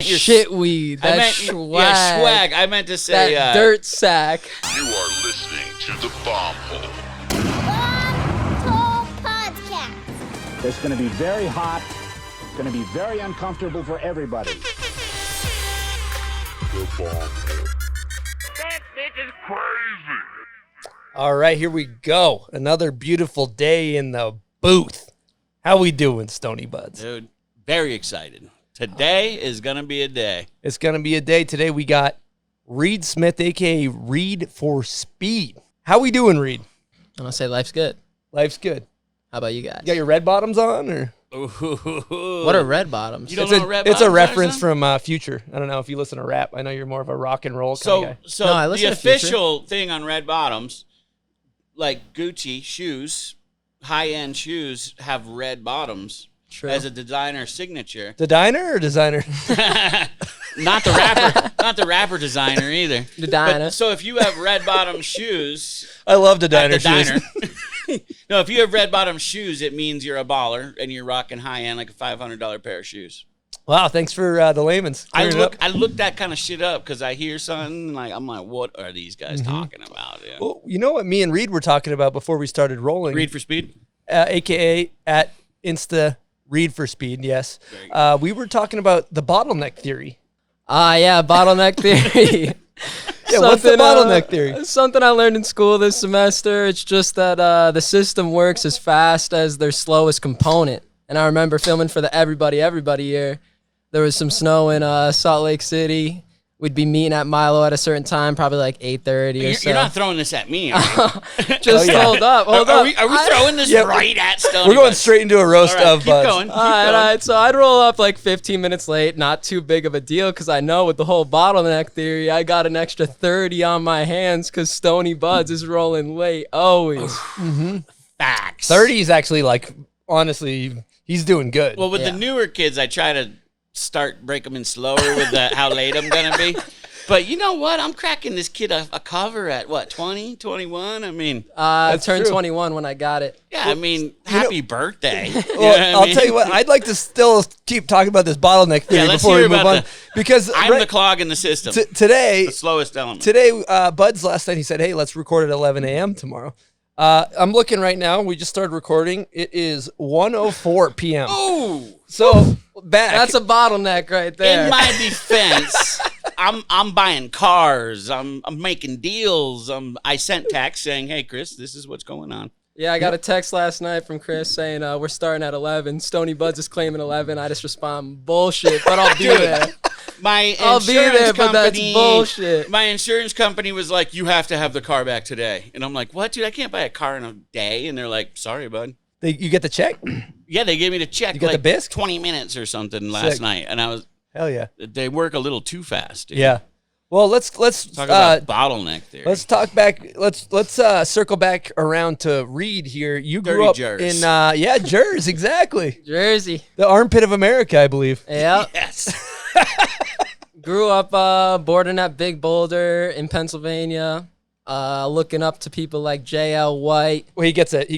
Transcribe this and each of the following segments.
Shitweed. That swag. Yeah, swag. I meant to say that dirt sack. You are listening to the Bomb Hole. Bomb Hole Podcast. It's going to be very hot. It's going to be very uncomfortable for everybody. The Bomb Hole. That bitch is crazy. All right, here we go. Another beautiful day in the booth. How we doing, Stony Buds? dude, very excited. Today is going to be a day. It's going to be a day. Today we got Reid Smith, a.k.a. Reid for Speed. How we doing, Reid? I'm going to say life's good. Life's good. How about you guys? You got your red bottoms on? Or? What are red bottoms? You don't know what red It's a bottoms reference are, from Future. I don't know if you listen to rap. I know you're more of a rock and roll kind So, of guy. so No, I listen the to Future. official thing on red bottoms, like Gucci shoes, high-end shoes have red bottoms. True. As a designer signature. The diner or designer? Not the rapper designer either. The diner. But, so if you have red bottom shoes I love the at diner the shoes. diner. No, if you have red bottom shoes, it means you're a baller and you're rocking high end like a $500 pair of shoes. Wow, thanks for the layman's. I Clearing it up. look that kind of shit up because I hear something like I'm like, what are these guys talking about? Yeah. Well, you know what me and Reid were talking about before we started rolling? Reid for Speed. A.k.a. at Insta Reid for Speed, yes. We were talking about the bottleneck theory. Yeah, bottleneck theory. Yeah, what's the bottleneck theory? Something I learned in school this semester. It's just that the system works as fast as their slowest component. And I remember filming for the Everybody year. There was some snow in Salt Lake City. We'd be meeting at Milo at a certain time, probably like 8:30 or so. You're not throwing this at me, are you? Just hold up. Are we throwing this right at Stony We're going Buds? straight into a roast All right, of keep Buds. going. All right. So I'd roll up like 15 minutes late. Not too big of a deal because I know with the whole bottleneck theory, I got an extra 30 on my hands because Stony Buds is rolling late always. Facts. 30 is actually like, honestly, he's doing good. Well, with Yeah. the newer kids, I try to break them in slower with how late I'm going to be. But you know what? I'm cracking this kid a cover at, what, 20, 21? I mean, I turned true. 21 when I got it. yeah, I mean, happy birthday. You know Well, what I I'll mean? tell you what, I'd like to still keep talking about this bottleneck theory let's before we hear move about on. Because I'm the clog in the system. today, the slowest element. Bud's last night, he said, hey, let's record at 11 a.m. tomorrow. I'm looking right now. We just started recording. It is 1:04 p.m. Ooh. So, back. That's a bottleneck right there. In my defense, I'm buying cars. I'm making deals. I sent text saying, "Hey, Chris, this is what's going on." Yeah, I got a text last night from Chris saying we're starting at 11. Stony Buds is claiming 11. I just respond, bullshit, but I'll be there. I'll be there, but that's bullshit. My insurance company was like, "You have to have the car back today," and I'm like, "What, dude? I can't buy a car in a day." And they're like, "Sorry, bud." You get the check? Yeah, they gave me the check. You got like the bisque? 20 minutes or something last Sick. night, and I was. Hell yeah. They work a little too fast. Dude. Yeah. Well, let's Talk about bottleneck theory. let's talk back. Let's circle back around to Reid here. You grew Dirty up Jers. in Jers, exactly. Jersey. The armpit of America, I believe. Yep. Yes. Grew up bordering at Big Boulder in Pennsylvania. Looking up to people like J.L. White. Well, he gets it.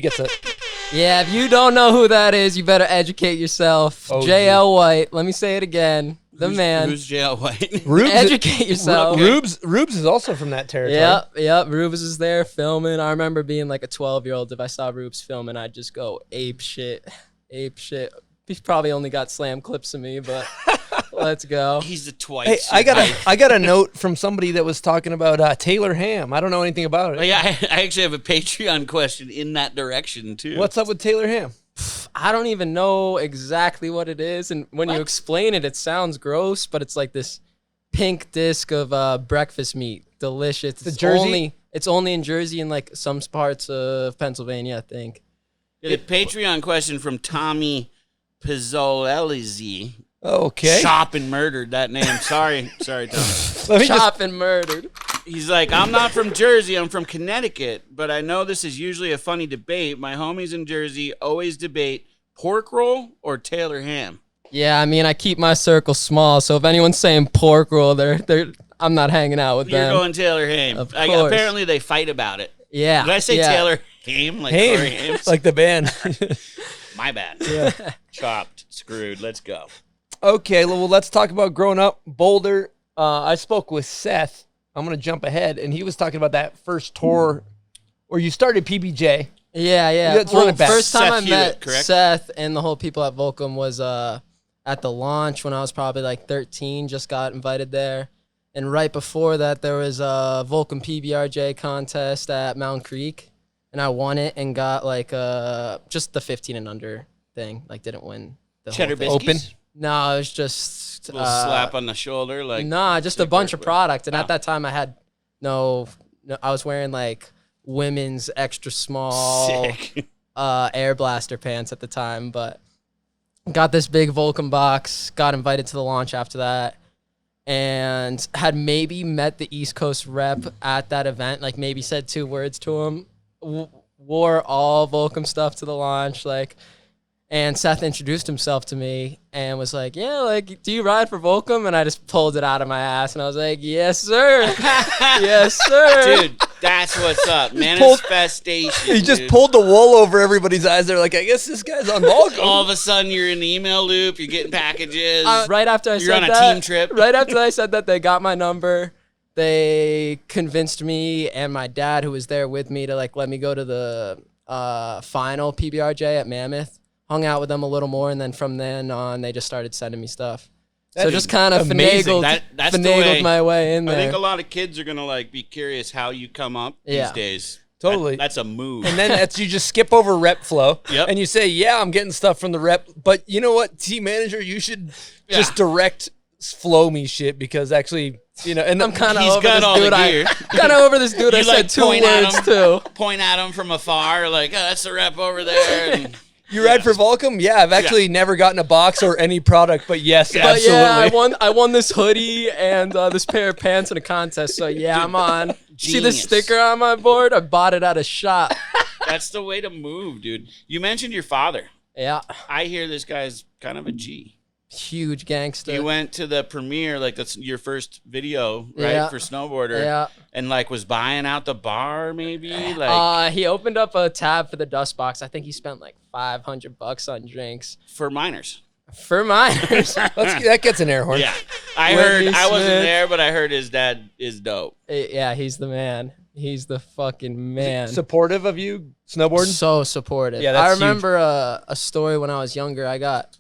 Yeah, if you don't know who that is, you better educate yourself. Oh, J.L. White. Let me say it again. The man. Who's J.L. White? Rubes, Educate yourself. Rubes is also from that territory. Yep. Rubes is there filming. I remember being like a 12-year-old. If I saw Rubes filming, I'd just go ape shit. He's probably only got slam clips of me, but let's go. He's the twice. Hey, I got a note from somebody that was talking about Taylor Ham. I don't know anything about it. Oh, yeah, I actually have a Patreon question in that direction too. What's up with Taylor Ham? I don't even know exactly what it is, and when you explain it, it sounds gross, but it's like this pink disc of breakfast meat, delicious. It's Jersey? It's only in Jersey and like some parts of Pennsylvania, I think. The Patreon question from Tommy Pizzolelli. Okay. Shop and murdered that name. Sorry, Tommy. Let me just, Chop and murdered. He's like, I'm not from Jersey, I'm from Connecticut, but I know this is usually a funny debate. My homies in Jersey always debate pork roll or Taylor ham. Yeah, I mean, I keep my circle small, so if anyone's saying pork roll, I'm not hanging out with You're them. going Taylor ham. Of course. Apparently they fight about it. Yeah. Did I say yeah. Taylor ham? Like Corey Ham, Haim's? like the band. My bad. Yeah. Chopped, screwed. Let's go. Okay, well, let's talk about growing up. Boulder. I spoke with Seth. I'm going to jump ahead. And he was talking about that first tour where you started PBJ. Yeah. Let's run it back. First time Seth I Hewitt, met correct? Seth and the whole people at Volcom was at the launch when I was probably like 13. Just got invited there. And right before that, there was a Volcom PBRJ contest at Mountain Creek. And I won it and got like just the 15 and under thing. Like didn't win the Cheddar whole thing. biscuits. Open? No, it was just Little slap on the shoulder, like nah, just a Sick bunch of work. product. And Oh. at that time, I had no, I was wearing like women's extra small sick. air blaster pants at the time, but got this big Volcom box, got invited to the launch after that, and had maybe met the East Coast rep at that event, like maybe said 2 words to him, wore all Volcom stuff to the launch, like. And Seth introduced himself to me and was like, yeah, like, do you ride for Volcom? And I just pulled it out of my ass and I was like, yes, sir. Yes, sir. Dude, that's what's up. pulled- Manifestation. He just dude. pulled the wool over everybody's eyes. They're like, I guess this guy's on Volcom. All of a sudden, you're in the email loop. You're getting packages. Right after I You're said on a that, team trip. Right after I said that, they got my number. They convinced me and my dad, who was there with me, to like let me go to the final PBRJ at Mammoth. Hung out with them a little more, and then from then on, they just started sending me stuff. So That just is kind of amazing. That's the finagled way- my way in I there. think a lot of kids are gonna like be curious how you come up these Yeah. days. Totally. That's a move. And then you just skip over rep flow. Yep. And you say, yeah, I'm getting stuff from the rep. But you know what, team manager, you should just direct flow me shit because actually, and I'm kind of He's over got this all the dude. gear. Kind of over this dude. I You, said like, 2 point at words him. too. Point at them from afar, like, oh, that's the rep over there. And You ride for Volcom? Yeah, I've actually never gotten a box or any product, but yes, But absolutely. yeah, I won this hoodie and this pair of pants in a contest. So yeah, I'm on. See the Genius. sticker on my board? I bought it at a shop. that's the way to move, dude. You mentioned your father. Yeah, I hear this guy's kind of a G. huge gangster. You went to the premiere, like that's your first video, right, Yeah. for Snowboarder. Yeah. And like was buying out the bar, maybe. Like He opened up a tab for the dust box. I think he spent like $500 on drinks for minors. for minors. That gets an air horn. Yeah, I Whitney heard. I wasn't Smith. there, but I heard his dad is dope. Yeah, he's the man. He's the fucking man. Supportive of you snowboarding? So supportive. Yeah, that's I huge. remember a story when I was younger. I got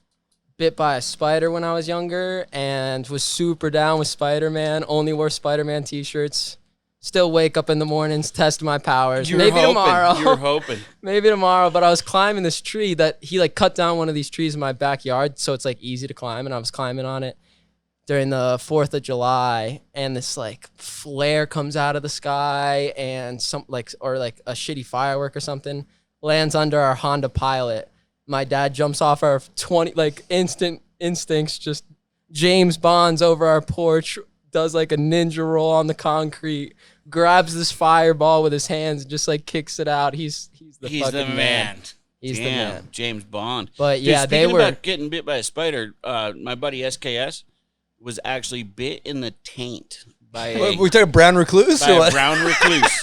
bit by a spider when I was younger and was super down with Spider-Man. Only wore Spider-Man t-shirts. Still wake up in the mornings, test my powers. You were Maybe hoping. tomorrow. You were hoping. Maybe tomorrow, but I was climbing this tree that he like cut down one of these trees in my backyard, so it's like easy to climb, and I was climbing on it during the 4th of July, and this like flare comes out of the sky and some like a shitty firework or something lands under our Honda Pilot. My dad jumps off our 20 like instant instincts, just James Bonds over our porch, does like a ninja roll on the concrete, grabs this fireball with his hands, and just like kicks it out. He's the He's fucking the man. He's the Damn, man. James Bond. But Dude, yeah, they speaking were. about getting bit by a spider. My buddy SKS was actually bit in the taint by What, a, we talking brown recluse by or a what? brown recluse.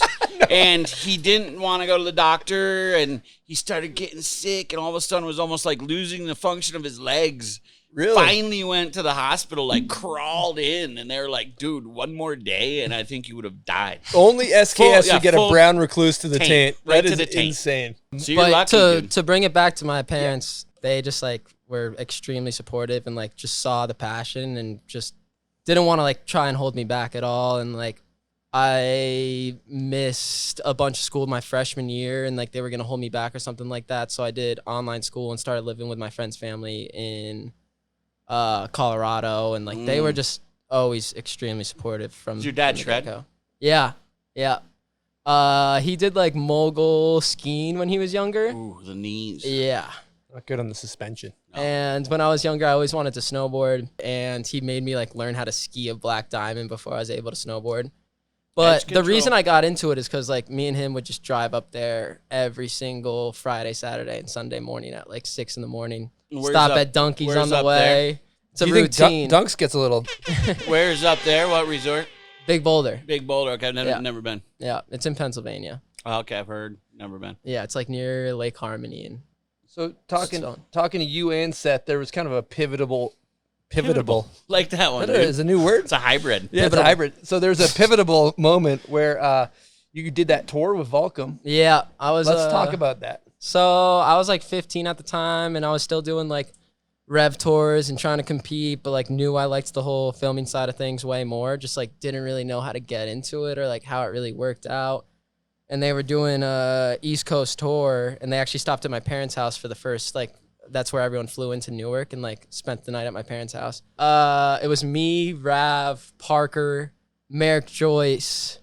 And he didn't want to go to the doctor, and he started getting sick, and all of a sudden was almost like losing the function of his legs. Really? Finally went to the hospital, like crawled in, and they were like, dude, one more day, and I think he would have died. Only SKS would get a full brown recluse to the taint, taint. right That to is the taint. insane. So you're But lucky, dude. to bring it back to my parents, they just like were extremely supportive and like just saw the passion and just didn't want to like try and hold me back at all. And like I missed a bunch of school my freshman year, and like they were gonna hold me back or something like that. So I did online school and started living with my friend's family in Colorado, and like they were just always extremely supportive from. Is your dad from the shred? get-go. Yeah. He did like mogul skiing when he was younger. Ooh, the knees. Yeah. Not good on the suspension. And when I was younger, I always wanted to snowboard, and he made me like learn how to ski a black diamond before I was able to snowboard. But Edge the reason control. I got into it is because like me and him would just drive up there every single Friday, Saturday, and Sunday morning at like 6 a.m. Where's Stop up- at Donkey's where's on the up way. It's a Do you think routine. Dunks gets a little... Where's up there? What resort? Big Boulder. Big Boulder. Okay, I've never, Yeah. never been. Yeah, it's in Pennsylvania. Oh, okay, I've heard. Never been. Yeah, it's like near Lake Harmony. And So talking Stone. to you and Seth, there was kind of a Pivotable. Like that one. That Dude. is a new word. It's a hybrid. Yeah, it's a hybrid. So there's a pivotable moment where you did that tour with Volcom. Yeah, I was. Let's talk about that. So I was like 15 at the time, and I was still doing like rev tours and trying to compete, but like knew I liked the whole filming side of things way more. Just like didn't really know how to get into it or like how it really worked out. And they were doing a East Coast tour, and they actually stopped at my parents' house for the first like. That's where everyone flew into Newark and like spent the night at my parents' house. It was me, Rav, Parker, Merrick Joyce,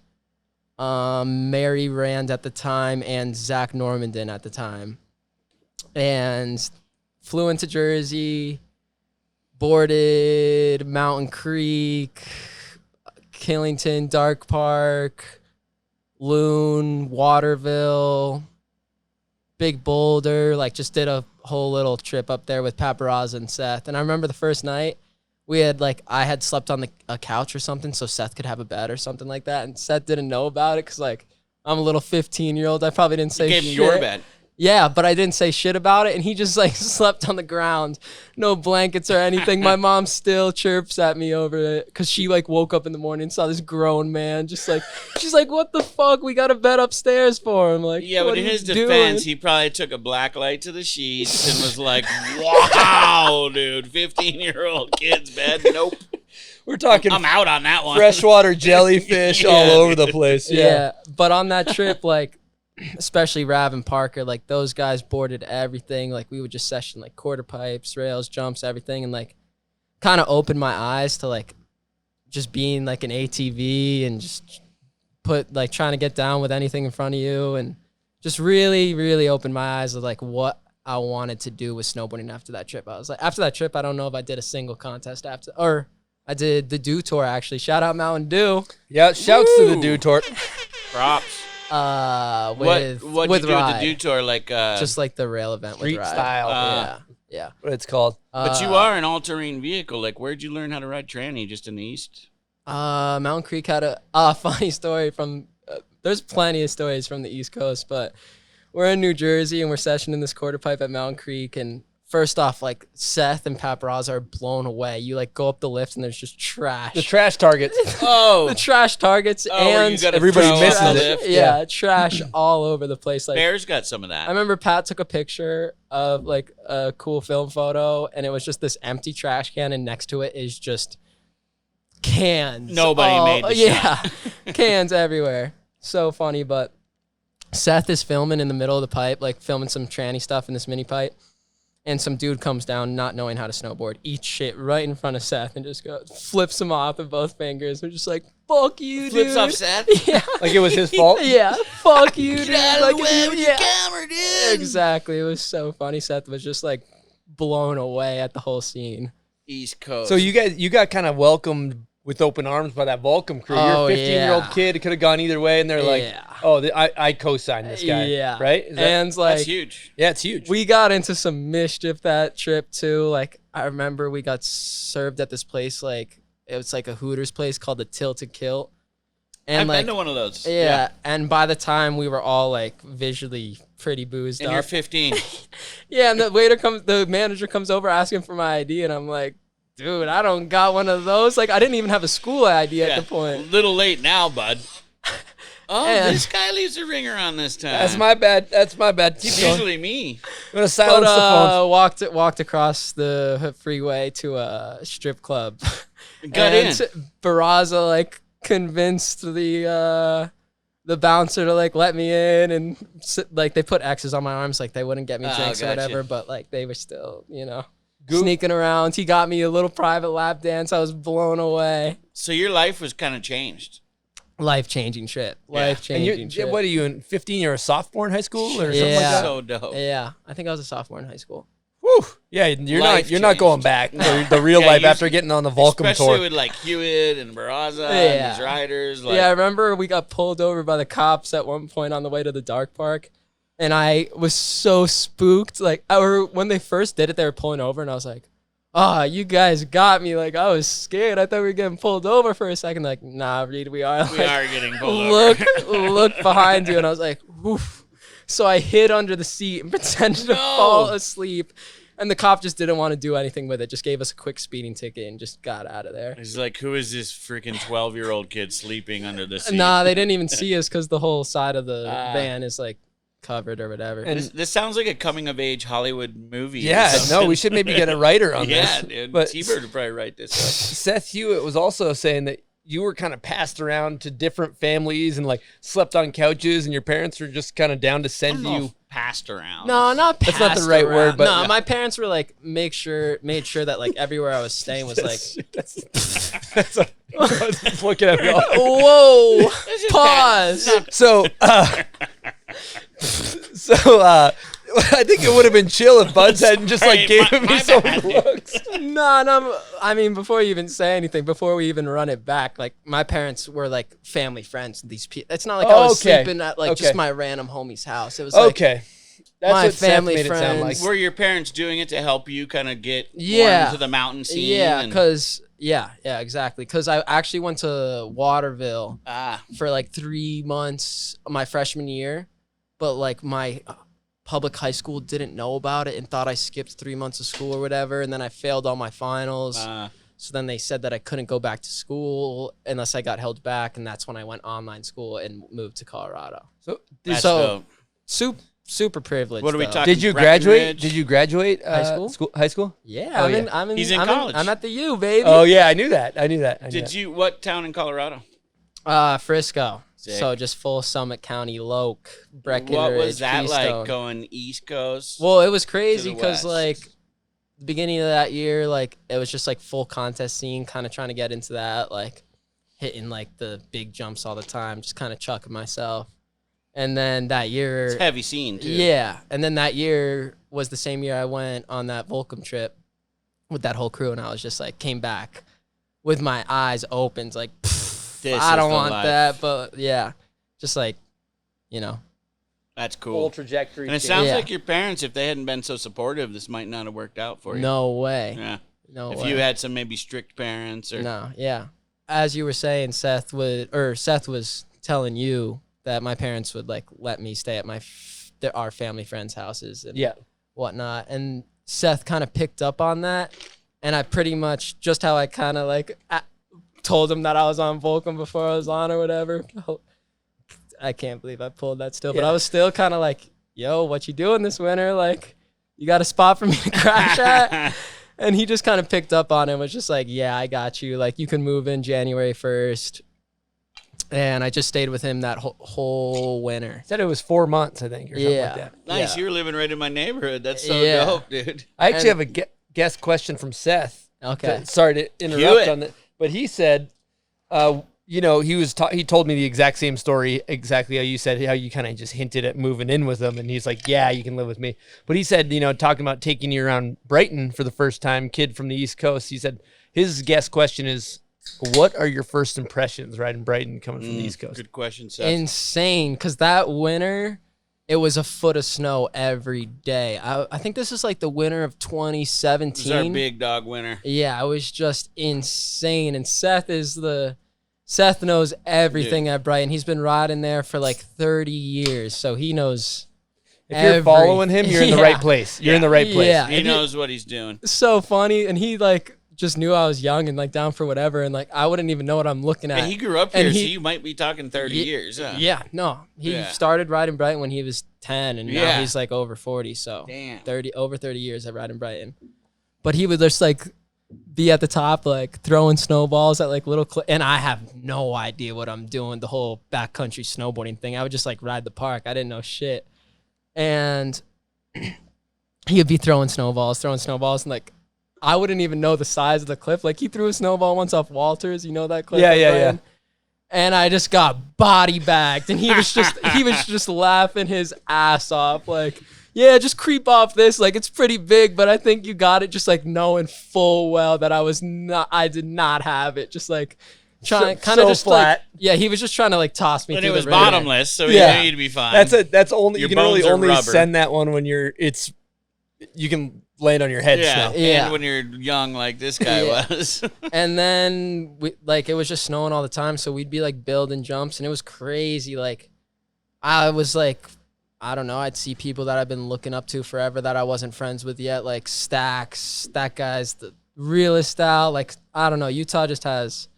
Mary Rand at the time, and Zach Normandin at the time. And flew into Jersey, boarded Mountain Creek, Killington, Dark Park, Loon, Waterville, Big Boulder, like just did a whole little trip up there with Paparazzi and Seth. And I remember the first night we had like, I had slept on a couch or something so Seth could have a bed or something like that. And Seth didn't know about it because like I'm a little 15-year-old. I probably didn't say shit. Gave him your bed. Yeah, but I didn't say shit about it, and he just like slept on the ground, no blankets or anything. My mom still chirps at me over it because she like woke up in the morning and saw this grown man, just like she's like, "What the fuck? We got a bed upstairs for him." Like, Yeah, what but in are his you defense, doing? he probably took a black light to the sheets and was like, "Wow, dude, 15-year-old kid's bed. Nope, We're talking I'm out on that one." freshwater jellyfish Yeah, all over dude. the place. Yeah, but on that trip, like, especially Rav and Parker, like those guys boarded everything. Like we would just session like quarter pipes, rails, jumps, everything, and like kind of opened my eyes to like just being like an ATV and just trying to get down with anything in front of you, and just really opened my eyes to like what I wanted to do with snowboarding after that trip. I was like, after that trip, I don't know if I did a single contest after, or I did the Dew Tour actually. Shout out Mountain Dew. Yeah, shouts to the Woo. Dew Tour. Props. With What with you do Reid. with the Dew Tour? Like, Just like the rail event Street with Reid. style. Yeah. What it's called. but you are an all-terrain vehicle. Like, where'd you learn how to ride tranny? Just in the East? Mountain Creek had a funny story from. There's plenty of stories from the East Coast, but we're in New Jersey and we're sessioning this quarter pipe at Mountain Creek, and first off, like Seth and Paparazzi are blown away. You like go up the lift and there's just trash. The trash targets. Oh, The trash targets where you and gotta everybody throw misses off the it. lift. yeah, trash all over the place. Like Bears got some of that. I remember Pat took a picture of like a cool film photo, and it was just this empty trash can, and next to it is just cans. Nobody made the yeah, cans everywhere. So funny, but Seth is filming in the middle of the pipe, like filming some tranny stuff in this mini pipe, and some dude comes down not knowing how to snowboard, eats shit right in front of Seth, and just flips him off with both fingers. We're just like, "Fuck you, Flips dude." off Seth. Yeah. Like it was his fault. Yeah, fuck you, dude. Get out of Like, the way with yeah. your camera, dude. Exactly. It was so funny. Seth was just like blown away at the whole scene. East Coast. So you got kind of welcomed with open arms by that Volcom crew. Oh, You're a 15-year-old yeah. kid. It could have gone either way, and they're like, Yeah. "Oh, I co-signed this guy." Yeah. Right? Is that- And like, that's huge. yeah, it's huge. we got into some mischief that trip too. Like, I remember we got served at this place, like, it was like a Hooters place called the Tilted Kilt. And I've like, been to one of those. yeah. And by the time we were all like visually pretty boozed And up. you're 15. Yeah, and the manager comes over asking for my ID, and I'm like, dude, I don't got one of those. Like, I didn't even have a school ID at the point. Little late now, bud. Oh, And- this guy leaves a ringer on this time. That's my bad. That's my bad. Keep It's going. usually me. I'm gonna silence the phone. Walked across the freeway to a strip club. Got and in. Barraza like convinced the bouncer to like let me in, and like they put X's on my arms like they wouldn't get me Oh, drinks or gotcha. whatever, but like they were still, sneaking around. He got me a little private lap dance. I was blown away. So your life was kind of changed. Life-changing trip. Yeah. And Life-changing trip. what are you in 15? You're a sophomore in high school or something like Yeah. that? So dope. Yeah, I think I was a sophomore in high school. Whew. Yeah, you're Life not going changed. back to the real Yeah, life you- after getting on the Volcom Especially tour. with like Hewitt and Barraza Yeah. and these riders. Like, Yeah, I remember we got pulled over by the cops at one point on the way to the dark park, and I was so spooked. Like, when they first did it, they were pulling over, and I was like, "Oh, you guys got me!" Like, I was scared. I thought we were getting pulled over for a second. Like, nah, Reid, we are. we Like, are getting pulled look, over. look behind you, and I was like, "Oof." So I hid under the seat and pretended to fall asleep. And the cop just didn't want to do anything with it. Just gave us a quick speeding ticket and just got out of there. He's like, who is this freaking 12-year-old kid sleeping under the seat? Nah, they didn't even see us because the whole side of the van is like covered or whatever. And This sounds like a coming-of-age Hollywood movie. Yeah, no, we should maybe get a writer on Yeah, this. dude. But T-Bird would probably write this up. Seth Hewitt was also saying that you were kind of passed around to different families and like slept on couches, and your parents were just kind of down to send you. Passed around. No, not That's not the passed right around. word, but- no, my parents were like made sure that like everywhere I was staying was like. That's I was looking at me all. Whoa! Pause. So, I think it would have been chill if Buds hadn't just like Hey, gave my me some bad, dude. looks. No. I mean, before you even say anything, before we even run it back, like my parents were like family friends. These people. It's not like I was Okay. sleeping at like Okay. just my random homie's house. It was like Okay, that's my what Seth family made it sound like. friends. Were your parents doing it to help you kind of get more Yeah. into the mountain scene? yeah, and- because yeah, exactly. Because I actually went to Waterville for like 3 months my freshman year, but like my public high school didn't know about it and thought I skipped 3 months of school or whatever, and then I failed all my finals. So then they said that I couldn't go back to school unless I got held back, and that's when I went online school and moved to Colorado. So, That's so dope. super privileged. What are we though. talking? did you Breckenridge? graduate? Did you graduate High school? High school? Yeah, Oh, I'm in. He's in I'm college. I'm at the U, baby. Oh yeah, I knew that. Did you? What town in Colorado? Frisco. Sick. So just full Summit County, Loke, Breckenridge, What was that Keystone. like going East Coast? Well, it was crazy the because west? like the beginning of that year, like it was just like full contest scene, kind of trying to get into that, like hitting like the big jumps all the time, just kind of chucking myself. And then that year, It's heavy scene too. yeah. And then that year was the same year I went on that Volcom trip with that whole crew, and I was just like came back with my eyes open, like This I is don't the want life. that, but yeah, just like you know. That's full cool. trajectory. And it sounds Yeah. like your parents, if they hadn't been so supportive, this might not have worked out for you. No way. Yeah. No If way. you had some maybe strict parents or No, yeah. As you were saying, Seth was telling you that my parents would like let me stay at our family friends' houses and Yeah. whatnot. And Seth kind of picked up on that, and I pretty much just how I kind of like told him that I was on Volcom before I was on or whatever. I can't believe I pulled that still, but Yeah. I was still kind of like, "Yo, what you doing this winter? Like, you got a spot for me to crash at?" And he just kind of picked up on it and was just like, "Yeah, I got you. Like, you can move in January 1st." And I just stayed with him that whole winter. Said it was 4 months, I think, or something Yeah. like that. Nice, Yeah. you were living right in my neighborhood. That's so Yeah. dope, dude. I actually And- have a guest question from Seth. Okay. Sorry to Cue interrupt it. on that, but he said, he told me the exact same story, exactly how you said, how you kind of just hinted at moving in with him, and he's like, "Yeah, you can live with me." But he said, talking about taking you around Brighton for the first time, kid from the East Coast. He said his guest question is, what are your first impressions riding Brighton coming from the East Coast? Good question, Seth. Insane, because that winter, it was a foot of snow every day. I think this is like the winter of This is 2017. our big dog winner. Yeah, it was just insane. And Seth knows everything at Brighton. He's been riding there for like 30 years, so he knows. If you're following him, you're in the right Yeah. place. You're in the right place. Yeah. He and knows what he's doing. So funny, and he like just knew I was young and like down for whatever, and like I wouldn't even know what I'm looking at. And he grew up And here, so he- you might be talking 30 years. Huh? Yeah, no, he Yeah. started riding Brighton when he was 10, and now Yeah. he's like over 40. So Damn. over 30 years I ride in Brighton. But he would just like be at the top, like throwing snowballs at like little, and I have no idea what I'm doing. The whole backcountry snowboarding thing, I would just like ride the park. I didn't know shit, and he would be throwing snowballs, and like I wouldn't even know the size of the cliff. Like he threw a snowball once off Walters, you know that cliff? Yeah, at yeah, Brighton? yeah. And I just got body bagged, and he was just laughing his ass off, like, "Yeah, just creep off this. Like it's pretty big, but I think you got it." Just like knowing full well that I did not have it. Just like trying, kind of so just flat. like, yeah, he was just trying to like toss me. And through it was the river. bottomless, so Yeah. you need to be fine. That's only Your you can really bones are only rubber. send that one when you can land on your head. Yeah. Snow. Yeah. And when you're young like this guy Yeah. was. And then it was just snowing all the time, so we'd be like building jumps, and it was crazy. Like I was like I don't know, I'd see people that I've been looking up to forever that I wasn't friends with yet, like Stacks. That guy's the realest style. Like, I don't know, Utah just has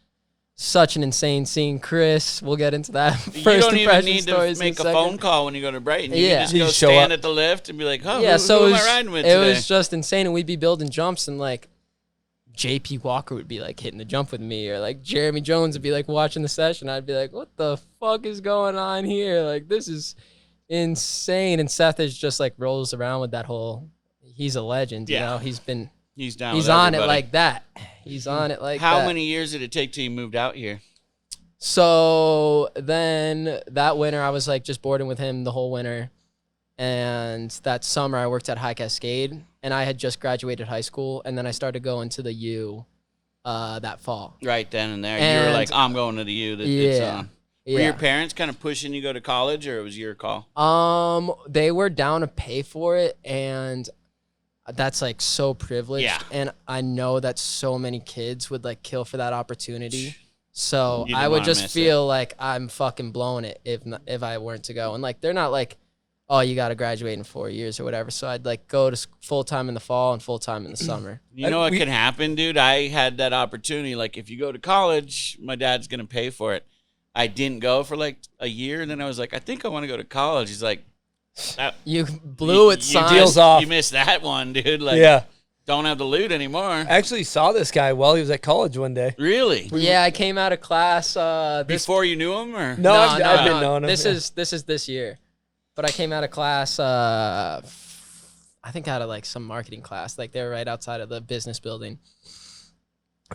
such an insane scene. Chris, we'll get into that. You First don't even impression need to stories in make a second. phone call when you go to Brighton. You Yeah. can You just just go show stand up. at the lift and be like, oh, Yeah, so who it am was, I riding with it today? was just insane, and we'd be building jumps, and like JP Walker would be like hitting the jump with me, or like Jeremy Jones would be like watching the session. I'd be like, what the fuck is going on here? Like, this is insane. And Seth is just like rolls around with that whole, he's a legend, you Yeah. know, he's down he's with on it everybody. like that. He's on it like How that. many years did it take till you moved out here? So then that winter, I was like just boarding with him the whole winter. And that summer, I worked at High Cascade, and I had just graduated high school. And then I started going to the U that fall. Right then and there. You were And- like, I'm going to the U. It's Yeah. on. Were your parents kind of pushing you to go to college, or it was your call? They were down to pay for it, and that's like so privileged. Yeah. And I know that so many kids would like kill for that opportunity. So You didn't I would wanna just miss feel like I'm fucking blowing it if I weren't to go. And like they're not like, oh, you got to graduate in 4 years or whatever. So I'd like go to full time in the fall and full time in the summer. You know what can happen, dude? I had that opportunity. Like, if you go to college, my dad's going to pay for it. I didn't go for like a year, and then I was like, I think I want to go to college. He's like, You blew it, son. deals off. You missed that one, dude. Like, Yeah. don't have the loot anymore. I actually saw this guy while he was at college one day. Really? Yeah, I came out of class. Before you knew him, or No, I've been knowing him. This yeah. is this year, but I came out of class. I think out of like some marketing class. Like they were right outside of the business building,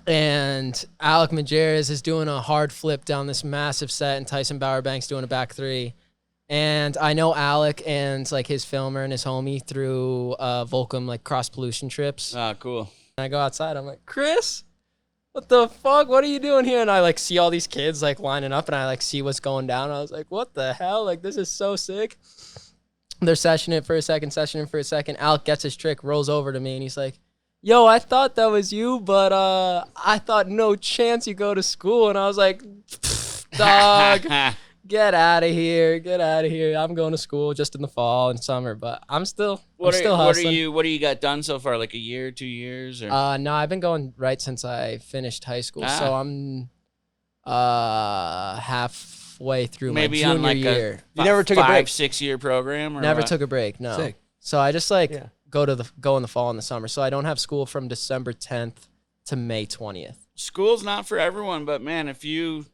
and Alec Majerus is doing a hard flip down this massive set, and Tyson Bowerbank's doing a back three. And I know Alec and like his filmer and his homie through Volcom like cross pollution trips. Ah, cool. And I go outside. I'm like, Chris, what the fuck? What are you doing here? And I like see all these kids like lining up, and I like see what's going down. I was like, what the hell? Like, this is so sick. They're sessioning it for a second, sessioning for a second. Alec gets his trick, rolls over to me, and he's like, yo, I thought that was you, but I thought no chance you go to school. And I was like, dog, get out of here. Get out of here. I'm going to school just in the fall and summer, but I'm still hustling. What do you got done so far? Like a year, 2 years, or No, I've been going right since I finished high school. So I'm halfway through maybe my on junior like year. You never took a break? 5-6 year program, or Never what? took a break, no. Sick. So I just like Yeah. go in the fall and the summer. So I don't have school from December 10th to May 20th. School's not for everyone, but man, if you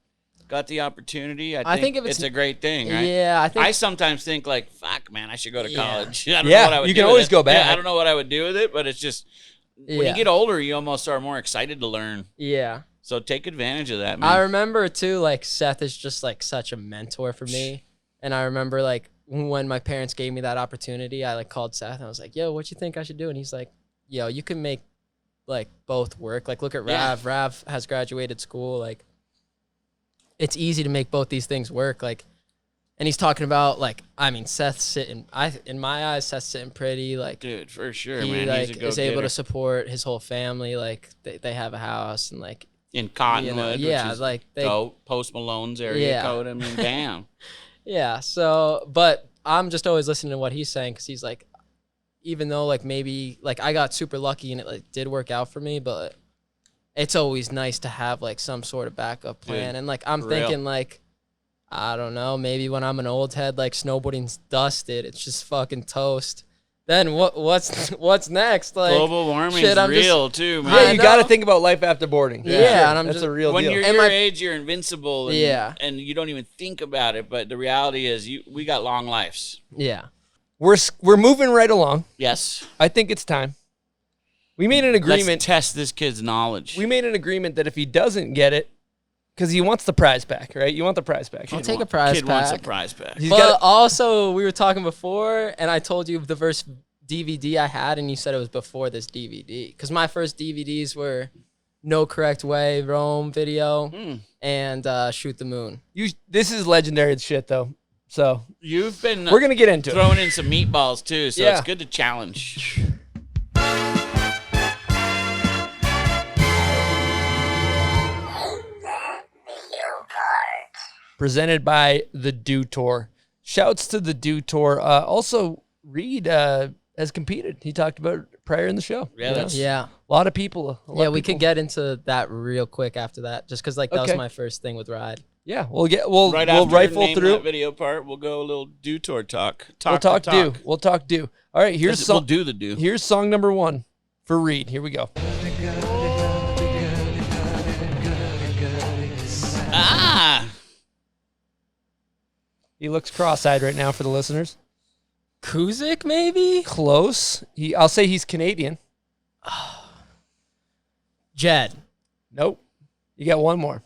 got the opportunity, I think if it's it's- a great thing, right? Yeah, I think I sometimes think like, fuck, man, I should go to Yeah. college. I don't Yeah, know what I would you do can with always it. go back. Yeah, I don't know what I would do with it, but it's just when Yeah. you get older, you almost are more excited to learn. yeah. So take advantage of that, man. I remember too, like Seth is just like such a mentor for me. And I remember like when my parents gave me that opportunity, I like called Seth and I was like, yo, what you think I should do? And he's like, yo, you can make like both work. Like look at Rav. Yeah. Rav has graduated school. Like it's easy to make both these things work. Like, and he's talking about like, I mean, Seth's sitting, in my eyes, Seth's sitting pretty. Like Dude, for sure, he man. like He's a is able to go-getter. support his whole family. Like they have a house and like, In Cottonwood, yeah, which is like they, dope. Post Malone's area Yeah. code. I mean, damn. yeah. So, but I'm just always listening to what he's saying because he's like, even though like maybe like I got super lucky and it like did work out for me, but it's always nice to have like some sort of backup plan. Dude, And like I'm for real. thinking like, I don't know, maybe when I'm an old head, like snowboarding's dusted, it's just fucking toast. Then what's next? Like Global warming's shit, I'm just- real too, man. I Yeah, you got to know. think about life after boarding. Yeah, Sure. and I'm that's just- a real When deal. you're And your my- age, you're invincible. And, Yeah. and you don't even think about it. But the reality is, we got long lives. Yeah. We're moving right along. Yes. I think it's time. We made an agreement. Let's test this kid's knowledge. We made an agreement that if he doesn't get it, because he wants the prize back, right? You want the prize back. I'll take a prize Kid wants a pack. prize pack. He's But got also, we were talking before, and I told you the first DVD I had, and you said it was before this DVD. Because my first DVDs were No Correct Way, Rome video, and Shoot the Moon. this is legendary shit, though. So You've been we're gonna get into it. throwing in some meatballs too, so Yeah. it's good to challenge. Presented by the Do Tour. Shouts to the Do Tour. Also, Reid has competed. He talked about it prior in the show. Yeah, you know? that's- Yeah. A lot of people. We could get into that real quick after that, just because like that was Okay. my first thing with Ride. Yeah, we'll Right we'll after rifle name through. that video part, we'll go a little do tour talk. We'll talk do. We'll talk do. All right, here's We'll song. do the do. Here's song number 1 for Reid. Here we go. Ah, He looks cross-eyed right now for the listeners. Kuzik, maybe? Close. I'll say he's Canadian. Jed. Nope. You got one more.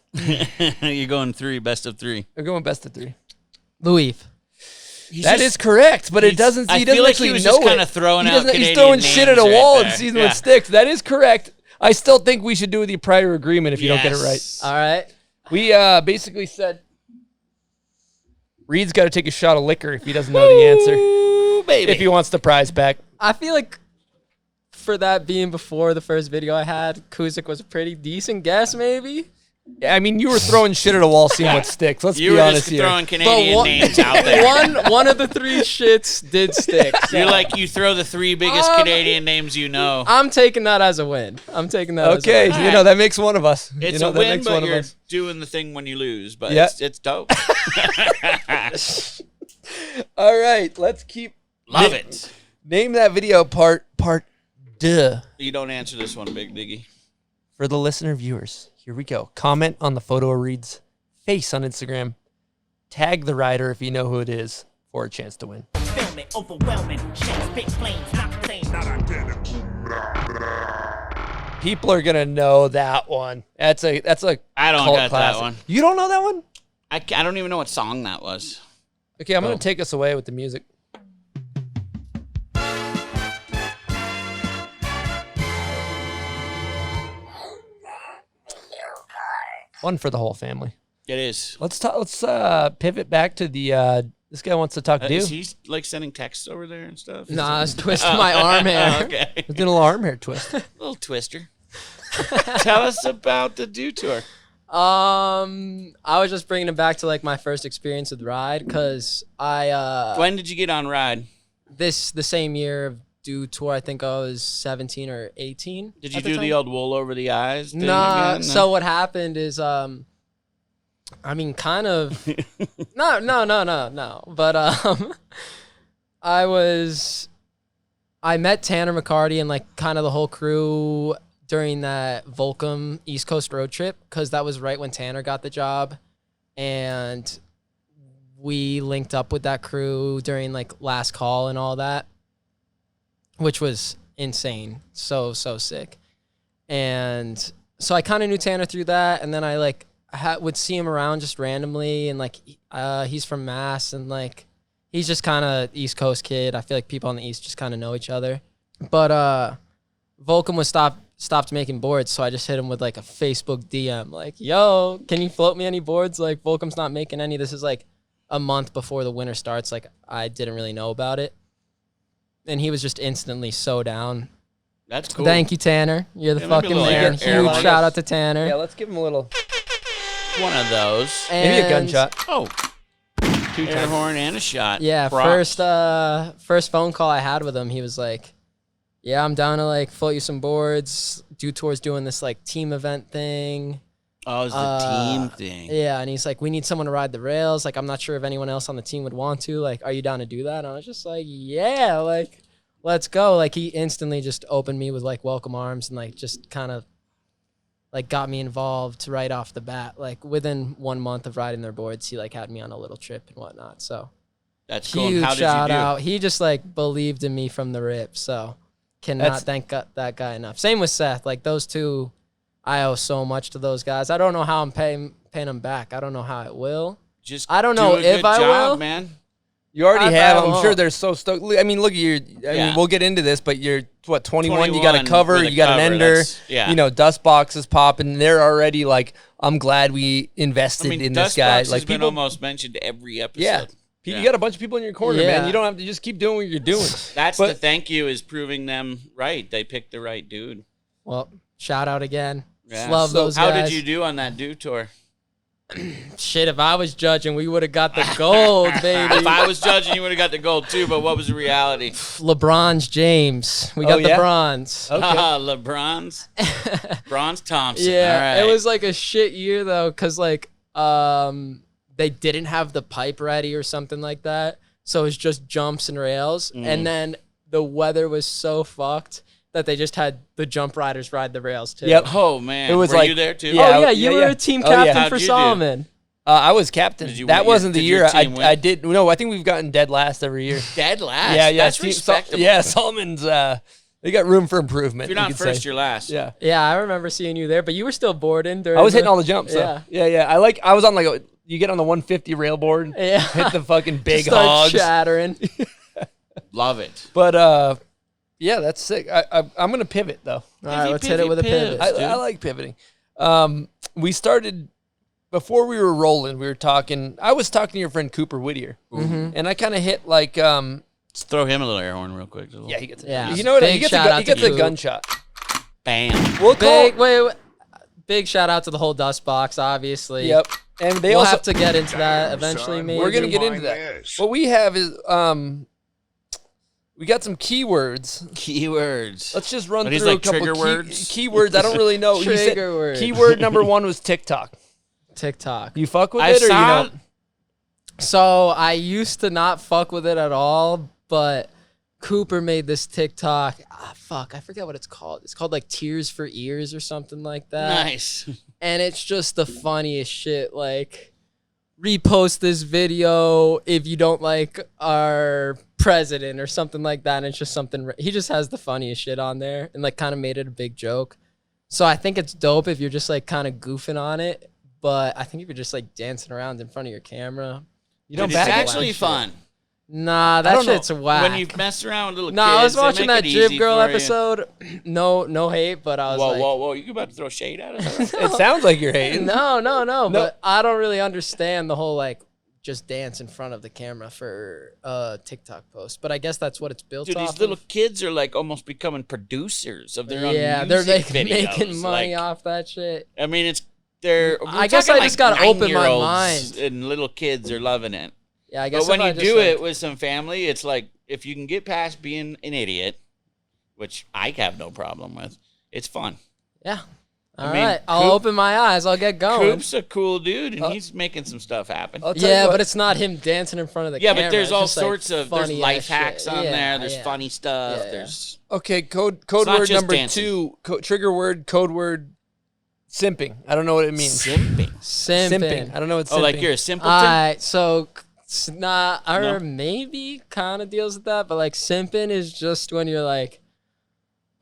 you're going 3, best of 3. They're going best of 3. Louis. That is correct, but it doesn't. I He feel doesn't like actually he was know just it. kind of throwing He out doesn't- Canadian He's throwing shit at a names wall right and there. seeing Yeah. what sticks. That is correct. I still think we should do the prior agreement if you don't get it right. Yes. All right. We basically said Reid's got to take a shot of liquor if he doesn't know the answer. Ooh, baby. If he wants the prize back. I feel like for that being before the first video I had, Kuzik was a pretty decent guess, maybe. I mean, you were throwing shit at a wall, seeing what sticks. Let's you be were honest just here. throwing Canadian one- names out there. One of the 3 shits did stick. so You're like, you throw the 3 biggest Canadian names you know. I'm taking that as a win. I'm taking that Okay, as a win. you know that makes one of us. It's you know, a that win, makes but one of you're us. doing the thing when you lose. But Yeah. it's dope. All right, let's keep. Love it. Name that video part duh You don't answer this one, Big Diggy. for the listener viewers. Here we go. Comment on the photo of Reid's face on Instagram. Tag the rider if you know who it is for a chance to win. Filming, overwhelming, shit, spit flames, not the same. People are gonna know that one. That's a I don't cult got that classic. one. You don't know that one? I don't even know what song that was. Okay, I'm gonna take us away with the music. One for the whole family. It is. Let's pivot back to the this guy wants to talk do. Is he like sending texts over there and stuff? Nah, I was twisting my arm hair. Okay. We're doing a little arm hair twist. Little twister. Tell us about the Do Tour. I was just bringing it back to like my first experience with Ride, because I When did you get on Ride? the same year of Do Tour, I think I was 17 or 18. Did you at do time. the old wool over the eyes thing Nah. again? So what happened is I mean, kind of no. But I met Tanner McCarty and like kind of the whole crew during that Volcom East Coast road trip, because that was right when Tanner got the job, and we linked up with that crew during like last call and all that, which was insane, so sick. And so I kind of knew Tanner through that, and then I like would see him around just randomly, and like he's from Mass, and like he's just kind of East Coast kid. I feel like people on the East just kind of know each other. But Volcom was stopped making boards, so I just hit him with like a Facebook DM, like, yo, can you float me any boards? Like, Volcom's not making any. This is like a month before the winter starts. Like, I didn't really know about it. And he was just instantly so down. That's cool. Thank you, Tanner. You're the Yeah, maybe a fucking little man. air Huge horn. shout out to Tanner. Yeah, let's give him a little. One of those. Maybe a And- gunshot. Oh. Air horn and a shot. Yeah, Props. first phone call I had with him, he was like, yeah, I'm down to like float you some boards. Do Tour's doing this like team event thing. Oh, it's the team thing. Yeah, and he's like, we need someone to ride the rails. Like, I'm not sure if anyone else on the team would want to. Like, are you down to do that? And I was just like, yeah, like, let's go. Like, he instantly just opened me with like welcome arms and like just kind of like got me involved right off the bat. Like, within 1 month of riding their boards, he like had me on a little trip and whatnot. So That's cool. And huge how did shout you do? out. He just like believed in me from the rip. So cannot thank that guy enough. Same with Seth. Like, those two, I owe so much to those guys. I don't know how I'm paying them back. I don't know how it will. Just I don't do know a if good I job, will. man. You already have. I'm won't. sure they're so stoked. I mean, look at you. I Yeah. mean, we'll get into this, but you're what 21. You got a 21 cover. with a You got cover, an ender. that's- yeah. You know, dust boxes popping. They're already like, I'm glad we invested I mean, in Dust this guy. Box Like has been people, almost mentioned every episode. yeah. Yeah. You got a bunch of people in your corner, Yeah. man. You don't have to just keep doing what you're doing. That's But- the thank you is proving them right. They picked the right dude. Well, shout out again. Yeah. Love So those how guys. did you do on that Do Tour? Shit, if I was judging, we would have got the gold, baby. If I was judging, you would have got the gold too. But what was the reality? LeBron's James. We got the bronze. LeBron's. Bronze Thompson. Yeah, All right. it was like a shit year though, cause like they didn't have the pipe ready or something like that, so it was just jumps and rails, and then the weather was so fucked that they just had the jump riders ride the rails too. Yep. Oh man, It was were like- you there too? Yeah, Oh yeah, you were a team captain How'd for you do? Solomon. I was captain. Did you That win? wasn't the Did your year. team win? I did. No, I think we've gotten dead last every year. Dead last. Yeah, That's team- respectable. yeah, Solomon's. They got room for improvement. If you're not you could first, say. you're last. Yeah. Yeah, I remember seeing you there, but you were still boarding during. I was hitting all the jumps. Yeah. Yeah. I was on like you get on the 150 rail board. Yeah. Hit the fucking big Start hogs. chattering. Love it. But yeah, that's sick. I'm gonna pivot though. All right, let's hit it with a pivot. I like pivoting. We started before we were rolling. We were talking. I was talking to your friend Cooper Whittier, and I kind of hit like. Let's throw him a little air horn real quick. Yeah, he gets it. Yeah. You know what? Big He gets shout out he gets to a Coop. gunshot. Bam. We'll call. Wait. Big shout out to the whole dust box, obviously. Yep. And they We'll also have to get into that eventually, son, maybe. we're gonna get Mine into that. is. What we have is we got some keywords. Keywords. Let's just run Are these through like a couple trigger words? keywords. I don't really know. You said Trigger words. keyword number 1 was TikTok. TikTok. You fuck with I it or you saw. don't? So I used to not fuck with it at all, but Cooper made this TikTok. Fuck, I forget what it's called. It's called like Tears for Ears or something like that. Nice. And it's just the funniest shit. Like, repost this video if you don't like our president or something like that. And it's just something, he just has the funniest shit on there and like kind of made it a big joke. So I think it's dope if you're just like kind of goofing on it. But I think if you're just like dancing around in front of your camera, You don't It's back it. actually fun. nah, that don't know. shit's whack. When you mess around with little No, kids, I was they watching make that it Jib easy Girl for you. episode. No hate, but I was Whoa, like, whoa. You about to throw shade at us? It sounds like you're hating. no, but I don't really understand the whole like just dance in front of the camera for a TikTok post. But I guess that's what it's built Dude, off these little of. kids are like almost becoming producers of their own Yeah, they're music making videos. money Like, off that shit. I mean, we're I guess talking I just like gotta open my 9-year-olds mind. And little kids are loving it. Yeah, I guess. But when if I you just, do like- it with some family, it's like if you can get past being an idiot, which I have no problem with, it's fun. yeah. All I mean, right, I'll Coop- open my eyes. I'll get going. Coop's a cool dude, and he's making some stuff happen. I'll tell you Yeah, what. but it's not him dancing in front of the Yeah, camera. but there's It's all just, like, sorts of there's funny life ass hacks shit. on Yeah, there. There's yeah. funny stuff. Yeah. There's Okay, code not word just number dancing. 2, trigger word, code word, simping. I don't know what it means. simping. Simping. I don't know what simping. Oh, like you're a simpleton. All right, so it's not, or No? maybe kind of deals with that, but like simping is just when you're like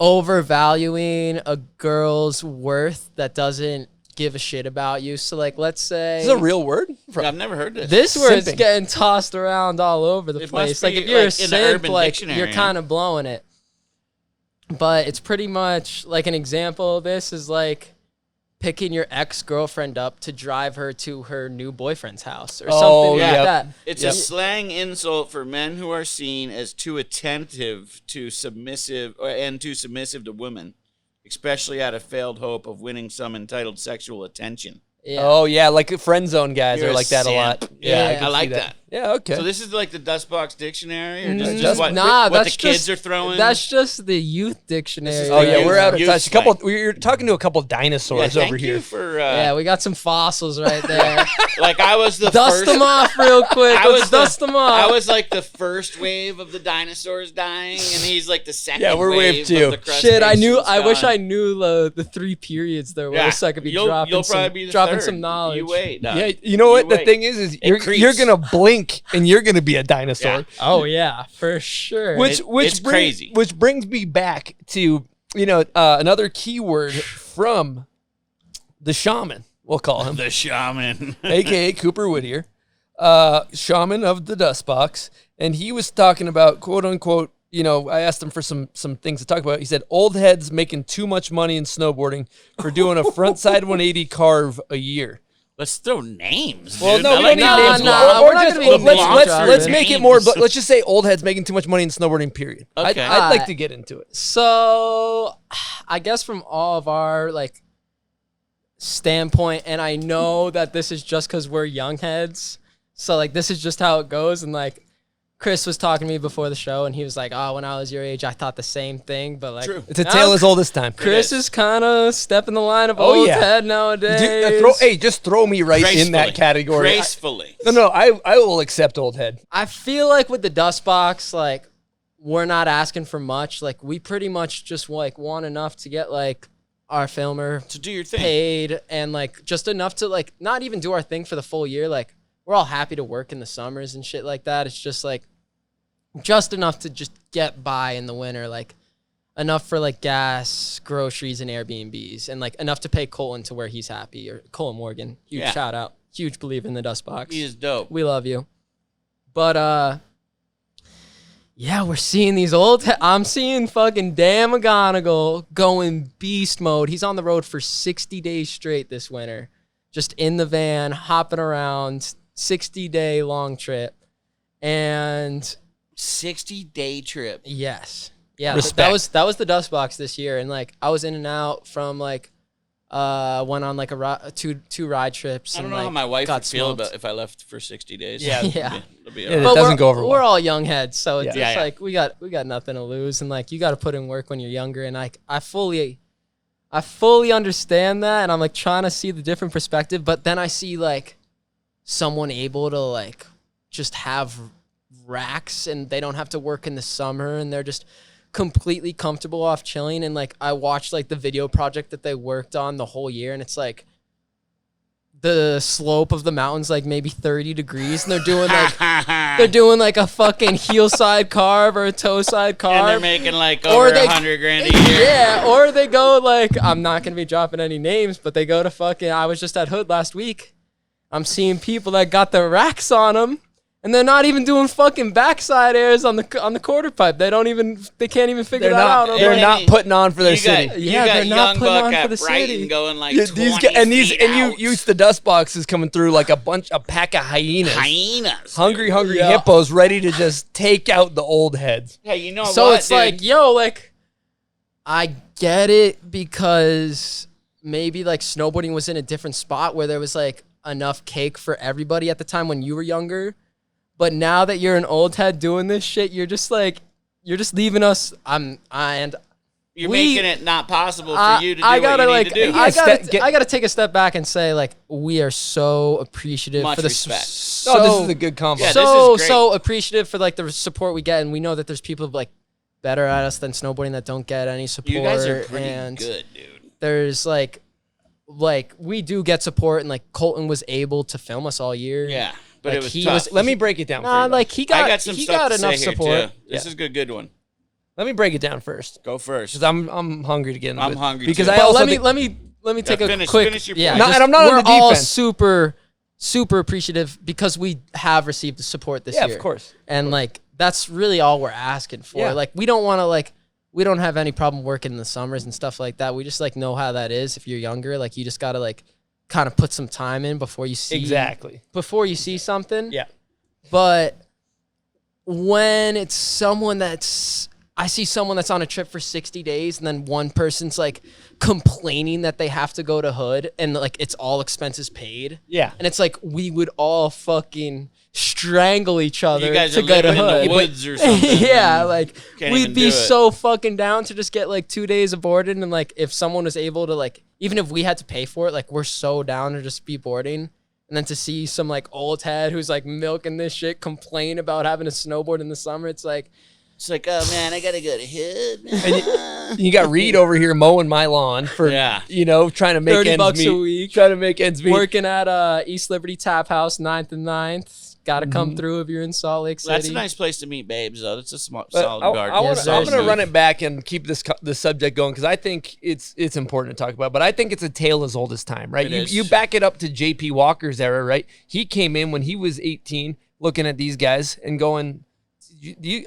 overvaluing a girl's worth that doesn't give a shit about you. So like, let's say Is this a real word? I've never heard this. this word's Simping. getting tossed around all over the It place. must Like be, if you're a like, in the simp, Urban like Dictionary, you're huh? kind of blowing it. But it's pretty much like an example of this is like picking your ex-girlfriend up to drive her to her new boyfriend's house or Oh, something like yep. that. It's Yep. a slang insult for men who are seen as too attentive to submissive and too submissive to women, especially out of failed hope of winning some entitled sexual attention. Yeah. Oh yeah, like the friend zone guys You're are a like that a simp. lot. Yeah. can I see like that. Yeah, okay. So this is like the Dustbox Dictionary, or Mm, just what, nah, what the that's kids just- are throwing? That's just the youth dictionary. This is Oh the yeah, youth- we're out of youth touch. slang. We're talking to a couple dinosaurs thank over you here. for Yeah, we got some fossils right there. like I was the Dust first. them off real quick. I Let's was dust them off. I was like the first wave of the dinosaurs dying, and he's like the second. Yeah, we're wave wave two. Of the Shit, I knew. crustaceans I wish gone. I knew the 3 periods there were, Yeah, so I could be you'll dropping probably be the dropping third. some knowledge. You wait. Doug. Yeah, you know what? You The wait. thing is It creeps. you're gonna blink and you're gonna be a dinosaur. Yeah. Oh yeah, for sure. Which it's crazy. Which brings me back to another keyword from the shaman. We'll call him, The shaman. aka Cooper Whittier, shaman of the Dust Box, and he was talking about quote unquote. I asked him for some things to talk about. He said old heads making too much money in snowboarding for doing a frontside 180 carve a year. Let's throw names. Well, dude. no, I we like don't need names. names. Nah, Or we're not just- gonna be let's names make it dropping. more. But let's just say old heads making too much money in snowboarding. Period. Okay. I'd like to get into it. So, I guess from all of our like standpoint, and I know that this is just because we're young heads. So like this is just how it goes. And like Chris was talking to me before the show, and he was like, "Oh, when I was your age, I thought the same thing." But like, True. It's a tale as old as time. Chris is kind of stepping the line of Oh, old yeah. head nowadays. Just throw me right in that Gracefully. category. Gracefully. I will accept old head. I feel like with the dust box, like we're not asking for much. Like we pretty much just like want enough to get like our filmer To do your thing. paid, and like just enough to like not even do our thing for the full year. Like we're all happy to work in the summers and shit like that. It's just like just enough to just get by in the winter, like enough for like gas, groceries, and Airbnbs, and like enough to pay Colton to where he's happy, or Colton Morgan. Huge Yeah. shout out. Huge believer in the dust box. He is dope. We love you. But yeah, we're seeing these old I'm seeing fucking Dan McGonigal going beast mode. He's on the road for 60 days straight this winter. Just in the van, hopping around, 60-day long trip. And 60-day trip. yes. Yeah, Respect. that was the dust box this year, and like I was in and out from like went on like two ride trips. I don't and, know like, how my wife got would feel smoked. about if I left for 60 days. Yeah. Yeah. It'll be Yeah, all right. it But doesn't go over well. We're all young heads, so it's Yeah. just Yeah, like we got nothing to lose, and like you got to put in work when you're younger, and like I fully understand that, and I'm like trying to see the different perspective, but then I see like someone able to like just have racks, and they don't have to work in the summer, and they're just completely comfortable off chilling. And like I watched like the video project that they worked on the whole year, and it's like the slope of the mountain's like maybe 30 degrees, and they're doing like a fucking heel side carve or a toe side carve. And they're making like Or over they- 100 grand a year. Yeah, or they go like, I'm not gonna be dropping any names, but they go to fucking, I was just at Hood last week. I'm seeing people that got the racks on them, and they're not even doing fucking backside airs on the quarter pipe. They can't even figure They're that out. not. I'm They're like, not putting on for their You city. got, Yeah, you got they're not young putting buck on at for the Brighton city. going like Yeah, 20 these guys, and these feet and out. you use the dust boxes coming through like a pack of hyenas. Hyenas. Hungry Yeah. hippos ready to just take out the old heads. Hey, you know so what, it's dude? like, yo, like, I get it, because maybe like snowboarding was in a different spot where there was like enough cake for everybody at the time when you were younger. But now that you're an old head doing this shit, you're just leaving us. You're we- making it not possible for you to do I what gotta you like, need to do. I gotta take a step back and say like we are so appreciative Much for the respect. so, Oh, this is a good combo. Yeah, so this is great. appreciative for like the support we get, and we know that there's people like better at us than snowboarding that don't get any support. You guys are pretty and good, dude. there's like we do get support, and like Colton was able to film us all year. Yeah, but Like, it was he tough. was- Let me break it down. Nah, for you, like he got I got some he stuff got to enough say here support. too. This is a good one. let me break it down first, Go first. because I'm hungry to get into I'm it. hungry, because too. I But also let think- me take a finish quick your yeah. point. No, just- and I'm not on we're the all defense. super appreciative because we have received the support this Yeah, year. of course. And like that's really all we're asking for. Yeah. Like we don't want to like we don't have any problem working in the summers and stuff like that. We just like know how that is if you're younger. Like you just gotta like kind of put some time in before you see something. Yeah. But when it's someone I see someone that's on a trip for 60 days, and then one person's like complaining that they have to go to Hood, and like it's all expenses paid. Yeah. And it's like we would all fucking strangle each other You guys to are go to living in Hood. the woods or something. Yeah, and like can't we'd even be do it. so fucking down to just get like 2 days of boarding, and like if someone was able to like, even if we had to pay for it, like we're so down to just be boarding. And then to see some like old head who's like milking this shit complain about having to snowboard in the summer, it's like, It's like, oh man, I gotta go to Hood. You got Reid over here mowing my lawn for Yeah. trying to make $30 ends meet. a week. Trying to make ends meet. working at East Liberty Tap House, 9th and 9th. Got to come through if you're in Salt Lake City. That's a nice place to meet babes, though. That's a But solid garden. I'm Yes, going sir. to run it back and keep this subject going, because I think it's important to talk about. But I think it's a tale as old as time, right? It is. You back it up to J.P. Walker's era, right? He came in when he was 18, looking at these guys and going,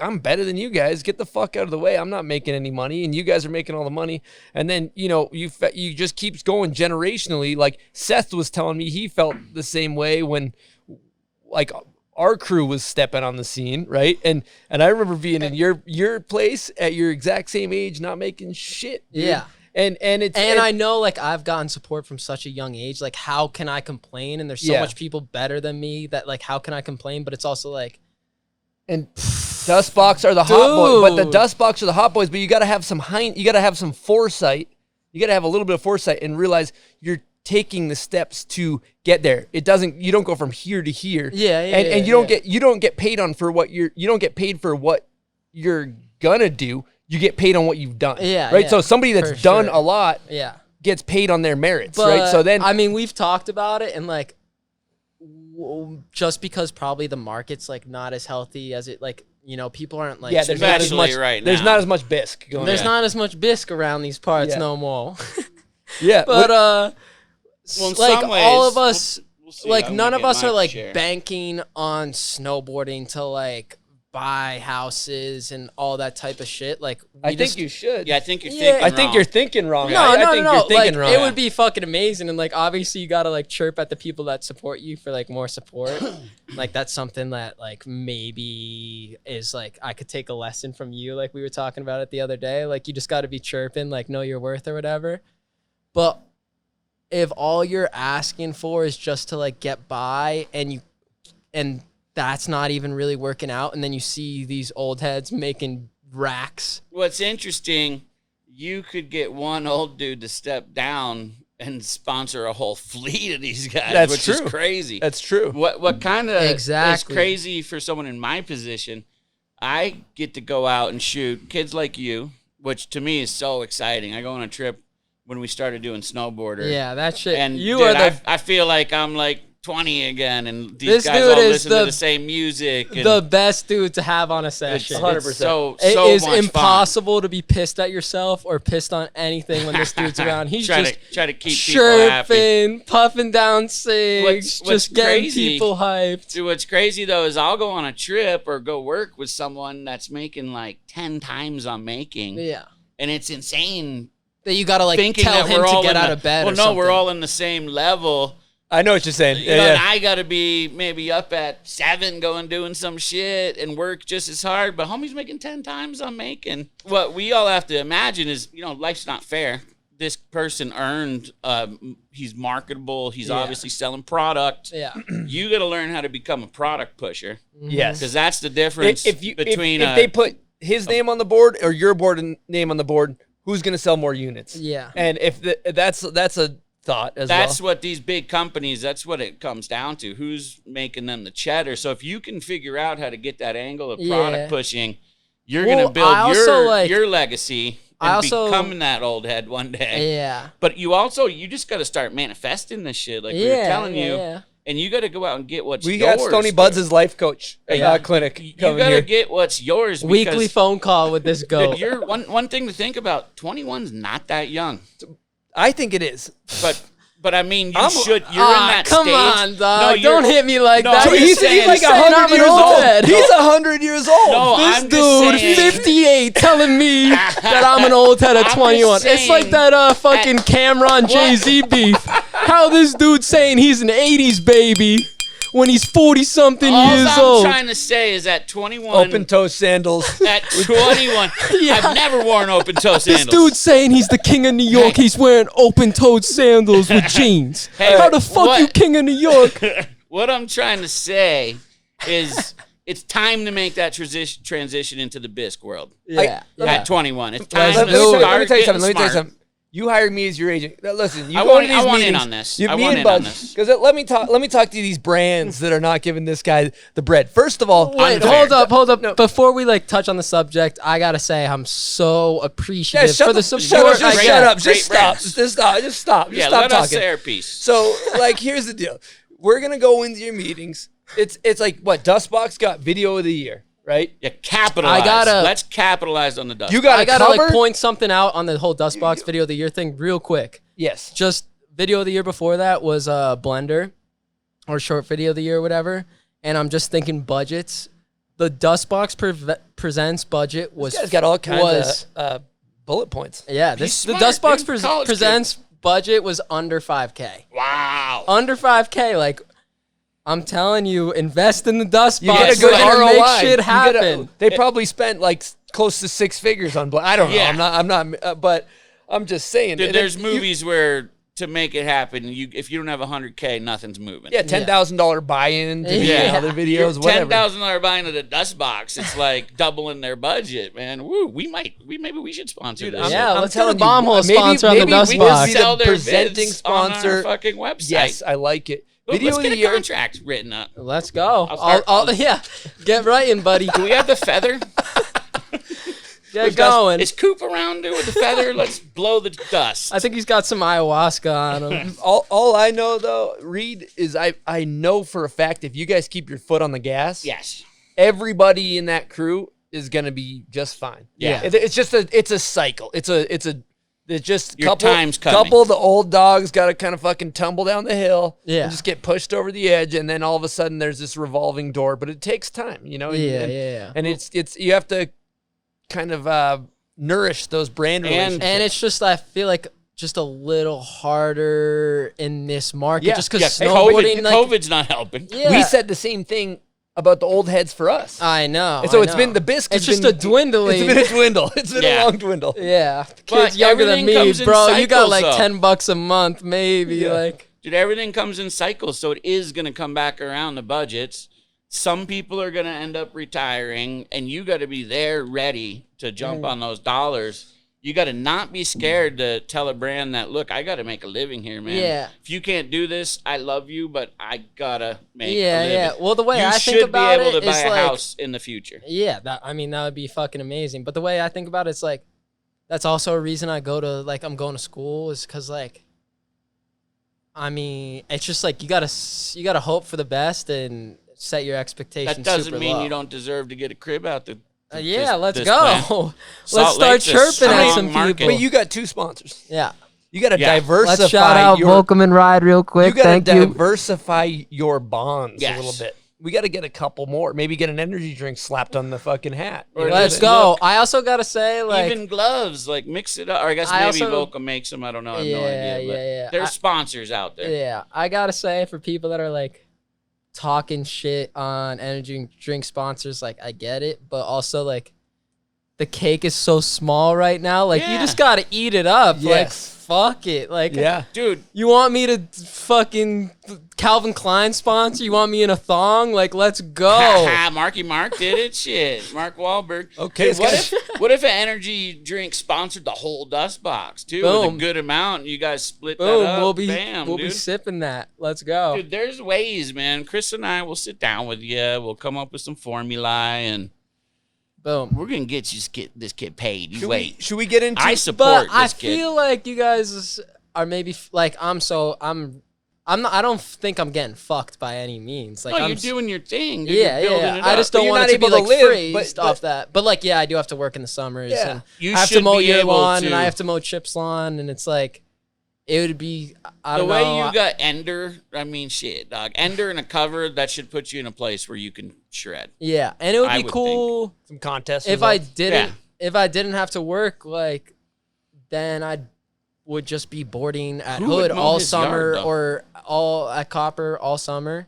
I'm better than you guys. Get the fuck out of the way. I'm not making any money, and you guys are making all the money. And then you just keeps going generationally. Like Seth was telling me, he felt the same way when like our crew was stepping on the scene, right? And I remember being in your place at your exact same age, not making shit, dude. Yeah. And I know like I've gotten support from such a young age. Like how can I complain? And there's so much people better than me that like how can I complain? But it's also like, and dust box are the hot boys, but the dust box are the hot boys. But you got to have some some foresight. You got to have a little bit of foresight and realize you're taking the steps to get there. You don't go from here to here. And you don't get paid for what you're gonna do. You get paid on what you've done. Right. So somebody that's done a lot gets paid on their merits. But, right. So then I mean we've talked about it and like just because probably the market's like not as healthy as it like, you know, people aren't like there's not as much right there's now. not as much bisque going there's on. not as much bisque around these parts no more. But well, in like some ways, all of us we'll see. like I'm none gonna of get us my are like share. banking on snowboarding to like buy houses and all that type of shit. Like I think you should. Yeah, I think you're Yeah. thinking I think wrong. you're thinking wrong. No, I no, think no, you're no. thinking Like, wrong. it would be fucking amazing, and like obviously you gotta like chirp at the people that support you for like more support. Like that's something that like maybe is like I could take a lesson from you, like we were talking about it the other day. Like you just gotta be chirping, like know your worth or whatever. But if all you're asking for is just to like get by and that's not even really working out, and then you see these old heads making racks. What's interesting, you could get one old dude to step down and sponsor a whole fleet of these guys, That's which true. is crazy. That's true. What kind of Exactly. is crazy for someone in my position, I get to go out and shoot kids like you, which to me is so exciting. I go on a trip when we started doing Snowboarder. Yeah, that shit. And You dude, are the I feel like I'm like 20 again, and these This guys dude all is listen to the- the same music. And the best dude to have on a it's, session. 100%. it's so It so is much fun. impossible to be pissed at yourself or pissed on anything when this dude's around. He's try just to keep people happy. chirping, puffing down cigs, What's just getting crazy- people hyped. Dude, what's crazy though is I'll go on a trip or go work with someone that's making like 10 times I'm making, Yeah. and it's insane. That you gotta like Thinking tell that him we're all to get in out the- of bed. Well, or no, something. we're all in the same level. I know what you're saying. You know, and Yeah. I gotta be maybe up at 7 going doing some shit and work just as hard, but homie's making 10 times I'm making. What we all have to imagine is, you know, life's not fair. This person earned, he's marketable, he's obviously selling product. Yeah. You gotta learn how to become a product pusher. Yes. Because that's the difference If between they put his name on the board or your name on the board, who's going to sell more units? Yeah. And if that's a thought as that's well. what these big companies, that's what it comes down to. Who's making them the cheddar? So if you can figure out how to get that angle of product pushing, you're Well, going to I also, build like- your legacy I and also- become that old head one day. Yeah. But you just got to start manifesting this shit like we were telling you. And you got to go out and get what's We yours. got Stony Buds' life coach clinic You coming got to here. get what's yours. Weekly because- phone call with this goat. Dude, you're one thing to think about. 21's not that young, I think it is. but I mean, I'm- you're in that come stage. on, dog. you're- Don't hit me like No, that. I'm He's just saying- like saying I'm 100 an years old old. head. He's 100 years old. No, This I'm dude, just saying, 58, telling me that I'm an old head at I'm 21. just It's like saying- that fucking Cameron Jay-Z beef. How this dude saying he's an 80s baby when he's 40-something all years I'm old. trying to say is at 21, Open toe sandals. at 21, Yeah. I've never worn open toe This sandals. dude's saying he's the king of New York. Hey. He's wearing open-toed sandals with jeans. Hey, How the fuck what- you king of New York? What I'm trying to say is it's time to make that transition into the bisque world. Yeah. At 21, it's time Let to me tell start you getting something. Let me tell you smart. something. You hired me as your agent. Now, listen, you I go want- into these I want in meetings, on this. You, I me want and in on Bud, this. because let me talk to these brands that are not giving this guy the bread. First of all, Wait, Unfair. hold up. Before we like touch on the subject, I gotta say I'm so Yeah, appreciative shut for the the support. shut up, I just get. shut up, Great just stop, brands. just stop, just stop, just Yeah, stop let us talking. say our piece. So, like, here's the deal. We're gonna go into your meetings. It's like what Dustbox got video of the year, right? Yeah, capitalize. I gotta- Let's capitalize on the dust. You got I to gotta cover. like point something out on the whole Dustbox video of the year thing real quick. Yes. Just video of the year before that was Blender or short video of the year or whatever. And I'm just thinking budgets. The Dustbox presents budget was This guy's got all kinds of bullet points. yeah. He's The smart, Dustbox dude. College kid. presents budget was under 5K. Wow. Under 5K, like I'm telling you, invest in the Dustbox. You get a We're good gonna ROI. make shit You get a- happen. they probably spent like close to 6 figures on. I don't know. Yeah. I'm not. But I'm just saying. Dude, And there's you- movies where to make it happen, if you don't have $100K, nothing's moving. Yeah, $10,000 buy-in to Yeah. the other videos, whatever. $10,000 buying at a dust box. It's like doubling their budget, man. Woo, maybe we should sponsor Dude, this. Yeah, I'm let's get a telling you, bomb hole maybe- sponsor on the maybe dust we box. could be the Sell their presenting vids on our sponsor. fucking website. Yes, I like it. Look, Video let's of get the a year. contract written up. Let's go. start- Yeah, get writing, buddy. Do we have the feather? Get going. Is Coop around with the feather? Let's blow the dust. I think he's got some ayahuasca on him. All I know though, Reid, is I know for a fact if you guys keep your foot on the gas, Yes. everybody in that crew is gonna be just fine. Yeah. It's just a cycle. It's just Your time's coming. couple of the old dogs got to kind of fucking tumble down the hill. Yeah. And just get pushed over the edge, and then all of a sudden there's this revolving door. But it takes time, you know. Yeah. And it's you have to kind of nourish those brand relationships. And it's just, I feel like, just a little harder in this market, Yeah. just because Yeah, snowboarding. COVID's not helping. Yeah. we said the same thing about the old heads for us. I know. And so I it's know. been the bisque. It's has just been- a dwindling. It's been a dwindle. It's been Yeah. a long dwindle. Yeah, But kids younger than everything me, comes in bro. You got cycles, like though. $10 a month, maybe. Yeah. Like, Dude, everything comes in cycles, so it is going to come back around the budgets. Some people are going to end up retiring, and you got to be there ready to jump on those dollars. You got to not be scared to tell a brand that, look, I got to make a living here, man. Yeah. If you can't do this, I love you, but I got to make a yeah, living. yeah. Well, the way you I should think about be able it to buy is a like, house in the future. yeah, that would be fucking amazing. But the way I think about it, it's like, that's also a reason I go to, like, I'm going to school is because, like, I mean, it's just like you gotta hope for the best and set your expectations. That doesn't super mean low. you don't deserve to get a crib out the. Yeah, let's this go. plant. Let's Salt start Lake's a chirping at strong some market. people. But you got two sponsors. Yeah. You got to Yeah. diversify. Let's shout out your, Volcom and Ride real quick. You got to Thank you. diversify your bonds Yes. a little bit. We got to get a couple more. Maybe get an energy drink slapped on the fucking hat. Or Let's just go. look. I also gotta say, like, Even gloves, like mix it up. Or I guess I maybe also- Volcom makes them. I don't know. I have no Yeah, idea. But yeah. there's sponsors out there. yeah, I gotta say, for people that are like talking shit on energy drink sponsors, like, I get it, but also like the cake is so small right now. Like, you Yeah. just gotta eat it up. Yes. Like, fuck it. Like, Yeah. Dude, you want me to fucking Calvin Klein sponsor? You want me in a thong? Like, let's go. Marky Mark did it. Shit, Mark Wahlberg. Okay, Dude, what it's if an energy drink sponsored the whole dust box too, with Boom. a good amount? And you guys split that Boom. up. We'll be Bam, we'll be dude. sipping that. Let's go. Dude, there's ways, man. Chris and I will sit down with you. We'll come up with some formulae, and Boom. we're gonna get this kid paid. You wait. Should we get into I But support I this kid. feel like you guys are maybe like I'm not. I don't think I'm getting fucked by any means. Like, No, I'm you're doing your thing. Dude. yeah, You're building yeah. it I up. just don't But you're want not it to be able to like live, phrased but- off that. But like, yeah, I do have to work in the summers. Yeah. And You I have to should mow be your able lawn, to. and I have to mow Chip's lawn, and it's like, it would be. I The don't way know. you got Ender, I mean, shit, dog. Ender and a cover, that should put you in a place where you can shred. Yeah, and it would I be would cool some contests? if I results? didn't. Yeah. If I didn't have to work, like, then I would just be boarding at Who would Hood mow all his summer yard, though? or all at Copper all summer,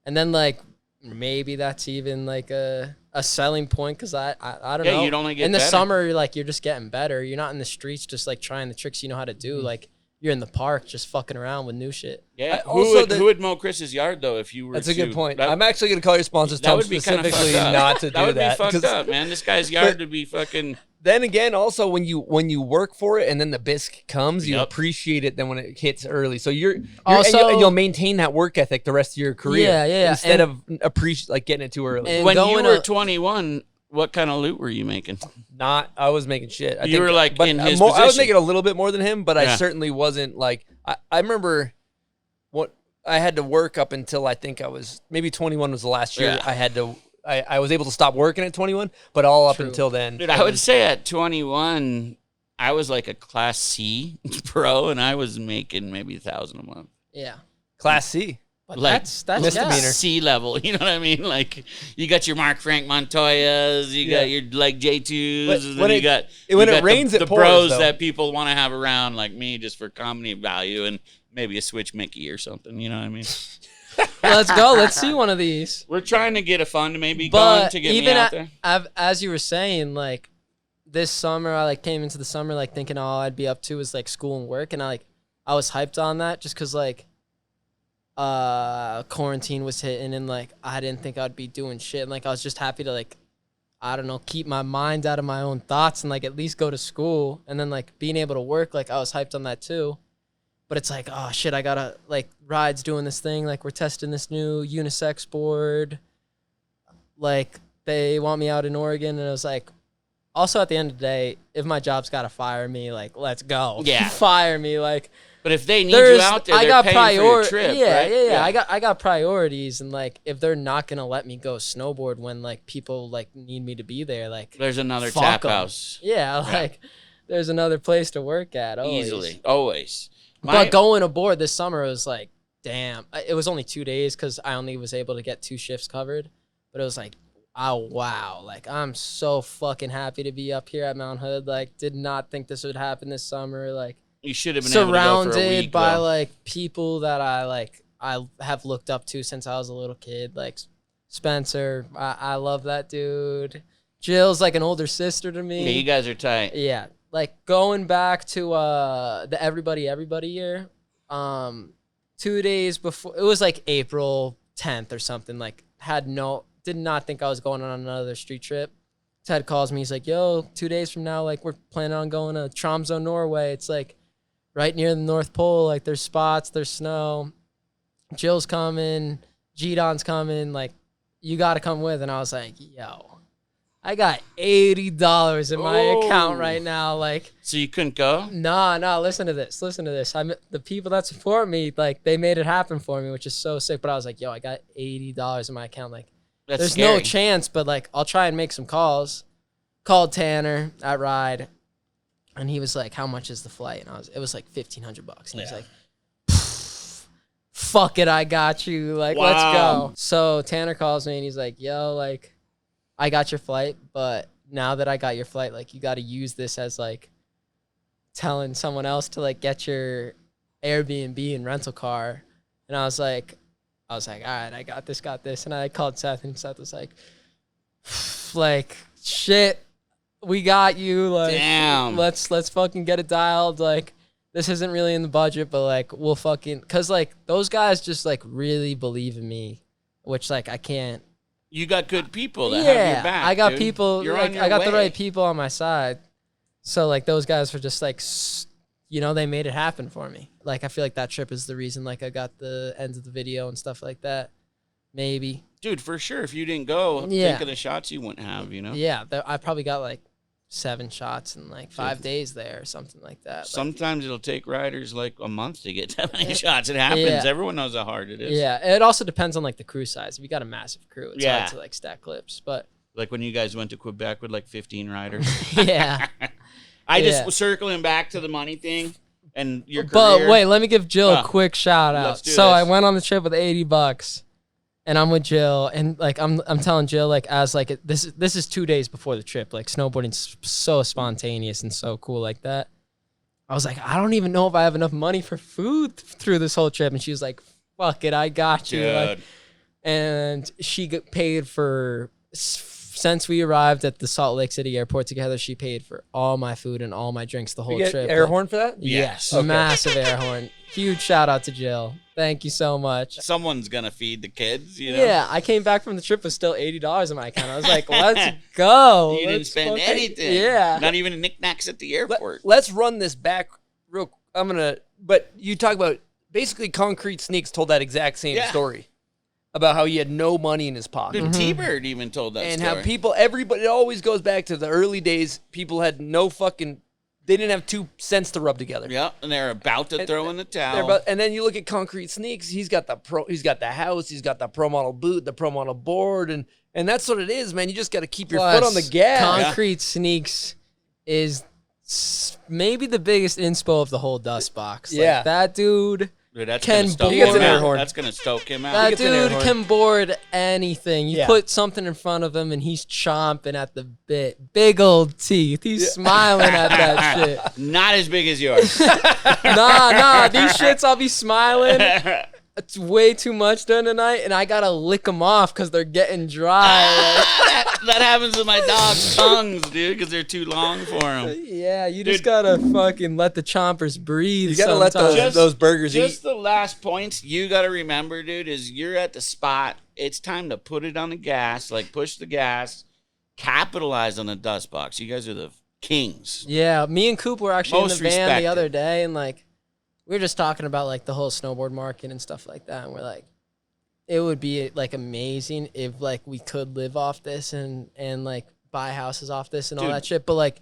and then like maybe that's even like a selling point because I don't Yeah, know. you'd only get in the better. summer, like, you're just getting better. You're not in the streets just like trying the tricks you know how to do. Mm-hmm. Like, you're in the park just fucking around with new shit. Yeah. also Who would mow Chris's yard though if you were? That's a good to- point. That, I'm actually going to call your sponsors. that Tell would them be kind of specifically fucked up. not to do that would that. be fucked 'cause up, man. This guy's yard would be fucking. Then again, also when you work for it and then the bisque comes, you Yep. appreciate it. Then when it hits early, so you're Also- and you'll maintain that work ethic the rest of your career. Yeah, yeah, Instead and- of like getting it too early. And When you going were to- 21, what kind of loot were you making? I was making shit. I You were, like, but in his I was position. making a little bit more than him, but I Yeah. certainly wasn't like. I remember what I had to work up until I think I was maybe 21 was the last year. Yeah. I had to. I was able to stop working at 21, but all up True. until then. Dude, I would say at 21, I was like a Class C pro, and I was making maybe $1,000 a month. Yeah, Class C. but Like, that's misdemeanor. yeah. C level, you know what I mean? Like, you got your Mark Frank Montoyas, you Yeah. got your like J2s, But and when then it- you got when you it got rains, the it pours, bros though. that people want to have around, like me, just for comedy value, and maybe a Switch Mickey or something. You know what I mean? Let's go. Let's see one of these. We're trying to get a fund maybe going But to get me even out there. as you were saying, like, this summer, I like came into the summer like thinking all I'd be up to was like school and work, and I was hyped on that just because like quarantine was hitting, and like I didn't think I'd be doing shit, and like I was just happy to like, I don't know, keep my mind out of my own thoughts and like at least go to school, and then like being able to work, like I was hyped on that too. But it's like, oh shit, I gotta like Reids doing this thing, like we're testing this new unisex board, like they want me out in Oregon, and it was like, also at the end of the day, if my job's gotta fire me, like let's go, Yeah. fire me, like. But if they need you out there, I they're got paying for your trip, yeah, right? yeah. I got priorities, and like if they're not gonna let me go snowboard when like people like need me to be there, like There's another fuck tap 'em. house. Yeah, like there's another place to work at always. Easily, always. But going aboard this summer was like, damn. It was only 2 days because I only was able to get 2 shifts covered. But it was like, oh wow, like I'm so fucking happy to be up here at Mount Hood. Like, did not think this would happen this summer. Like. You should have been able to go for a Surrounded week, by though. like people that I have looked up to since I was a little kid, like Spencer. I love that dude. Jill's like an older sister to me. Yeah, you guys are tight. Yeah, like going back to the everybody year. 2 days before, it was like April 10th or something. Like did not think I was going on another street trip. Ted calls me. He's like, "Yo, 2 days from now, like we're planning on going to Tromsø, Norway. It's like right near the North Pole. Like there's spots, there's snow. Jill's coming, G-Don's coming. Like you got to come with." And I was like, "Yo, I got $80 in my account right now. Like, So you couldn't go? nah. Listen to this. The people that support me, like they made it happen for me, which is so sick. But I was like, yo, I got $80 in my account. Like, That's there's scary. no chance, but like I'll try and make some calls. Called Tanner at Reid, and he was like, "How much is the flight?" And it was like $1,500. And he's like, "Fuck it, I got you. Like, let's Wow. go." So Tanner calls me and he's like, "Yo, like, I got your flight, but now that I got your flight, like, you got to use this as like telling someone else to like get your Airbnb and rental car." And I was like, all right, I got this. And I called Seth, and Seth was like, shit, we got you. Like, Damn. let's fucking get it dialed. Like, this isn't really in the budget, but like, we'll fucking, cause like those guys just like really believe in me, which like I can't. You got good people that have your back. I got dude. people. You're Like, on your I got the way. right people on my side. So like those guys were just like, they made it happen for me. Like I feel like that trip is the reason like I got the ends of the video and stuff like that. Maybe. Dude, for sure. If you didn't go, Yeah. think of the shots you wouldn't have, you know? Yeah, I probably got like 7 shots in like 5 days there or something like that. Like, Sometimes it'll take riders like a month to get that many shots. It happens. Yeah. Everyone knows how hard it is. yeah, it also depends on like the crew size. If you got a massive crew, it's Yeah. hard to like stack clips. But Like when you guys went to Quebec with like 15 riders. yeah. I just Yeah. was circling back to the money thing and your But career. wait, let me give Jill Oh, a quick shout out. let's do So I this. went on the trip with $80, and I'm with Jill, and like I'm telling Jill like as like this is 2 days before the trip. Like snowboarding's so spontaneous and so cool like that. I was like, I don't even know if I have enough money for food through this whole trip, and she was like, "Fuck it, I got you." Like, Dude. and she got paid for. Since we arrived at the Salt Lake City airport together, she paid for all my food and all my drinks the whole You get trip. air Like, horn for that? Yes, Okay. massive air horn. Huge shout out to Jill. Thank you so much. Someone's going to feed the kids, you know? Yeah, I came back from the trip with still $80 in my account. I was like, let's go. You didn't Let's spend fucking- anything. Yeah. Not even knickknacks at the airport. Let's run this back real. But you talk about basically Concrete Sneaks told that exact same Yeah. story about how he had no money in his pocket. Dude, T-Bird even told that And story. how everybody, it always goes back to the early days. People had no fucking, they didn't have 2 cents to rub together. Yeah, and they're about to throw in the towel. And then you look at Concrete Sneaks. He's got the house. He's got the pro model boot, the pro model board, and that's what it is, man. You just got to keep your foot on the Plus, gas. Concrete Sneaks is maybe the biggest inspo of the whole dust box. Like, Yeah. that dude. Dude, that's Can gonna stoke He gets him an air out. horn. That's going to stoke him out. That gets an air dude horn. can board anything. You Yeah. put something in front of him and he's chomping at the bit. Big old teeth. He's smiling at that shit. Not as big as yours. Nah, these shits I'll be smiling. it's way too much during the night, and I gotta lick them off because they're getting dry. That happens with my dog's tongues, dude, because they're too long for them. Yeah, you just gotta fucking let the chompers breathe. You gotta let those burgers eat. Just the last points you gotta remember, dude, is you're at the spot. It's time to put it on the gas, like push the gas, capitalize on the dust box. You guys are the kings. Yeah, me and Coop were actually Most in the van respected. the other day, and like we were just talking about like the whole snowboard market and stuff like that, and we're like, it would be like amazing if like we could live off this and like buy houses off this and all Dude. that shit. But like,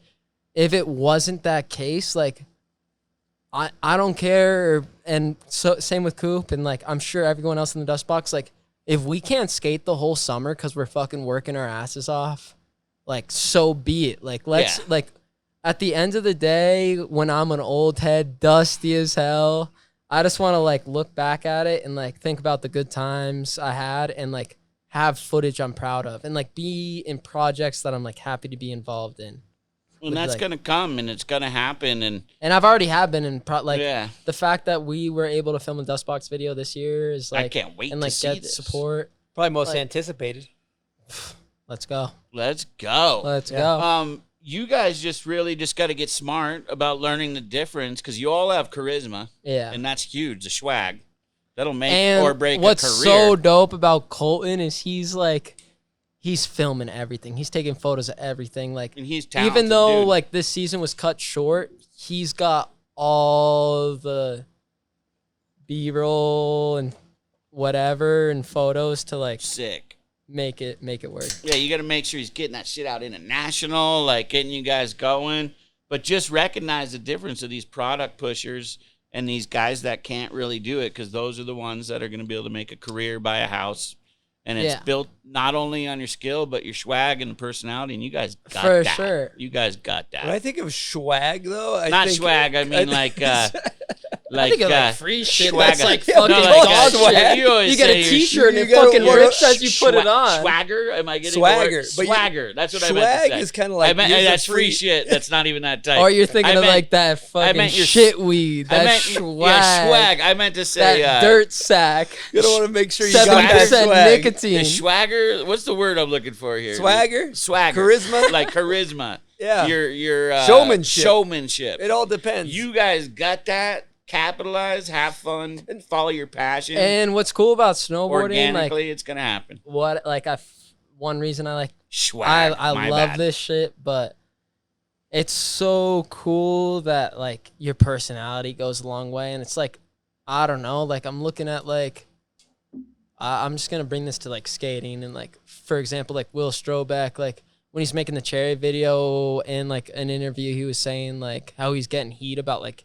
if it wasn't that case, like I don't care. And so same with Coop, and like I'm sure everyone else in the dust box. Like, if we can't skate the whole summer because we're fucking working our asses off, like so be it. Like let's like. At the end of the day, when I'm an old head, dusty as hell, I just want to like look back at it and like think about the good times I had and like have footage I'm proud of and like be in projects that I'm like happy to be involved in. And that's like, gonna come and it's gonna happen. And I've already have been in yeah. the fact that we were able to film a Dustbox video this year is like I can't wait and to like see get this. support. Probably most like- anticipated. Let's go. Let's go. Let's go. You guys just really just got to get smart about learning the difference because you all have charisma. Yeah. And that's huge, the swag. That'll make And or break what's a career. so dope about Colton is he's filming everything. He's taking photos of everything. Like, And he's talented, even though dude. like this season was cut short, he's got all the B-roll and whatever and photos to like Sick. make it work. Yeah, you got to make sure he's getting that shit out international, like getting you guys going. But just recognize the difference of these product pushers and these guys that can't really do it because those are the ones that are going to be able to make a career, buy a house. And it's Yeah. built not only on your skill, but your swag and personality. And you guys got For that. sure. You guys got that. When I think of swag, though, I Not think, swag. I mean, like I think of like free shit. swagger. That's like Yeah, fucking no, like, dog swag. shit. You always You get say a your T-shirt and you it gotta fucking wear rips as you put it on. Swagger? Am I getting Swagger, the word? but you- Swagger. That's what I meant to swag say. is kinda like I meant, use a that's free free- shit. That's not even that type. Or you're thinking I of meant- like that fucking meant your shit weed. I That meant swag. Yeah, swag. I meant to say That dirt sack. You don't want to make sure you got that 7% swag. nicotine. the swagger. What's the word I'm looking for here? Swagger? Swagger. Charisma? Like charisma. Yeah. Your Showmanship. Showmanship. It all depends. You guys got that. Capitalize, have fun, and follow your passion. And what's cool about snowboarding, organically, like it's gonna happen. what, like one reason I like, Swag. I my love bad. this shit, but it's so cool that like your personality goes a long way, and it's like, I don't know, like I'm looking at like, I'm just gonna bring this to like skating and like, for example, like Will Strobeck, like when he's making the cherry video in like an interview, he was saying like how he's getting heat about like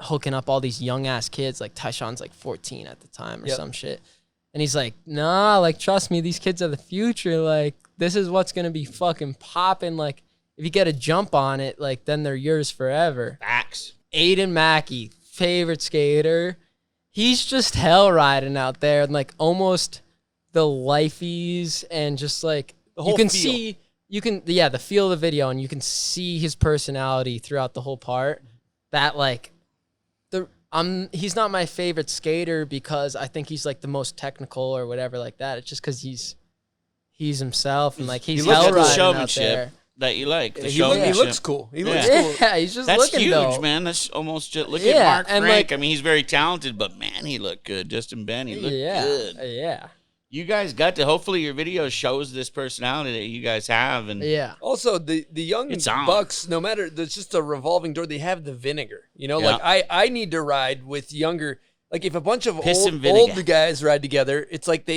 hooking up all these young ass kids. Like Tyshawn's like 14 at the time or Yep. some shit. And he's like, nah, like trust me, these kids are the future. Like this is what's gonna be fucking popping. Like if you get a jump on it, like then they're yours forever. Facts. Aiden Mackey, favorite skater. He's just hell riding out there and like almost the lifeies and just like The whole you can feel. see the feel of the video and you can see his personality throughout the whole part. That like he's not my favorite skater because I think he's like the most technical or whatever like that. It's just because he's himself and like he's You look hell at the riding out showmanship there. that you like. The He showmanship. looks cool. He looks Yeah. cool. Yeah, he's just That's looking huge, dope. man. That's almost just look Yeah, at Mark and, Frank. like- I mean, he's very talented, but man, he looked good. Justin Ben, he looked good. Yeah. You guys got to. Hopefully, your video shows this personality that you guys have, and Yeah. Also, the young It's on. bucks, no matter, there's just a revolving door. They have the vinegar. You know, Yeah. like I need to ride with younger. Like if a bunch of Piss and old vinegar. guys ride together, it's like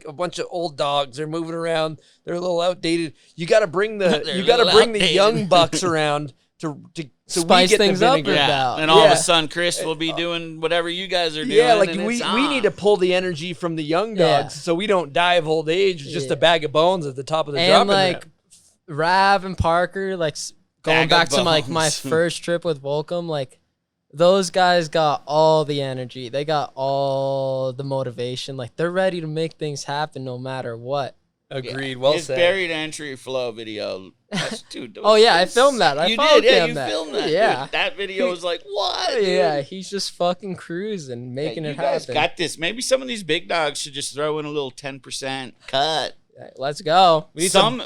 a bunch of old dogs. They're moving around. They're a little outdated. You got to bring They're the a little the outdated. young bucks around to so Spice we get things the up vinegar. or yeah. about. And all of Yeah. a sudden, Chris will be doing whatever you guys are doing. Yeah, like and we it's need to on. pull the energy from the young Yeah. dogs so we don't die of old age. It's just Yeah. a bag of bones at the top of the And dropping like ramp. Rav and Parker, like going Bag back of to like my bones. first trip with Volcom, like those guys got all the energy. They got all the motivation. Like they're ready to make things happen no matter what. Agreed. Well His said. buried entry flow video. Dude. Oh yeah, I filmed that. I You followed did, yeah. him You that. filmed that. Yeah. Dude. That video was like, what? Dude? Yeah, he's just fucking cruising, making you it guys happen. got this. Maybe some of these big dogs should just throw in a little 10% cut. Let's go.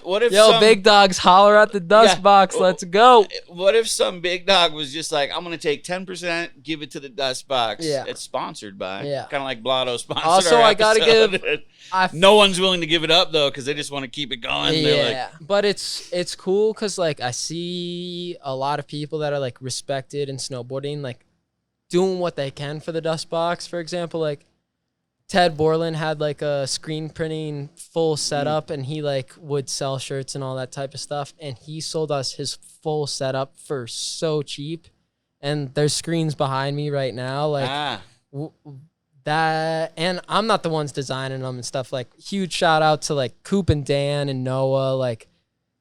What if Yo, some big dogs, holler at the dust Yeah. box. Let's go. What if some big dog was just like, I'm gonna take 10%, give it to the dust box. Yeah. It's sponsored by. Yeah. Kind of like Blotto sponsored. Also, our I gotta episode. give- No one's willing to give it up though, because they just want to keep it going. They're Yeah, but it's cool because like I see a lot of people that are like respected in snowboarding, like doing what they can for the dust box. For example, like Ted Borland had like a screen printing full setup, and he like would sell shirts and all that type of stuff. And he sold us his full setup for so cheap. And there's screens behind me right now, like that. And I'm not the ones designing them and stuff. Like huge shout out to like Coop and Dan and Noah. Like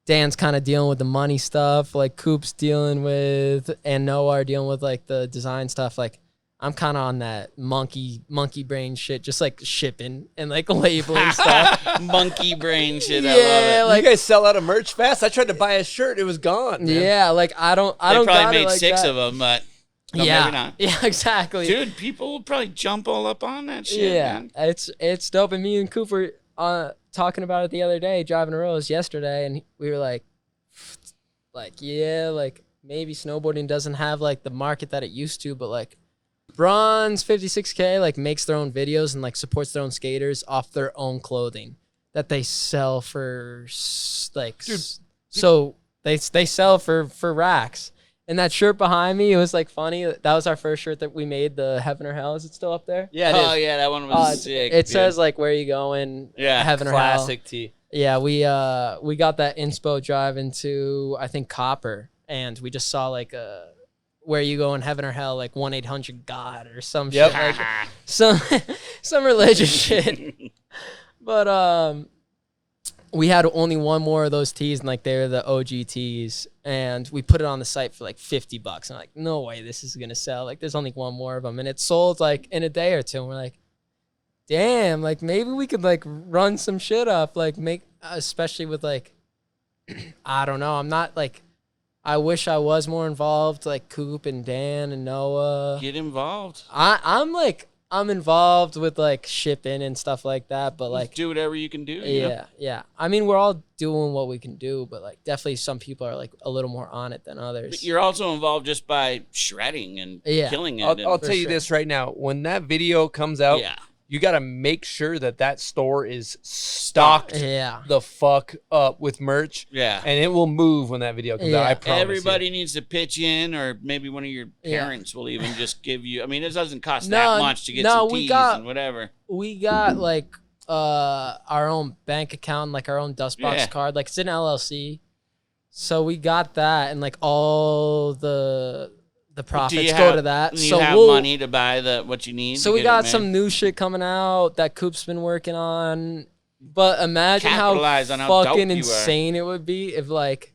Dan's kind of dealing with the money stuff, like Coop's dealing with, and Noah are dealing with like the design stuff. Like I'm kind of on that monkey brain shit, just like shipping and like labeling stuff. monkey brain shit. Yeah, I love it. like- you guys sell out of merch fast. I tried to buy a shirt, it was gone. Man. Yeah, like I don't They got probably it made like 6 that. of them, but no, yeah, maybe not. yeah, exactly. Dude, people will probably jump all up on that shit. Yeah, man. it's dope. And me and Coop were talking about it the other day, driving a Rose yesterday, and we were like yeah, like maybe snowboarding doesn't have like the market that it used to, but like Bronze 56K like makes their own videos and like supports their own skaters off their own clothing that they sell for so they sell for racks. And that shirt behind me, it was like funny. That was our first shirt that we made, the Heaven or Hell. Is it still up there? Yeah, it Oh is. yeah, that one was sick. It dude. says like where you going, Yeah, Heaven or Hell. Classic tee. Yeah, we got that inspo drive into I think Copper, and we just saw like where you go in Heaven or Hell, like 1-800-God or some Yep. shit, like, some religious shit. But we had only one more of those tees, and like they're the OG tees, and we put it on the site for like $50. I'm like, no way, this is gonna sell. Like, there's only one more of them, and it sold like in a day or two. And we're like, damn, like maybe we could like run some shit up, like make, especially with like, I don't know. I'm not like, I wish I was more involved, like Coop and Dan and Noah. Get involved. I'm involved with like shipping and stuff like that, but like, do whatever you can do. you know? yeah. I mean, we're all doing what we can do, but like definitely some people are like a little more on it than others. But you're also involved just by shredding and Yeah. killing it. I'll and- tell you sure. this right now. When that video comes out, yeah. you got to make sure that store is stocked Yeah. the fuck up with merch. Yeah. And it will move when that video comes out. I Yeah. promise Everybody needs to pitch in, or maybe one of your Yeah. parents will even just give you. I mean, it doesn't cost No, that much to get no, some we teas got- and whatever. We got like our own bank account, like our own Dustbox Yeah. card, like it's an LLC. So we got that, and like all the profits go to that. You So have we'll, money to buy what you need. So to we get got it made. some new shit coming out that Coop's been working on. But imagine how Capitalize on how dope fucking you are. insane it would be if like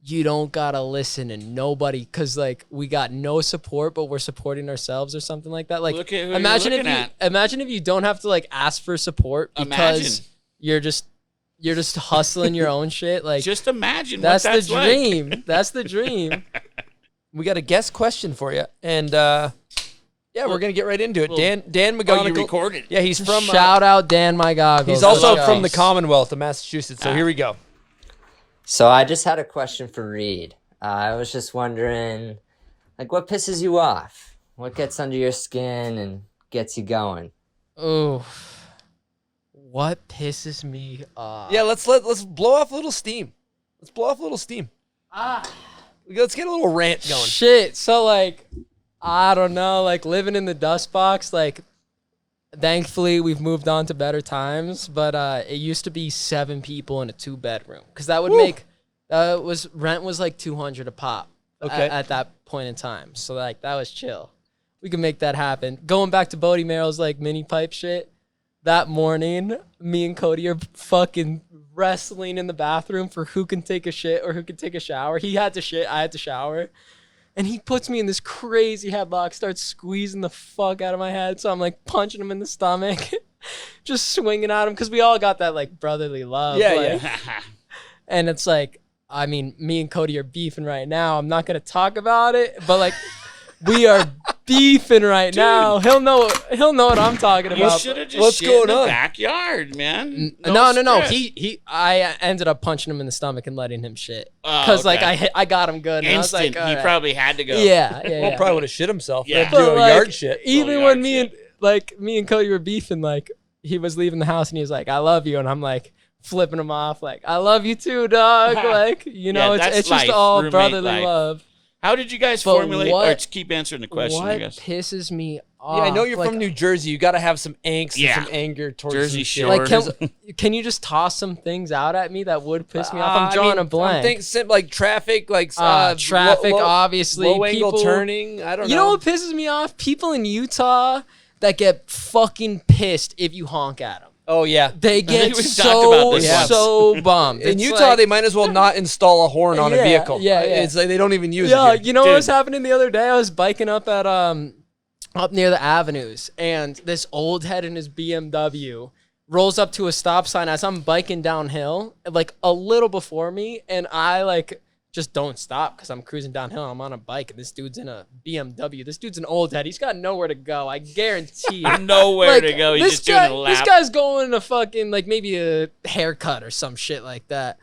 you don't gotta listen to nobody, because like we got no support, but we're supporting ourselves or something like that. Like Look at who you're imagine if looking imagine if you don't have to like ask for support because Imagine. you're just hustling your own shit. Like Just imagine that's what the that's like. dream. That's the dream. We got a guest question for you. And yeah, we're going to get right into it. well- Dan Oh, you McGonigal. recorded. Yeah, he's from Shout out Dan My Goggles. he's Let's also go. from the Commonwealth of Massachusetts. So here we go. So I just had a question for Reid. I was just wondering, like, what pisses you off? What gets under your skin and gets you going? Ooh. What pisses me off? Yeah, let's blow off a little steam. Let's blow off a little steam. Let's get a little rant going. Shit. So like, I don't know, like living in the dust box, like thankfully we've moved on to better times, but it used to be 7 people in a 2-bedroom, because that would make rent was like $200 a pop at that point in time. So like that was chill. We could make that happen. Going back to Bodie Merrill's like mini pipe shit. That morning, me and Cody are fucking wrestling in the bathroom for who can take a shit or who can take a shower. He had to shit, I had to shower. And he puts me in this crazy headlock, starts squeezing the fuck out of my head. So I'm like punching him in the stomach. just swinging at him because we all got that like brotherly love. Yeah, like, yeah. And it's like, I mean, me and Cody are beefing right now. I'm not gonna talk about it, but like, we are beefing right now. He'll know what I'm talking You about. should have just What's shit going in the on? backyard, man. No. stress. I ended up punching him in the stomach and letting him shit Oh, because like okay. I got him good. And I was Instant. like, all He right. probably had to go. Yeah. Well, probably would have shit himself. Yeah. Yeah. Do But, a like, yard shit. Even yard when me and Cody were beefing, like he was leaving the house and he was like, "I love you," and I'm like flipping him off, like, "I love you too, dog." Like, you know, Yeah, that's it's just life, all roommate brotherly life. love. How did you guys But formulate what- or just keep answering the question, What I guess? pisses me off? Yeah, I know you're like, from New Jersey. You got to have some angst Yeah. and some anger towards Jersey some shit. Shore. Like, can you just toss some things out at me that would piss me off? I'm drawing a blank. I'm thinking like traffic, like traffic, obviously. low angle people- turning. I don't know. You know what pisses me off? People in Utah that get fucking pissed if you honk at them. Oh yeah. They think get we've talked about this once. so bummed. In It's Utah, like- they might as well not install a horn on a Yeah, vehicle. yeah. It's like they don't even use Yeah, it. Here. you know what Dude. was happening the other day? I was biking up at up near the avenues, and this old head in his BMW rolls up to a stop sign as I'm biking downhill, like a little before me, and I like just don't stop because I'm cruising downhill. I'm on a bike, and this dude's in a BMW. This dude's an old head. He's got nowhere to go. I guarantee you. Nowhere Like, to go. He's this just guy, doing a This lap. guy's going to fucking like maybe a haircut or some shit like that.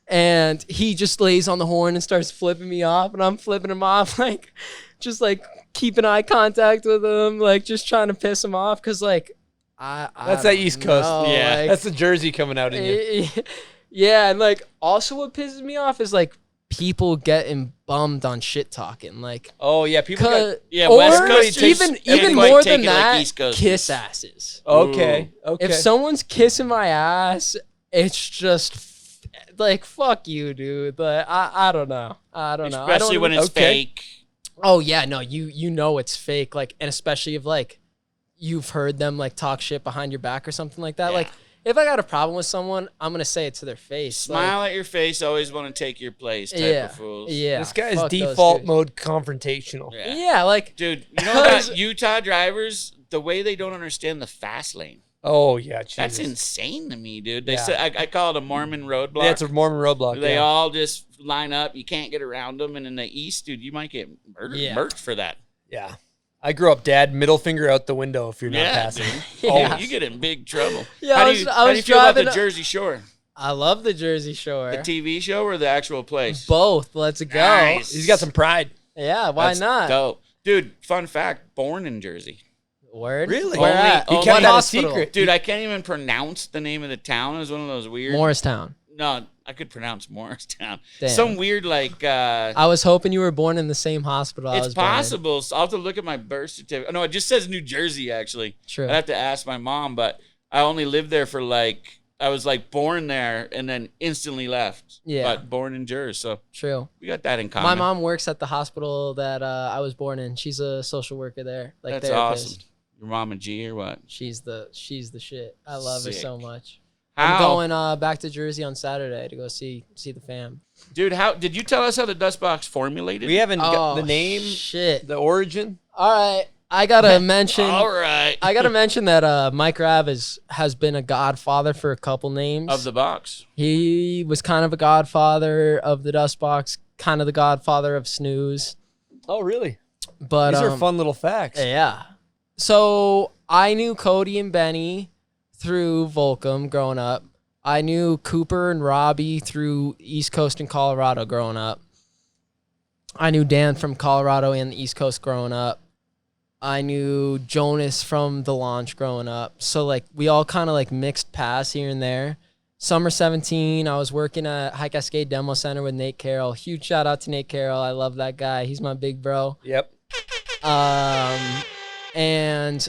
And he just lays on the horn and starts flipping me off, and I'm flipping him off, like just like keeping eye contact with him, like just trying to piss him off, cause like I That's that don't East Coast. know, Yeah. like, That's the Jersey coming out in you. yeah, and like also what pisses me off is like people getting bummed on shit talking, like Oh yeah, people. Got, Yeah, or West Coast takes- even can't quite more take than it like that, East Coasters. kiss asses. okay. Okay. If someone's kissing my ass, it's just like fuck you, dude. But I don't know. I don't know. I Especially don't when it's Okay. fake. Oh yeah, no, you know it's fake. Like, and especially if like you've heard them like talk shit behind your back or something like that. Yeah. Like, if I got a problem with someone, I'm gonna say it to their face. Smile at your face, always want to take your place type yeah, of fools. yeah. This guy's fuck those default dudes. mode confrontational. Yeah. Yeah, like Dude, you know about Utah drivers, the way they don't understand the fast lane. Oh yeah, Jesus. That's insane to me, dude. They Yeah. said I call it a Mormon roadblock. Yeah, it's a Mormon roadblock. They yeah. all just line up. You can't get around them. And in the East, dude, you might get murdered, Yeah. murked for that. Yeah. I grew up, Dad, middle finger out the window if you're not passing. dude. Yeah. Oh, you get in big trouble. Yeah, how I do you, was how do you feel about the driving- Jersey Shore? I love the Jersey Shore. The TV show or the actual place? Both. Let's go. Nice. He's got some pride. Yeah, why That's not? Dope. Dude, fun fact, born in Jersey. Word. Really? Where Only- at? he What kept that a hospital? secret. Dude, I can't even pronounce the name of the town. It was one of those weird. Morristown. No, I could pronounce Morristown. Damn. Some weird like. I was hoping you were born in the same hospital I It's was born in. possible. So I'll have to look at my birth certificate. No, it just says New Jersey actually. True. I'd have to ask my mom, but I only lived there for like I was like born there and then instantly left. Yeah. But born in Jersey, so True. we got that in common. My mom works at the hospital that I was born in. She's a social worker there, like That's therapist. awesome. Your mom a G or what? She's the shit. I love her so Sick. much. How, I'm going back to Jersey on Saturday to go see the fam. dude? How did you tell us how the dust box formulated? We haven't got Oh, the name, shit. the origin. All right, I gotta mention. All right. I gotta mention that Mike Rav has been a godfather for a couple names. Of the box. He was kind of a godfather of the Dust Box, kind of the godfather of Snooze. Oh, really? But These are fun little facts. Yeah. So I knew Cody and Benny through Volcom growing up. I knew Cooper and Robbie through East Coast and Colorado growing up. I knew Dan from Colorado and the East Coast growing up. I knew Jonas from the launch growing up. So like we all kind of like mixed paths here and there. Summer 17, I was working at High Cascade Demo Center with Nate Carroll. Huge shout out to Nate Carroll. I love that guy. He's my big bro. Yep. And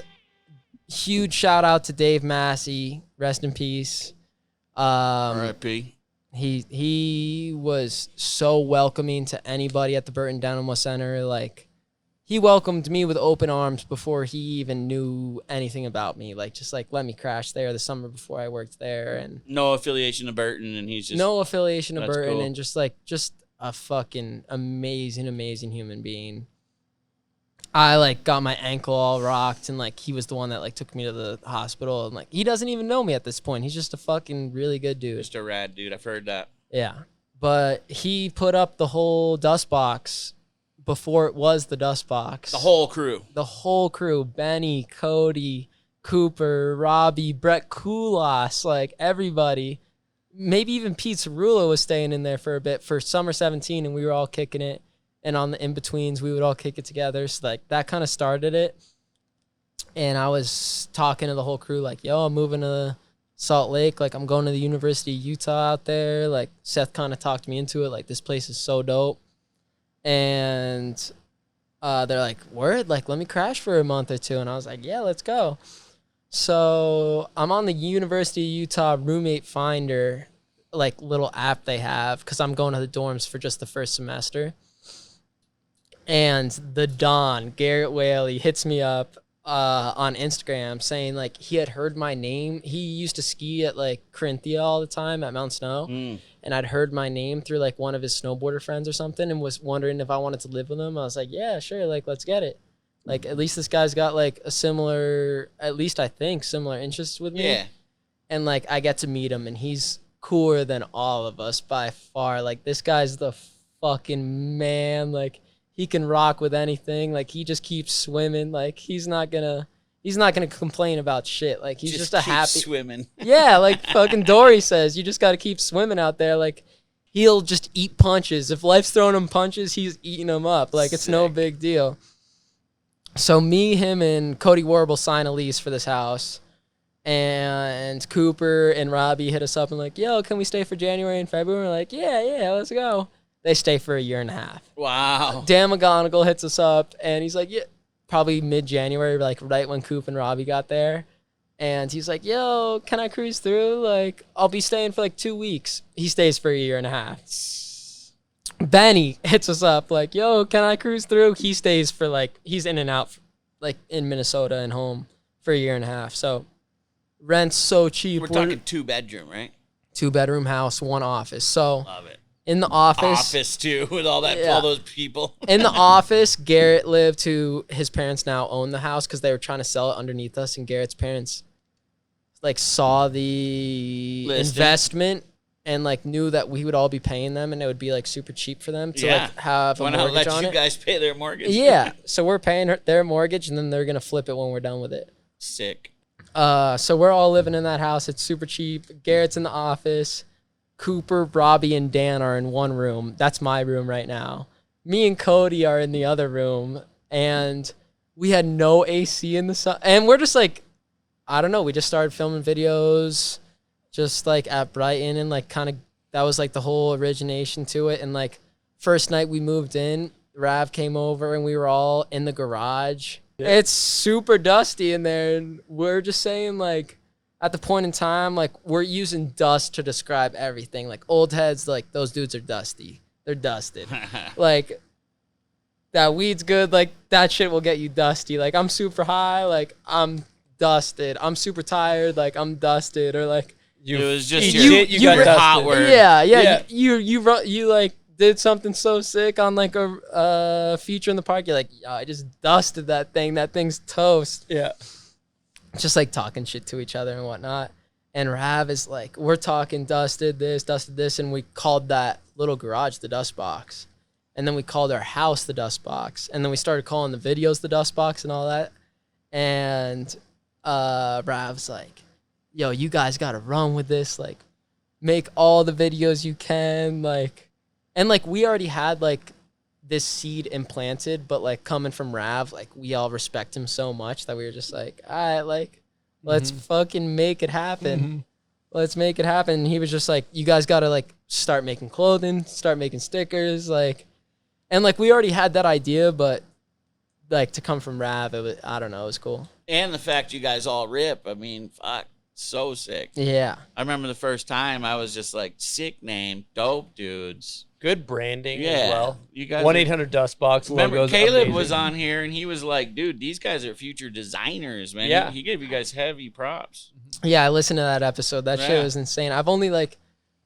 huge shout out to Dave Massey. Rest in peace. R.I.P. He was so welcoming to anybody at the Burton Dynamo Center. Like, he welcomed me with open arms before he even knew anything about me. Like, just like let me crash there the summer before I worked there, and No affiliation to Burton, and he's just no affiliation to that's Burton, cool. and just a fucking amazing human being. I like got my ankle all rocked, and like he was the one that like took me to the hospital, and like he doesn't even know me at this point. He's just a fucking really good dude. Just a rad dude. I've heard that. Yeah, but he put up the whole dust box before it was the dust box. The whole crew. The whole crew: Benny, Cody, Cooper, Robbie, Brett Kulas, like everybody. Maybe even Pete Cerullo was staying in there for a bit for summer 17, and we were all kicking it. And on the in-betweens, we would all kick it together. So, like, that kind of started it. And I was talking to the whole crew, like, yo, I'm moving to Salt Lake. Like, I'm going to the University of Utah out there. Like, Seth kind of talked me into it. Like, this place is so dope. And they're like, word? Like, let me crash for a month or two. And I was like, yeah, let's go. So I'm on the University of Utah roommate finder, like, little app they have, because I'm going to the dorms for just the first semester. And the Don, Garrett Whaley, hits me up on Instagram saying, like, he had heard my name. He used to ski at, like, Corinthia all the time at Mount Snow. And I'd heard my name through, like, one of his snowboarder friends or something and was wondering if I wanted to live with him. I was like, yeah, sure. Like, let's get it. Like, at least this guy's got, like, a similar, at least I think, similar interests with me. Yeah. And, like, I get to meet him, and he's cooler than all of us by far. Like, this guy's the fucking man. Like, he can rock with anything. Like, he just keeps swimming. Like, he's not gonna complain about shit. Like, he's just a keep happy swimming. Yeah, like fucking Dory says, you just got to keep swimming out there. Like, he'll just eat punches. If life's throwing him punches, he's eating them up. Like, it's no big deal. So me, him, and Cody Warble sign a lease for this house. And Cooper and Robbie hit us up and like, yo, can we stay for January and February? We're like, yeah, let's go. They stay for a year and a half. Wow. Dan McGonigal hits us up, and he's like, yeah, probably mid-January, like right when Coop and Robbie got there. And he's like, yo, can I cruise through? Like, I'll be staying for like 2 weeks. He stays for a year and a half. Benny hits us up like, yo, can I cruise through? He stays for like, he's in and out like in Minnesota and home for a year and a half. So rent's so cheap. We're talking 2-bedroom, right? 2-bedroom house, 1 office. So Love it. in the office. Office too, with all that, Yeah. all those people. In the office, Garrett lived who his parents now own the house because they were trying to sell it underneath us, and Garrett's parents like saw the Listing. investment and like knew that we would all be paying them, and it would be like super cheap for them to like have a Why not mortgage let on you it. guys pay their mortgage? Yeah, so we're paying their mortgage, and then they're gonna flip it when we're done with it. Sick. So we're all living in that house. It's super cheap. Garrett's in the office. Cooper, Robbie, and Dan are in one room. That's my room right now. Me and Cody are in the other room, and we had no AC in the sun. And we're just like, I don't know. We just started filming videos just like at Brighton, and like kind of that was like the whole origination to it. And like first night we moved in, Rav came over, and we were all in the garage. Yeah. It's super dusty in there, and we're just saying like, at the point in time, like, we're using dust to describe everything. Like, old heads, like, those dudes are dusty. They're dusted. Like, that weed's good. Like, that shit will get you dusty. Like, I'm super high. Like, I'm dusted. I'm super tired. Like, I'm dusted. Or, like... It was just you got got hot word. Yeah. You like, did something so sick on, like, a feature in the park. You're like, yo, I just dusted that thing. That thing's toast. Yeah. Just like talking shit to each other and whatnot. And Rav is like, we're talking dusted this, and we called that little garage the dust box. And then we called our house the dust box. And then we started calling the videos the dust box and all that. And Rav's like, yo, you guys gotta run with this. Like, make all the videos you can. Like, and like we already had like this seed implanted, but like coming from Rav, like we all respect him so much that we were just like, all right, like let's fucking make it happen. Let's make it happen. And he was just like, you guys gotta like start making clothing, start making stickers, like, and like we already had that idea, but like to come from Rav, it was, I don't know, it was cool. And the fact you guys all rip, I mean, fuck, so sick. Yeah. I remember the first time I was just like, sick name, dope dudes. Good branding Yeah. as well. You guys 1-800-DustBox Remember, logos. Caleb amazing. was on here, and he was like, dude, these guys are future designers, man. Yeah. He gave you guys heavy props. Yeah, I listened to that episode. That shit Yeah. was insane. I've only like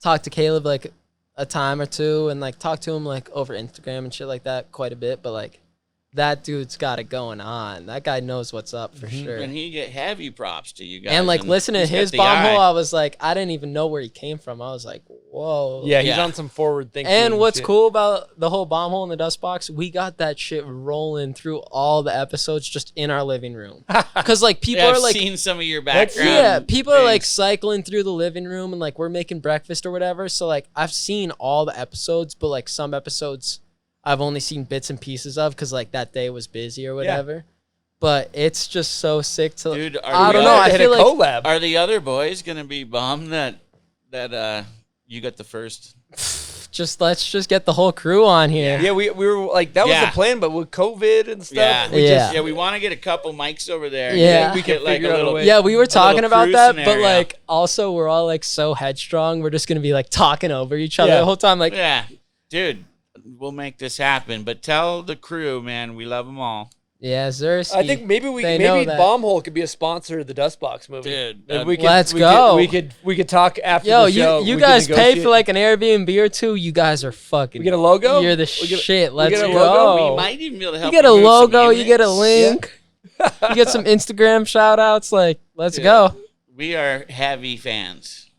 talked to Caleb like a time or two, and like talked to him like over Instagram and shit like that quite a bit. But like that dude's got it going on. That guy knows what's up for sure. And he get heavy props to you guys. And like listening to he's got his the bomb eye. hole, I was like, I didn't even know where he came from. I was like, whoa. Yeah, he's Yeah. on some forward thinking. And what's shit. cool about the whole bomb hole in the dust box, we got that shit rolling through all the episodes just in our living room. Because like people Yeah, are I've like, seen some of your background. yeah, people are like things. cycling through the living room and like we're making breakfast or whatever. So like I've seen all the episodes, but like some episodes I've only seen bits and pieces of because like that day was busy or whatever. But it's just so sick to. Dude, I don't know. I Hit feel a like collab. Are the other boys gonna be bummed that you got the first? let's just get the whole crew on here. Yeah, we were like that was Yeah. the plan, but with COVID and stuff, Yeah, we Yeah. we want to get a couple mics over there. Yeah. We get can like figure a out a little. way. Yeah, we were talking about cruise that, but scenario. like also we're all like so headstrong. We're just gonna be like talking over each other Yeah. the whole time. Like, Yeah, dude, we'll make this happen. But tell the crew, man, we love them all, yeah, Zersky. I think maybe They know maybe that. Bombhole could be a sponsor of the Dustbox movie. dude. And we could, Let's we go. we could talk after Yo, the show. you We could guys pay negotiate. for like an Airbnb or two. You guys are fucking. We get a logo? You're the We get a- shit. Let's get a go. logo? we might even be able to You help. get a move some logo. You get a units. link. You get some Instagram shout outs. Like, let's Dude, go. We are heavy fans.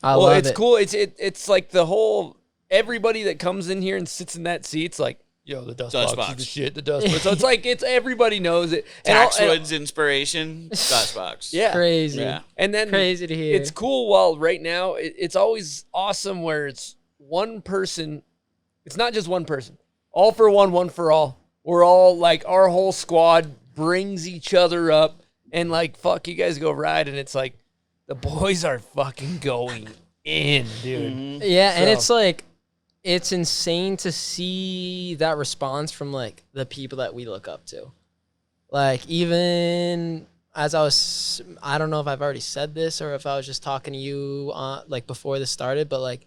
I Well, love it's it. cool. It's like the whole everybody that comes in here and sits in that seat's like, yo, the Dustbox is Dustbox. the shit. The Dustbox. So it's like it's everybody knows it. And all- and- Taxwood's inspiration, Dustbox. yeah. Crazy. Yeah. And then Crazy to hear. it's cool. While right now it's always awesome where it's one person. It's not just one person. All for one for all. We're all like our whole squad brings each other up and like fuck you guys go ride and it's like the boys are fucking going in, dude. Yeah, and So- it's like it's insane to see that response from like the people that we look up to. Like even as I don't know if I've already said this or if I was just talking to you like before this started, but like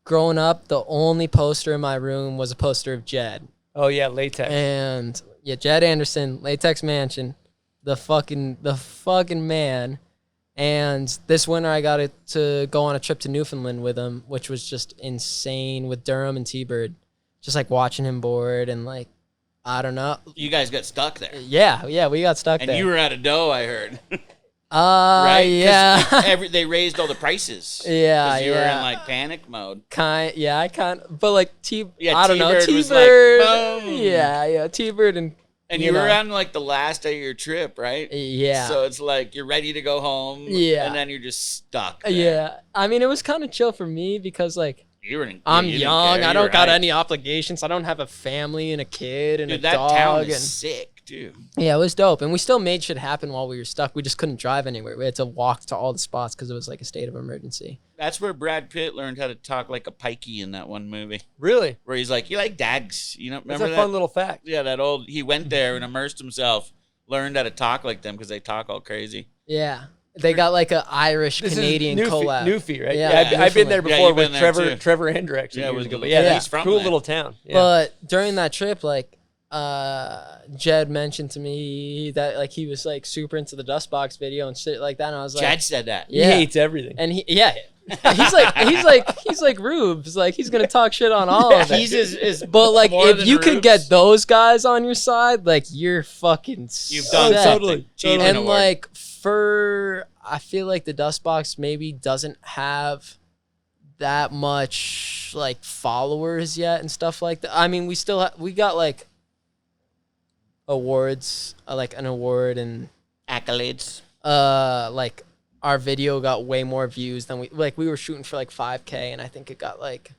growing up, the only poster in my room was a poster of Jed. Oh yeah, latex. And yeah, Jed Anderson, Latex Mansion, the fucking man. And this winter I got to go on a trip to Newfoundland with him, which was just insane with Durham and T-Bird. Just like watching him board and like, I don't know. You guys got stuck there, Yeah, we got stuck and there. you were out of dough. I heard. Right? 'Cause Yeah. they raised all the prices. Yeah, 'Cause you were yeah. in like panic mode. I can't, but like Yeah, I don't know, T-Bird was like, T-Bird. boom. Yeah, T-Bird And you you were know. on like the last day of your trip, right? Yeah. So it's like you're ready to go home. Yeah. And then you're just stuck. There. Yeah. I mean, it was kind of chill for me because like, You were in. I'm you didn't young. care. I You don't were got hyped. any obligations. I don't have a family and a kid and Dude, a that dog. town and is sick too. yeah, it was dope. And we still made shit happen while we were stuck. We just couldn't drive anywhere. We had to walk to all the spots because it was like a state of emergency. That's where Brad Pitt learned how to talk like a pikey in that one movie, Really? where he's like, "You like dags?" You know, That's remember a that? fun little fact. Yeah, that old. He went there and immersed himself, learned how to talk like them because they talk all crazy. Yeah. They got like a Irish This Canadian is collab. Newfie, right? Yeah, I've been there Newfoundland. Yeah, before you've been with there too. Trevor Hendricks Yeah, years with ago. the- But yeah, yeah, that's he's from cool there. little town. Yeah. But during that trip, like, Jed mentioned to me that like he was like super into the Dustbox video and shit like that. And I was like, Chad said that. He yeah. hates everything. And he's like Rubes. Like he's gonna talk shit on all of it. He's is But like, more if than you can Rubes. get those guys on your side, like you're fucking. You've done set. something. Achievement And award. like I feel like the Dustbox maybe doesn't have that much like followers yet and stuff like that. I mean, we got like awards, like an award, and accolades. like our video got way more views than we were shooting for like 5K, and I think it got like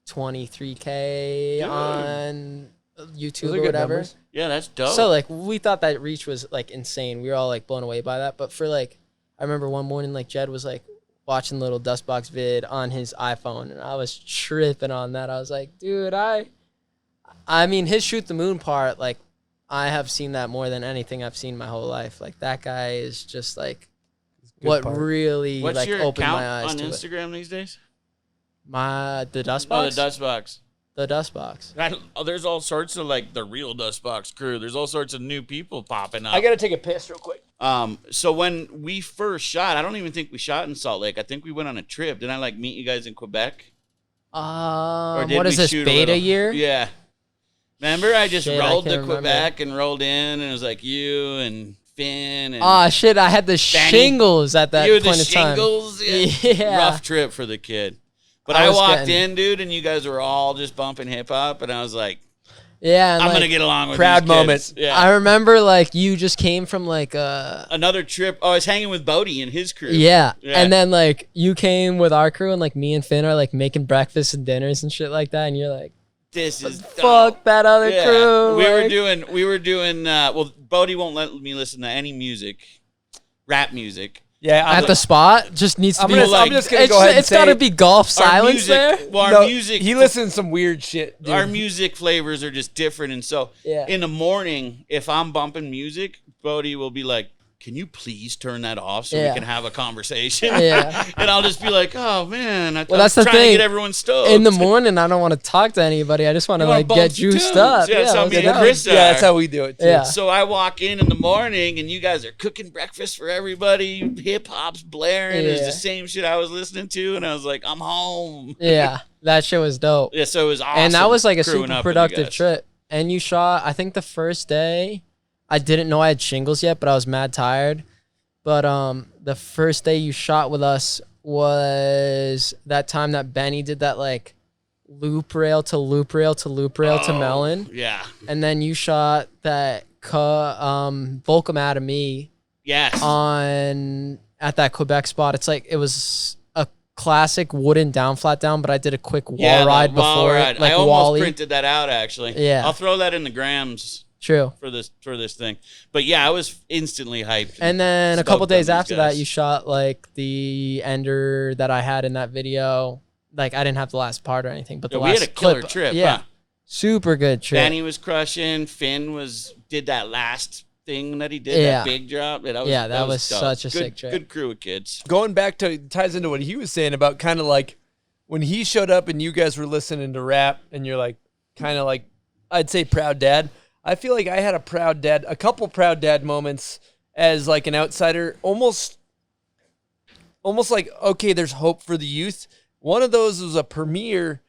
23K on YouTube Those are or good whatever. numbers. Yeah, that's dope. So like we thought that reach was like insane. We were all like blown away by that. But for like, I remember one morning like Jed was like watching the little Dustbox vid on his iPhone, and I was tripping on that. I was like, dude, I mean his shoot the moon part, like I have seen that more than anything I've seen my whole life. Like that guy is just like what part. really What's like your opened account my eyes on to it. Instagram these days? The Dustbox. Oh, the Dustbox. The Dustbox. There's all sorts of like the real Dustbox crew. There's all sorts of new people popping up. I gotta take a piss real quick. So when we first shot, I don't even think we shot in Salt Lake. I think we went on a trip. Didn't I like meet you guys in Quebec? Or did What is we this shoot a beta little? year? Yeah. Remember, I just Shit, I rolled to can't remember. Quebec and rolled in, and it was like you and Finn and Oh shit! I had the Benny. shingles at that you with point the in time. shingles. Yeah. Rough trip for the kid. But I I was walked getting- in, dude, and you guys were all just bumping hip hop, and I was like, Yeah, and I'm like, gonna get along with proud these kids. moment. Yeah. I remember like you just came from like Another trip. Oh, I was hanging with Bodie and his crew. yeah. Yeah. And then like you came with our crew and like me and Finn are like making breakfast and dinners and shit like that, and you're like, This is fuck that other Yeah. crew. We like- were doing. Well, Bodie won't let me listen to any music, rap music. Yeah, at the spot just needs to I'm be gonna- like I'm just gonna it's, go ahead and it's gotta say be golf Our silence music, there. Well, our No, music. he listens to some weird shit. Dude. Our music flavors are just different, and so Yeah. in the morning, if I'm bumping music, Bodie will be like, "Can you please turn that off so Yeah. we can have a conversation?" Yeah. And I'll just be like, "Oh man, I'm That's the trying to thing. get everyone stoked." In the morning, I don't want to talk to anybody. I just want to You wanna like bump get some juiced tunes. up. Yeah, that's how let's me go. and Chris yeah, that's how we do it too. Yeah. So I walk in the morning, and you guys are cooking breakfast for everybody. Hip hop's blaring. It's Yeah. the same shit I was listening to, and I was like, "I'm home." Yeah, that shit was dope. Yeah, so it was awesome. And that was like a crewing super up with you productive guys. trip. And you shot, I think the first day, I didn't know I had shingles yet, but I was mad tired. But the first day you shot with us was that time that Benny did that like loop rail to loop rail to loop rail to Melon. Yeah. And then you shot that Volcom out of me Yes. at that Quebec spot. It's like it was a classic wooden down flat down, but I did a quick wall the ride wall before ride. it, like I almost Wally. printed that out actually. Yeah. I'll throw that in the grams True. for this thing. But yeah, I was instantly hyped. And then a stoked couple on days these after that, guys. you shot like the ender that I had in that video. Like I didn't have the last part or anything, but the Yeah, we last had a killer clip, trip. Yeah, Huh? super good trip. Danny was crushing. Finn did that last thing that he did, Yeah. that big drop. Yeah, That was dope. such a Good- sick trip. Good crew of kids. Going back to ties into what he was saying about kind of like when he showed up and you guys were listening to rap and you're like kind of like I'd say proud dad. I feel like I had a couple proud dad moments as like an outsider, almost like okay, there's hope for the youth. One of those was a premiere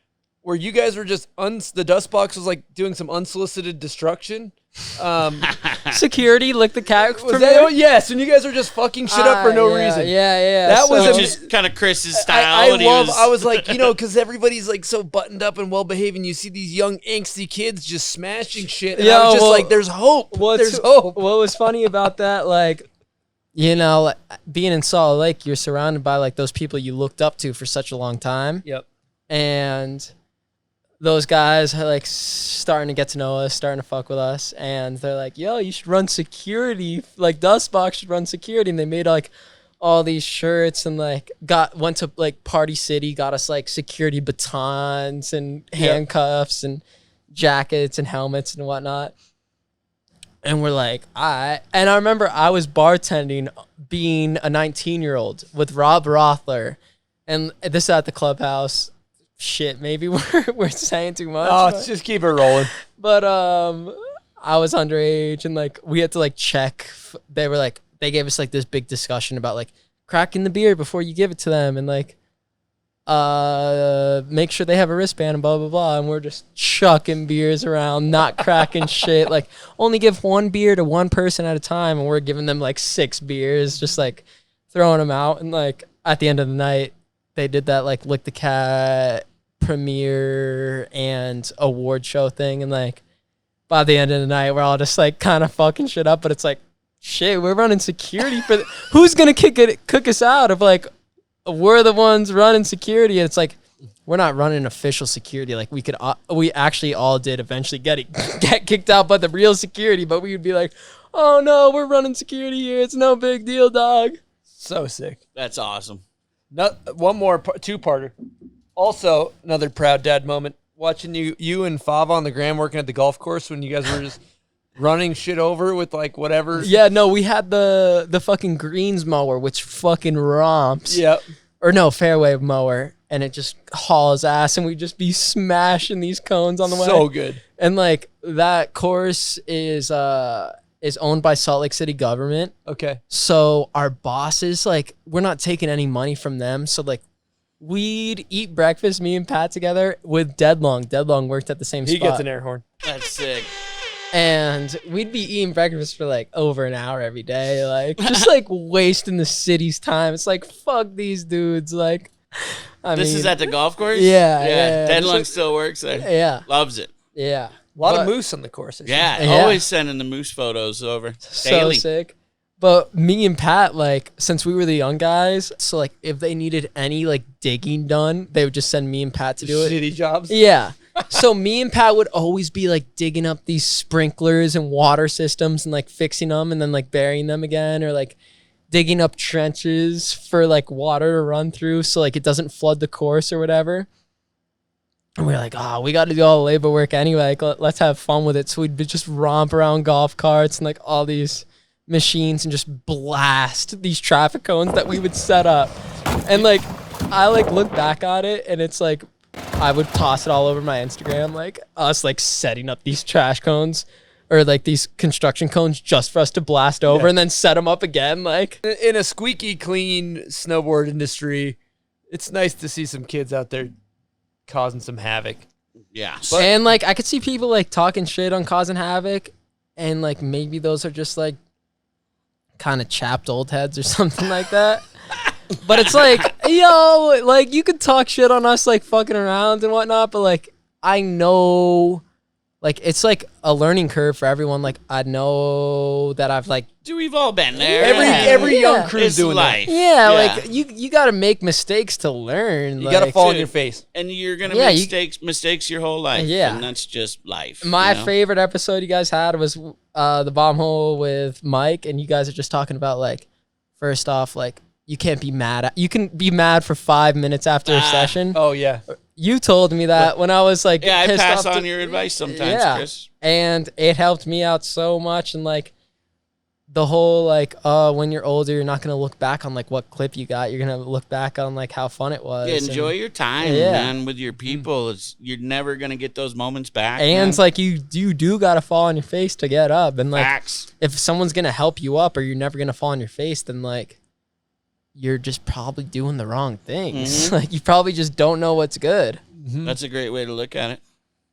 where you guys were just the dust box was like doing some unsolicited destruction. Security, lick the cat. Was premiere? that, yes, and you guys were just fucking shit up for no yeah, reason. Yeah. That was Which is kind of Chris's style. I and he I was like, you know, because everybody's like so buttoned up and well behaved, and you see these young angsty kids just smashing shit. And I was just like, there's hope. There's hope. What was funny about that, like, you know, like, being in Salt Lake, you're surrounded by like those people you looked up to for such a long time. Yep. And those guys are like starting to get to know us, starting to fuck with us, and they're like, yo, you should run security, like Dustbox should run security. And they made like all these shirts and like went to like Party City, got us like security batons and handcuffs and jackets and helmets and whatnot. And we're like, and I remember I was bartending being a 19-year-old with Rob Rothler, and this is at the clubhouse. Shit, maybe we're saying too much. Oh, but, just keep it rolling. but I was underage and like we had to like check. They were like they gave us like this big discussion about like cracking the beer before you give it to them and like make sure they have a wristband and blah blah blah. And we're just chucking beers around, not cracking shit. Like only give one beer to one person at a time, and we're giving them like 6 beers, just like throwing them out. And like at the end of the night, they did that like Lick the Cat premiere and award show thing, and like by the end of the night, we're all just like kind of fucking shit up. But it's like, shit, we're running security for who's gonna cook us out if like we're the ones running security? And it's like we're not running official security. Like we actually all did eventually get kicked out by the real security, but we would be like, oh no, we're running security here. It's no big deal, dog. So sick. That's awesome. One more two-parter. Also, another proud dad moment. Watching you and Fava on the gram working at the golf course when you guys were just running shit over with like whatever. Yeah, no, we had the fucking greens mower, which fucking romps. Yep. Or no, fairway mower, and it just hauls ass, and we just be smashing these cones on the way. So good. And like that course is owned by Salt Lake City government. Okay. So our bosses, like, we're not taking any money from them. So like we'd eat breakfast, me and Pat together with Deadlong. Deadlong worked at the same He spot. gets an air horn. That's sick. And we'd be eating breakfast for like over an hour every day, like just like wasting the city's time. It's like, fuck these dudes. Like, This is at the golf course? Yeah. Deadlong still works there. Yeah. Loves it. Yeah. A lot But- of moose on the course. Yeah, Yeah. always sending the moose photos over. So Daily. sick. But me and Pat, like, since we were the young guys, so like if they needed any like digging done, they would just send me and Pat to do it. Shitty jobs. Yeah. So me and Pat would always be like digging up these sprinklers and water systems and like fixing them and then like burying them again, or like digging up trenches for like water to run through so like it doesn't flood the course or whatever. And we were like, oh, we got to do all the labor work anyway. Like, let's have fun with it. So we'd just romp around golf carts and like all these machines and just blast these traffic cones that we would set up. And like, I like look back at it and it's like, I would toss it all over my Instagram, like us like setting up these trash cones or like these construction cones just for us to blast over and then set them up again. Like, In a squeaky clean snowboard industry, it's nice to see some kids out there causing some havoc. Yeah. and like I could see people like talking shit on causing havoc, and like maybe those are just like kind of chapped old heads or something like that. But it's like, yo, like you could talk shit on us like fucking around and whatnot, but like I know, like it's like a learning curve for everyone. Like I know that I've like We've all been there. Every young Yeah. crew's It's doing life. yeah, like you got to make mistakes to learn. that. You gotta like, fall on dude. your face. And you're gonna Yeah, make mistakes your whole life. Yeah. And that's just life. My you know? favorite episode you guys had was the bomb hole with Mike, and you guys are just talking about like, first off, like you can't be mad. You can be mad for 5 minutes after a session. Oh yeah. You told me that when I was like, Yeah, I pissed pass off on to- your advice sometimes, Yeah. Chris. and it helped me out so much. And like the whole like, when you're older, you're not gonna look back on like what clip you got. You're gonna look back on like how fun it was. Yeah, enjoy and, your time, Yeah. man, with your people. You're never gonna get those moments back. and man. it's like you do gotta fall on your face to get up. And like Facts. if someone's gonna help you up, or you're never gonna fall on your face, then like you're just probably doing the wrong things. Like you probably just don't know what's good. That's a great way to look at it.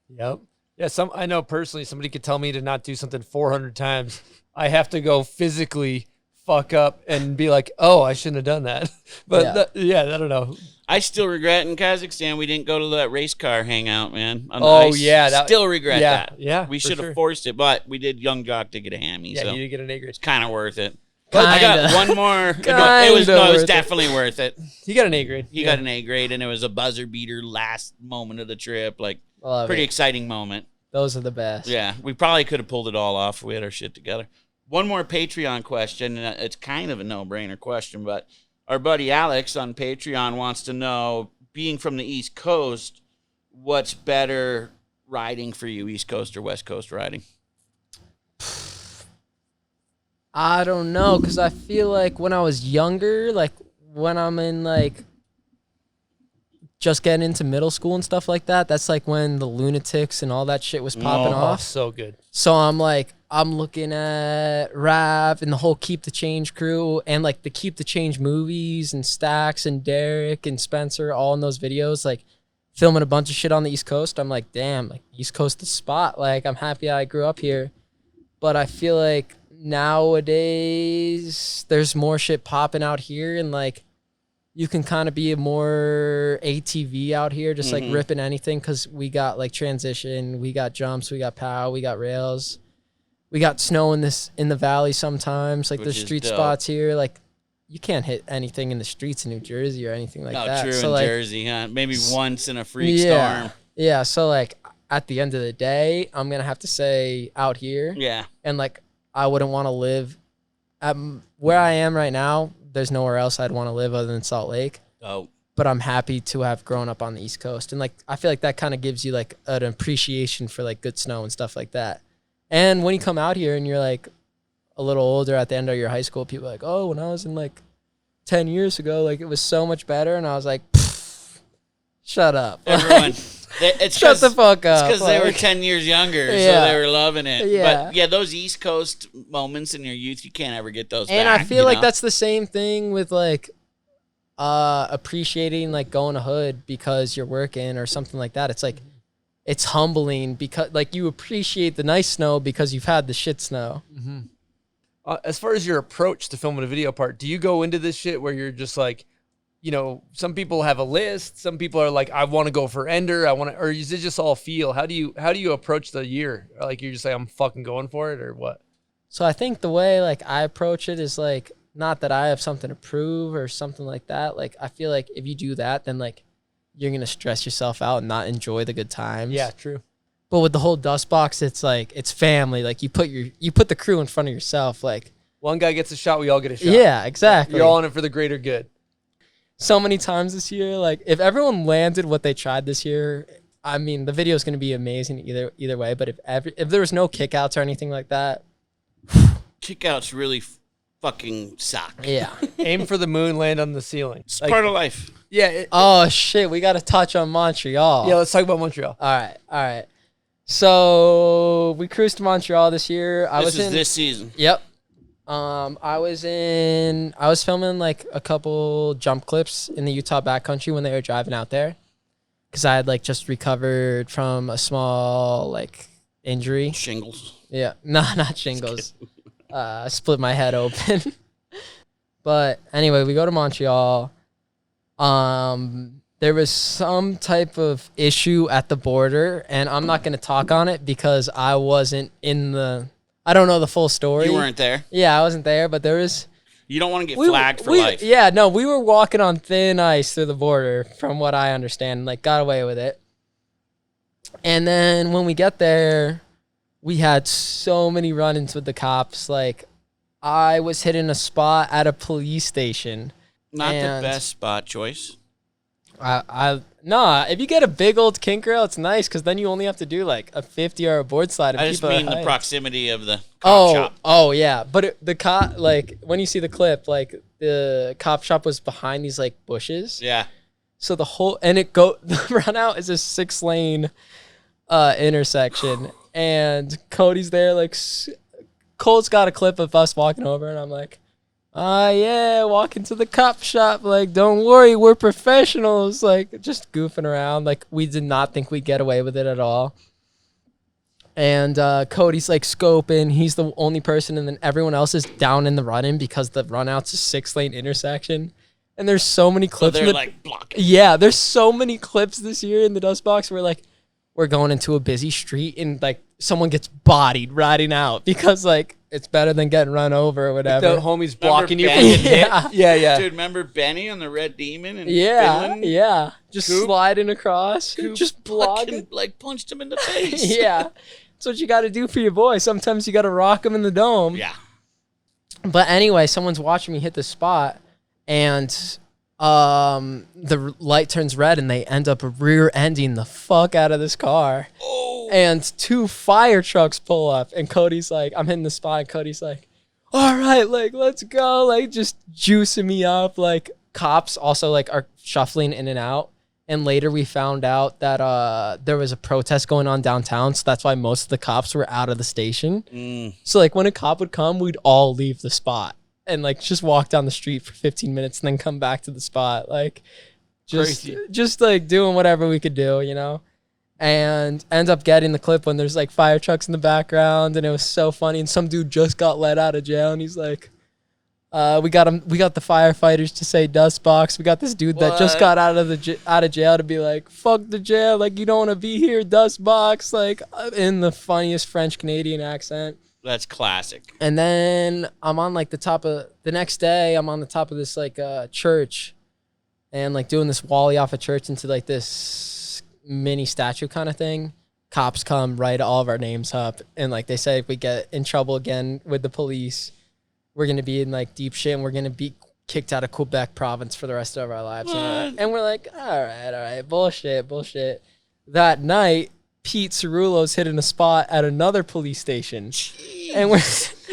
Yep. Yeah, I know personally somebody could tell me to not do something 400 times. I have to go physically fuck up and be like, "Oh, I shouldn't have done that." But Yeah. I don't know. I still regret in Kazakhstan we didn't go to that race car hangout, man. Oh, yeah, that- still regret yeah, that. yeah, we for should have sure. forced it, but we did Young Jock to get a hammy, Yeah, so you did get an A grade. it's kind of worth it. I got Kinda. one more. it was Kinda worth it. definitely worth it. He got an A grade. He got an A grade, and it was a buzzer beater last moment of the trip. Like Love pretty it. exciting moment. Those are the best. Yeah, we probably could have pulled it all off if we had our shit together. One more Patreon question, and it's kind of a no-brainer question, but our buddy Alex on Patreon wants to know, being from the East Coast, what's better riding for you, East Coast or West Coast riding? I don't know, because I feel like when I was younger, like when I'm in like just getting into middle school and stuff like that, that's like when the Lunatics and all that shit was popping Oh, off. so good. So I'm like, I'm looking at Rav and the whole Keep the Change crew and like the Keep the Change movies and Stax and Derek and Spencer all in those videos, like filming a bunch of shit on the East Coast. I'm like, damn, like East Coast the spot. Like I'm happy I grew up here. But I feel like nowadays there's more shit popping out here, and like you can kind of be a more ATV out here, just like ripping anything, because we got like transition, we got jumps, we got pow, we got rails, we got snow in the valley sometimes, like Which there's is street dope. spots here, like you can't hit anything in the streets in New Jersey or anything like Oh, that. true So in like, Jersey, huh? Maybe once in a freak yeah, storm. yeah. So like at the end of the day, I'm gonna have to say out here. Yeah. And like I wouldn't want to live at where I am right now. There's nowhere else I'd want to live other than Salt Lake. Oh, But I'm happy to have grown up on the East Coast, and like I feel like that kind of gives you like an appreciation for like good snow and stuff like that. And when you come out here and you're like a little older at the end of your high school, people are like, oh, when I was in like 10 years ago, like it was so much better, and I was like, shut up. everyone. It's Shut the fuck It's up. because they were Like, 10 years younger, so Yeah. they were loving it. Yeah. But yeah, those East Coast moments in your youth, you can't ever get those and back. I feel you like know? that's the same thing with like appreciating like going to hood because you're working or something like that. It's like it's humbling because like you appreciate the nice snow because you've had the shit snow. As far as your approach to filming a video part, do you go into this shit where you're just like, you know, some people have a list, some people are like, I want to go for Ender, or is it just all feel? How do you approach the year? Like you're just like, I'm fucking going for it, or what? So I think the way like I approach it is like not that I have something to prove or something like that. Like I feel like if you do that, then like you're gonna stress yourself out and not enjoy the good times. Yeah, true. But with the whole dust box, it's like it's family. Like you put the crew in front of yourself. Like one guy gets a shot, we all get a shot. yeah, exactly. You're all in it for the greater good. So many times this year, like if everyone landed what they tried this year, I mean the video is gonna be amazing either way. But if there was no kickouts or anything like that, Kickouts really fucking suck. yeah. Aim for the moon, land on the ceiling. It's part of life. Yeah. Oh shit, we got to touch on Montreal. Yeah, let's talk about Montreal. All right. So we cruised to Montreal this year. This season. Yep. I was filming like a couple jump clips in the Utah backcountry when they were driving out there, because I had like just recovered from a small like injury. Shingles. Yeah, no, not shingles. I split my head open. But anyway, we go to Montreal. There was some type of issue at the border, and I'm not going to talk on it because I wasn't I don't know the full story. You weren't there. Yeah, I wasn't there, but there was. You don't want to get flagged for life. Yeah, no, we were walking on thin ice through the border, from what I understand. Like, got away with it. And then when we get there, we had so many run-ins with the cops. Like, I was hitting a spot at a police station. Not the best spot choice. Nah, if you get a big old kink rail, it's nice because then you only have to do like a 50 or a board slide. I just mean the proximity of the cop shop. Oh yeah, but the cop, like when you see the clip, like the cop shop was behind these like bushes. Yeah. So the run out is a 6-lane intersection, and Cody's there. Like Cole's got a clip of us walking over, and I'm like, yeah, walking to the cop shop. Like, don't worry, we're professionals. Like, just goofing around. Like, we did not think we'd get away with it at all. And Cody's like scoping. He's the only person, and then everyone else is down in the run-in because the run-out's a 6-lane intersection. And there's so many clips. So they're like blocking. Yeah, there's so many clips this year in the dust box where like we're going into a busy street and like someone gets bodied riding out because like it's better than getting run over or whatever. The homie's blocking you from Benny? getting hit. Yeah. Dude, remember Benny on the Red Demon in Yeah, Finland? yeah. Just Coop? sliding across. Coop Just blocking. fucking, like punched him in the face. Yeah. That's what you got to do for your boy. Sometimes you got to rock him in the dome. Yeah. But anyway, someone's watching me hit the spot, and the light turns red, and they end up rear-ending the fuck out of this car. Oh. And 2 fire trucks pull up, and Cody's like, I'm hitting the spot, and Cody's like, all right, like, let's go, like, just juicing me up. Like, cops also, like, are shuffling in and out. And later we found out that there was a protest going on downtown, so that's why most of the cops were out of the station. So, like, when a cop would come, we'd all leave the spot and, like, just walk down the street for 15 minutes and then come back to the spot. Like, just like, doing whatever we could do, you know? And end up getting the clip when there's like fire trucks in the background, and it was so funny. And some dude just got let out of jail, and he's like, we got the firefighters to say dust box. We got this dude that just got out of jail to be like, fuck the jail, like you don't want to be here, dust box, like in the funniest French Canadian accent. That's classic. And then I'm on like the next day I'm on the top of this like church, and like doing this wally off a church into like this mini statue kind of thing. Cops come, write all of our names up, and like they say if we get in trouble again with the police, we're gonna be in like deep shit, and we're gonna be kicked out of Quebec province for the rest of our lives. And we're like, all right, bullshit. That night, Pete Cerullo's hitting a spot at another police station. Jeez. And we're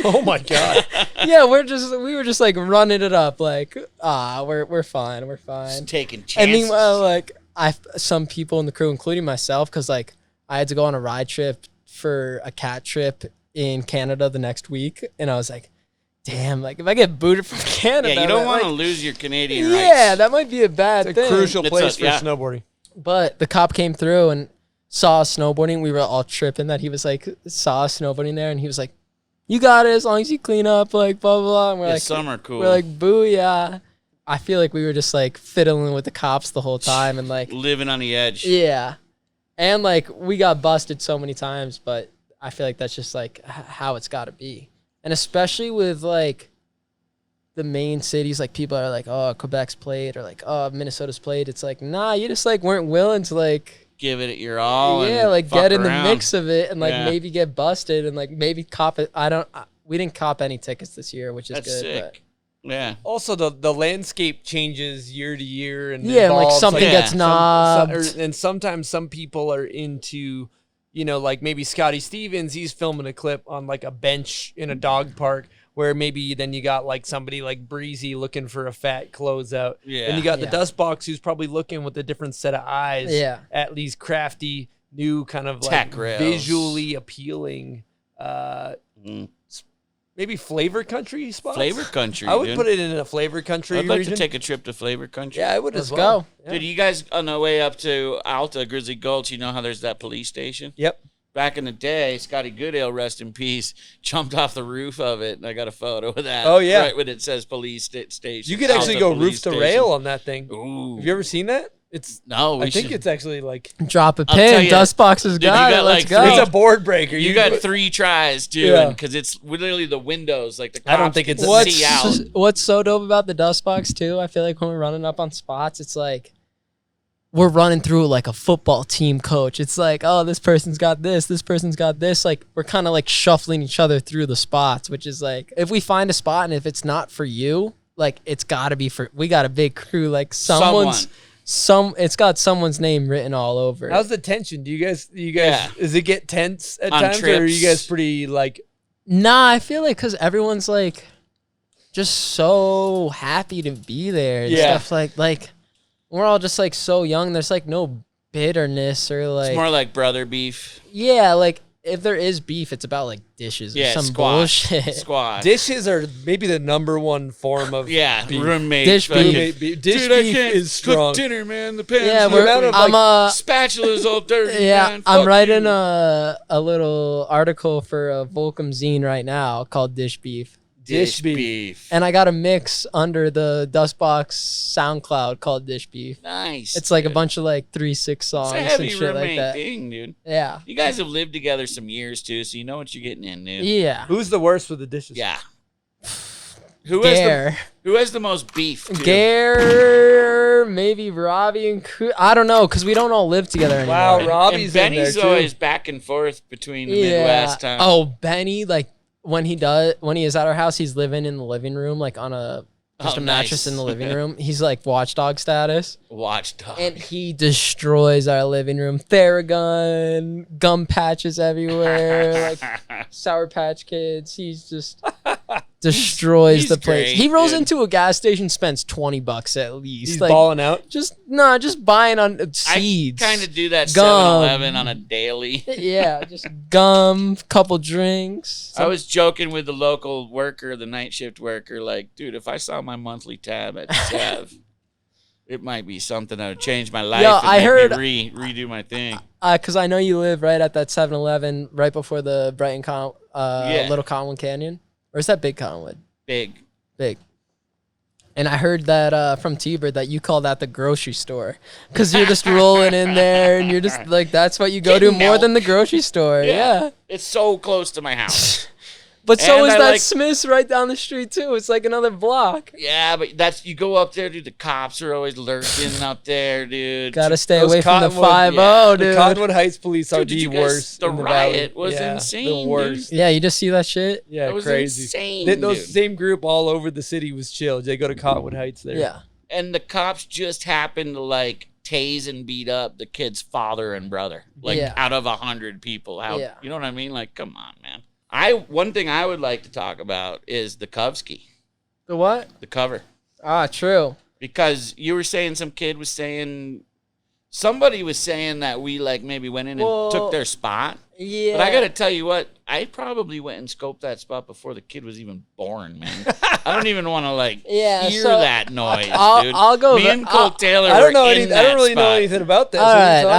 oh my god. Yeah, we were just like running it up, like we're fine. Just taking chances. And meanwhile, like some people in the crew, including myself, because like I had to go on a ride trip for a cat trip in Canada the next week, and I was like, damn, like if I get booted from Canada, Yeah, you don't want to like, lose your Canadian rights. yeah, that might be a bad It's a thing. crucial It's place a- for yeah. snowboarding. But the cop came through and saw us snowboarding. We were all tripping that he was like, saw us snowboarding there, and he was like, "You got it as long as you clean up," like blah blah blah. And we're Yeah, like, some are cool. We're like, "Booyah!" I feel like we were just like fiddling with the cops the whole time, and like, living on the edge. yeah, and like we got busted so many times, but I feel like that's just like how it's got to be, and especially with like the main cities, like people are like, "Oh, Quebec's played," or like, "Oh, Minnesota's played." It's like, nah, you just like weren't willing to like. Give it your all. Yeah, and like fuck get in around. the mix of it and like Yeah. maybe get busted and like maybe cop it. We didn't cop any tickets this year, which is That's good. sick. Yeah. Also, the landscape changes year to year, and Yeah, and, like, evolves. something gets knobbed. and sometimes some people are into, like maybe Scotty Stevens. He's filming a clip on like a bench in a dog park, where maybe then you got like somebody like Breezy looking for a fat closeout. Yeah. And you got the Yeah. Dust Box who's probably looking with a different set of eyes. Yeah. At these crafty, new kind of like Tech rails. visually appealing, Mhm. maybe flavor country spots. Flavor country. I would dude. put it in a flavor country I'd like region. to take a trip to Flavor Country. Yeah, I would Let's as well. go. Yeah. Dude, you guys on the way up to Alta, Grizzly Gulch, you know how there's that police station? Yep. Back in the day, Scotty Goodale, rest in peace, jumped off the roof of it, and I got a photo of that. Oh, yeah. Right when it says police station. You could actually Alta go Police roof to Station. rail on that thing. Ooh. Have you ever seen that? It's. No, we I think should. it's actually like Drop a I'll tell pin. you, Dust Box has dude, you got got it. Let's like go. three- it's a board breaker. You got 3 tries, dude, Yeah. because it's literally the windows. Like the I don't cops think can it's- see out. What's so dope about the Dust Box too? I feel like when we're running up on spots, it's like we're running through like a football team coach. It's like, oh, this person's got this person's got this. Like we're kind of like shuffling each other through the spots, which is like if we find a spot and if it's not for you, like it's got to be for. We got a big crew. Like it's got someone's name written all over it. How's the tension? Do you guys? Yeah. Does it get tense at On times, or are you trips. guys pretty like? Nah, I feel like because everyone's like just so happy to be there and Yeah. stuff like we're all just like so young. There's like no bitterness or like It's more like brother beef. yeah, like if there is beef, it's about like dishes or Yeah, some squash. bullshit. Squash. Dishes are maybe the number one form of Yeah, beef. roommate. Dish fucking- beef. Roommate beef. Dish Dude, I beef can't is strong. cook dinner, man. The pan's Yeah, not we're, amount of, I'm spatula's all dirty. yeah, man. I'm Fuck writing you. a little article for a Volcom zine right now called Dish Beef. Dish beef. And I got a mix under the Dustbox SoundCloud called Dish Beef. Nice. It's like a dude. bunch of like 3-6 songs It's a heavy and shit like roommate that. thing, dude. Yeah. You guys have lived together some years too, so you know what you're getting in, dude. Yeah. Who's the worst with the dishes? Yeah. Who has Gare. who has the most beef? Too? Gare, maybe Robbie and I don't know, because we don't all live together anymore. Wow, And Robbie's in there Benny's too. always back and forth between the Midwest time. Oh, Benny, like when he is at our house, he's living in the living room, like on a mattress nice. in the living room. He's like watchdog status. Watchdog. And he destroys our living room. Theragun, gum patches everywhere, like Sour Patch Kids. He's just destroys he's the place. great, He rolls dude. into a gas station, spends $20 at least. He's like, balling out. just buying on seeds. I kind of do that Gum. 7-Eleven on a daily. Yeah, just gum, couple drinks. I was joking with the local worker, the night shift worker, like, dude, if I saw my monthly tab at Sev, it might be something that would change my life. Yo, and I make heard- me redo my thing. Because I know you live right at that 7-Eleven right before the Yeah. Little Cottonwood Canyon. Or is that Big Cottonwood? Big. Big. And I heard that from T-Bird that you call that the grocery store. Because you're just rolling in there and you're just like, that's what you go to Getting more than milk. the grocery store. Yeah. It's so close to my house. But so And is I that like- Smith's right down the street too. It's like another block. Yeah, but that's you go up there, dude. The cops are always lurking out there, dude. Gotta stay Those away from the Cottonwood- 5-0, yeah, The dude. Cottonwood Heights police are Dude, did the you guys- worst. the in the riot valley. was Yeah, insane, The dude. worst. Yeah, you just see that shit? Yeah, That was crazy. insane, Those dude. same group all over the city was chill. They go to Cottonwood Heights there. Yeah. And the cops just happened to like tase and beat up the kid's father and brother, like Yeah. out of 100 people. How Yeah. you know what I mean? Like, come on, man. One thing I would like to talk about is the Kovsky, The what? the cover, Ah, true. because you were saying some kid was saying Somebody was saying that we like maybe went in and took their spot. Yeah. But I got to tell you what, I probably went and scoped that spot before the kid was even born, man. I don't even want to like hear that noise, dude. I'll go. Me and Cole Taylor. I don't know were anything. in I don't that really know spot. anything about this. All What are right, you all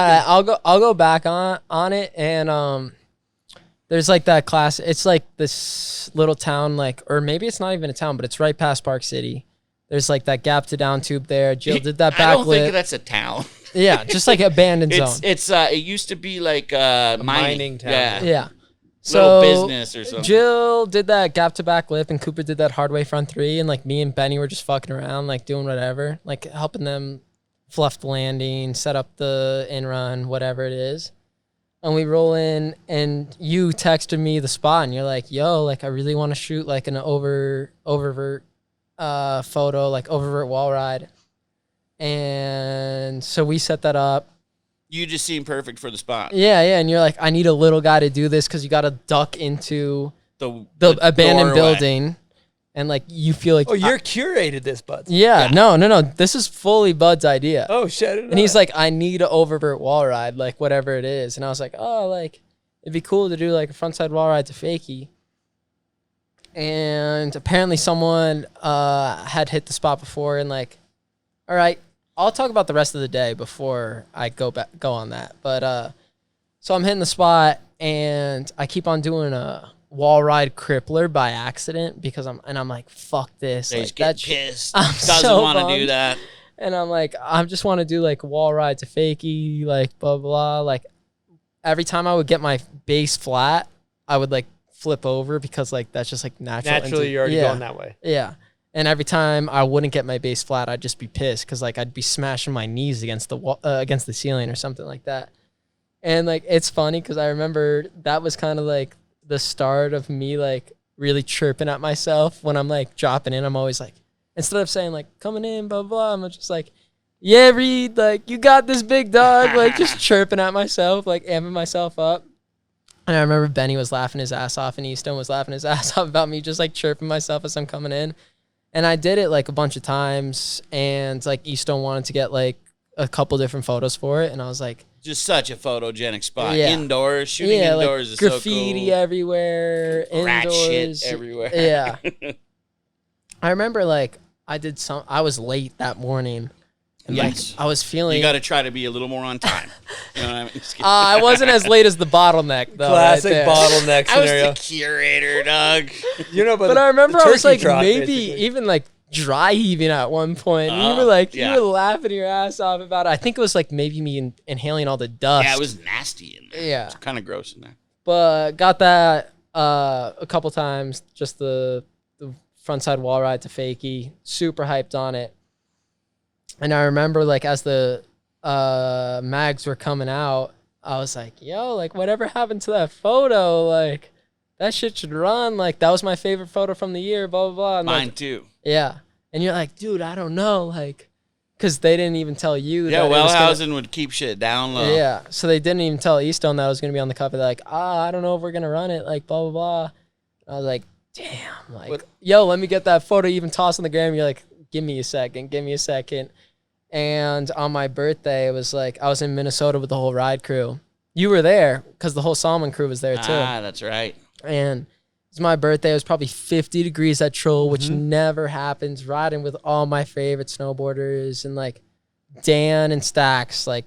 talking? right. I'll go back on it, and there's like that class. It's like this little town, like, or maybe it's not even a town, but it's right past Park City. There's like that gap to down tube there. Jill did that backflip. I don't think that's a town. Yeah, just like abandoned zone. It used to be like mining town. Yeah. Yeah. Little So business or something. Jill did that gap to back lip, and Cooper did that hard way front three, and like me and Benny were just fucking around, like doing whatever, like helping them fluff the landing, set up the in run, whatever it is. And we roll in, and you texted me the spot, and you're like, "Yo, like I really want to shoot like an oververt photo, like oververt wall ride." And so we set that up. You just seem perfect for the spot. Yeah, and you're like, I need a little guy to do this because you got to duck into The abandoned doorway. building, and like you feel like, Oh, you're curated this, bud. yeah, no. This is fully Bud's idea. Oh shit! I didn't know And he's that. like, I need an oververt wall ride, like whatever it is. And I was like, oh, like it'd be cool to do like a frontside wall ride to fakie. And apparently someone had hit the spot before, and like, all right, I'll talk about the rest of the day before I go on that. But so I'm hitting the spot, and I keep on doing a wall ride crippler by accident because I'm like, fuck this. They Like, just get that pissed. I'm Doesn't so want to do bummed. that. And I'm like, I just want to do like a wall ride to fakie, like blah, blah. Like every time I would get my base flat, I would like flip over because like that's just like natural. naturally you're already going that way. Yeah. And every time I wouldn't get my base flat, I'd just be pissed because like I'd be smashing my knees against the wall, against the ceiling or something like that. And like it's funny because I remember that was kind of like the start of me like really chirping at myself when I'm like dropping in. I'm always like, instead of saying like coming in, blah blah, I'm just like, yeah, Reid, like you got this, big dog, like just chirping at myself, like amping myself up. And I remember Benny was laughing his ass off, and Easton was laughing his ass off about me just like chirping myself as I'm coming in. And I did it like a bunch of times, and like Easton wanted to get like a couple different photos for it, and I was like, Just such a photogenic spot. Yeah. Indoors, shooting indoors like is graffiti so cool. everywhere, Rat indoors, shit everywhere. Yeah. I remember like I was late that morning, and Yes. like I was feeling. You got to try to be a little more on time. You know what I mean? Just kidding. I wasn't as late as the bottleneck though. Classic right there. bottleneck I was scenario. the curator, Doug. You know, But I remember I was turkey like trot, maybe basically. even like dry heaving at one point. And you Oh, were like yeah. you were laughing your ass off about it. I think it was like maybe me inhaling all the dust. Yeah, it was nasty in there. Yeah. It's kind of gross in there. But got that a couple times. Just the frontside wall ride to fakie. Super hyped on it. And I remember like as the mags were coming out, I was like, yo, like whatever happened to that photo? Like that shit should run. Like that was my favorite photo from the year, blah, blah, blah. And, Mine like, too. yeah. And you're like, dude, I don't know. Like, because they didn't even tell you. Yeah, that it was gonna- Wellhausen would keep shit down low. yeah. So they didn't even tell Eastone that I was going to be on the cover. They're like, I don't know if we're going to run it. Like, blah, blah, blah. I was like, damn. Like, yo, let me get that photo. You even toss on the gram. You're like, give me a second. Give me a second. And on my birthday, it was like, I was in Minnesota with the whole ride crew. You were there because the whole Salmon crew was there too. Ah, that's right. And it was my birthday. It was probably 50 degrees at Troll, which never happens. Riding with all my favorite snowboarders, and like Dan and Stax like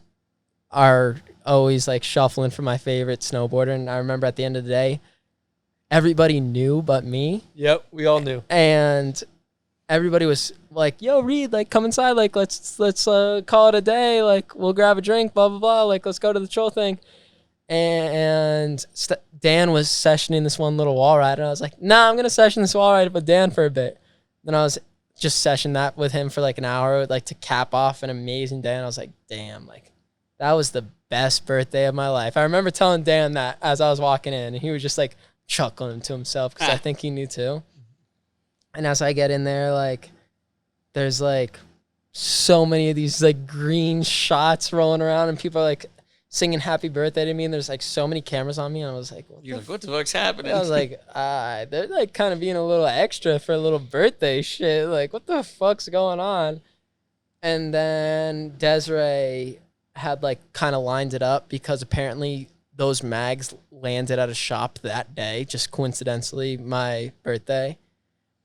are always like shuffling for my favorite snowboarder. And I remember at the end of the day, everybody knew but me, Yep, we all knew. and everybody was like, "Yo, Reid, like come inside, like let's call it a day. Like we'll grab a drink, blah blah blah. Like let's go to the Troll thing." And Dan was sessioning this one little wall ride, and I was like, nah, I'm gonna session this wall ride with Dan for a bit. Then I was just session that with him for like an hour, like to cap off an amazing day. And I was like, damn, like that was the best birthday of my life. I remember telling Dan that as I was walking in, and he was just like chuckling to himself because I think he knew too. And as I get in there, like there's like so many of these like green shots rolling around, and people are like singing happy birthday to me, and there's like so many cameras on me, and I was like, You're like, what the fuck's happening? I was like, they're like kind of being a little extra for a little birthday shit. Like, what the fuck's going on? And then Desiree had like kind of lined it up because apparently those mags landed at a shop that day, just coincidentally my birthday.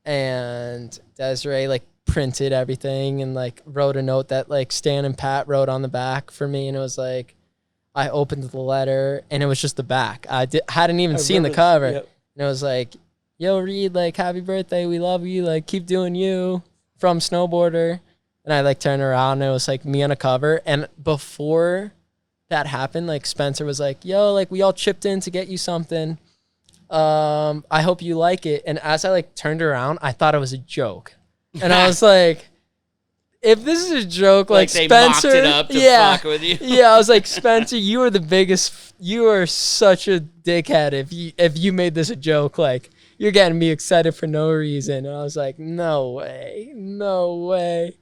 And Desiree like printed everything and like wrote a note that like Stan and Pat wrote on the back for me, and it was like, I opened the letter and it was just the back. Hadn't even seen the cover. Yep. And it was like, yo, Reid, like, happy birthday. We love you. Like, keep doing you, from Snowboarder. And I like turned around and it was like me on a cover. And before that happened, like Spencer was like, yo, like we all chipped in to get you something. I hope you like it. And as I like turned around, I thought it was a joke. And I was like, if this is a joke, like they Spencer, mocked it up to yeah, fuck with you. yeah, I was like, Spencer, you are the biggest. You are such a dickhead. If you made this a joke, like you're getting me excited for no reason. And I was like, no way, no way.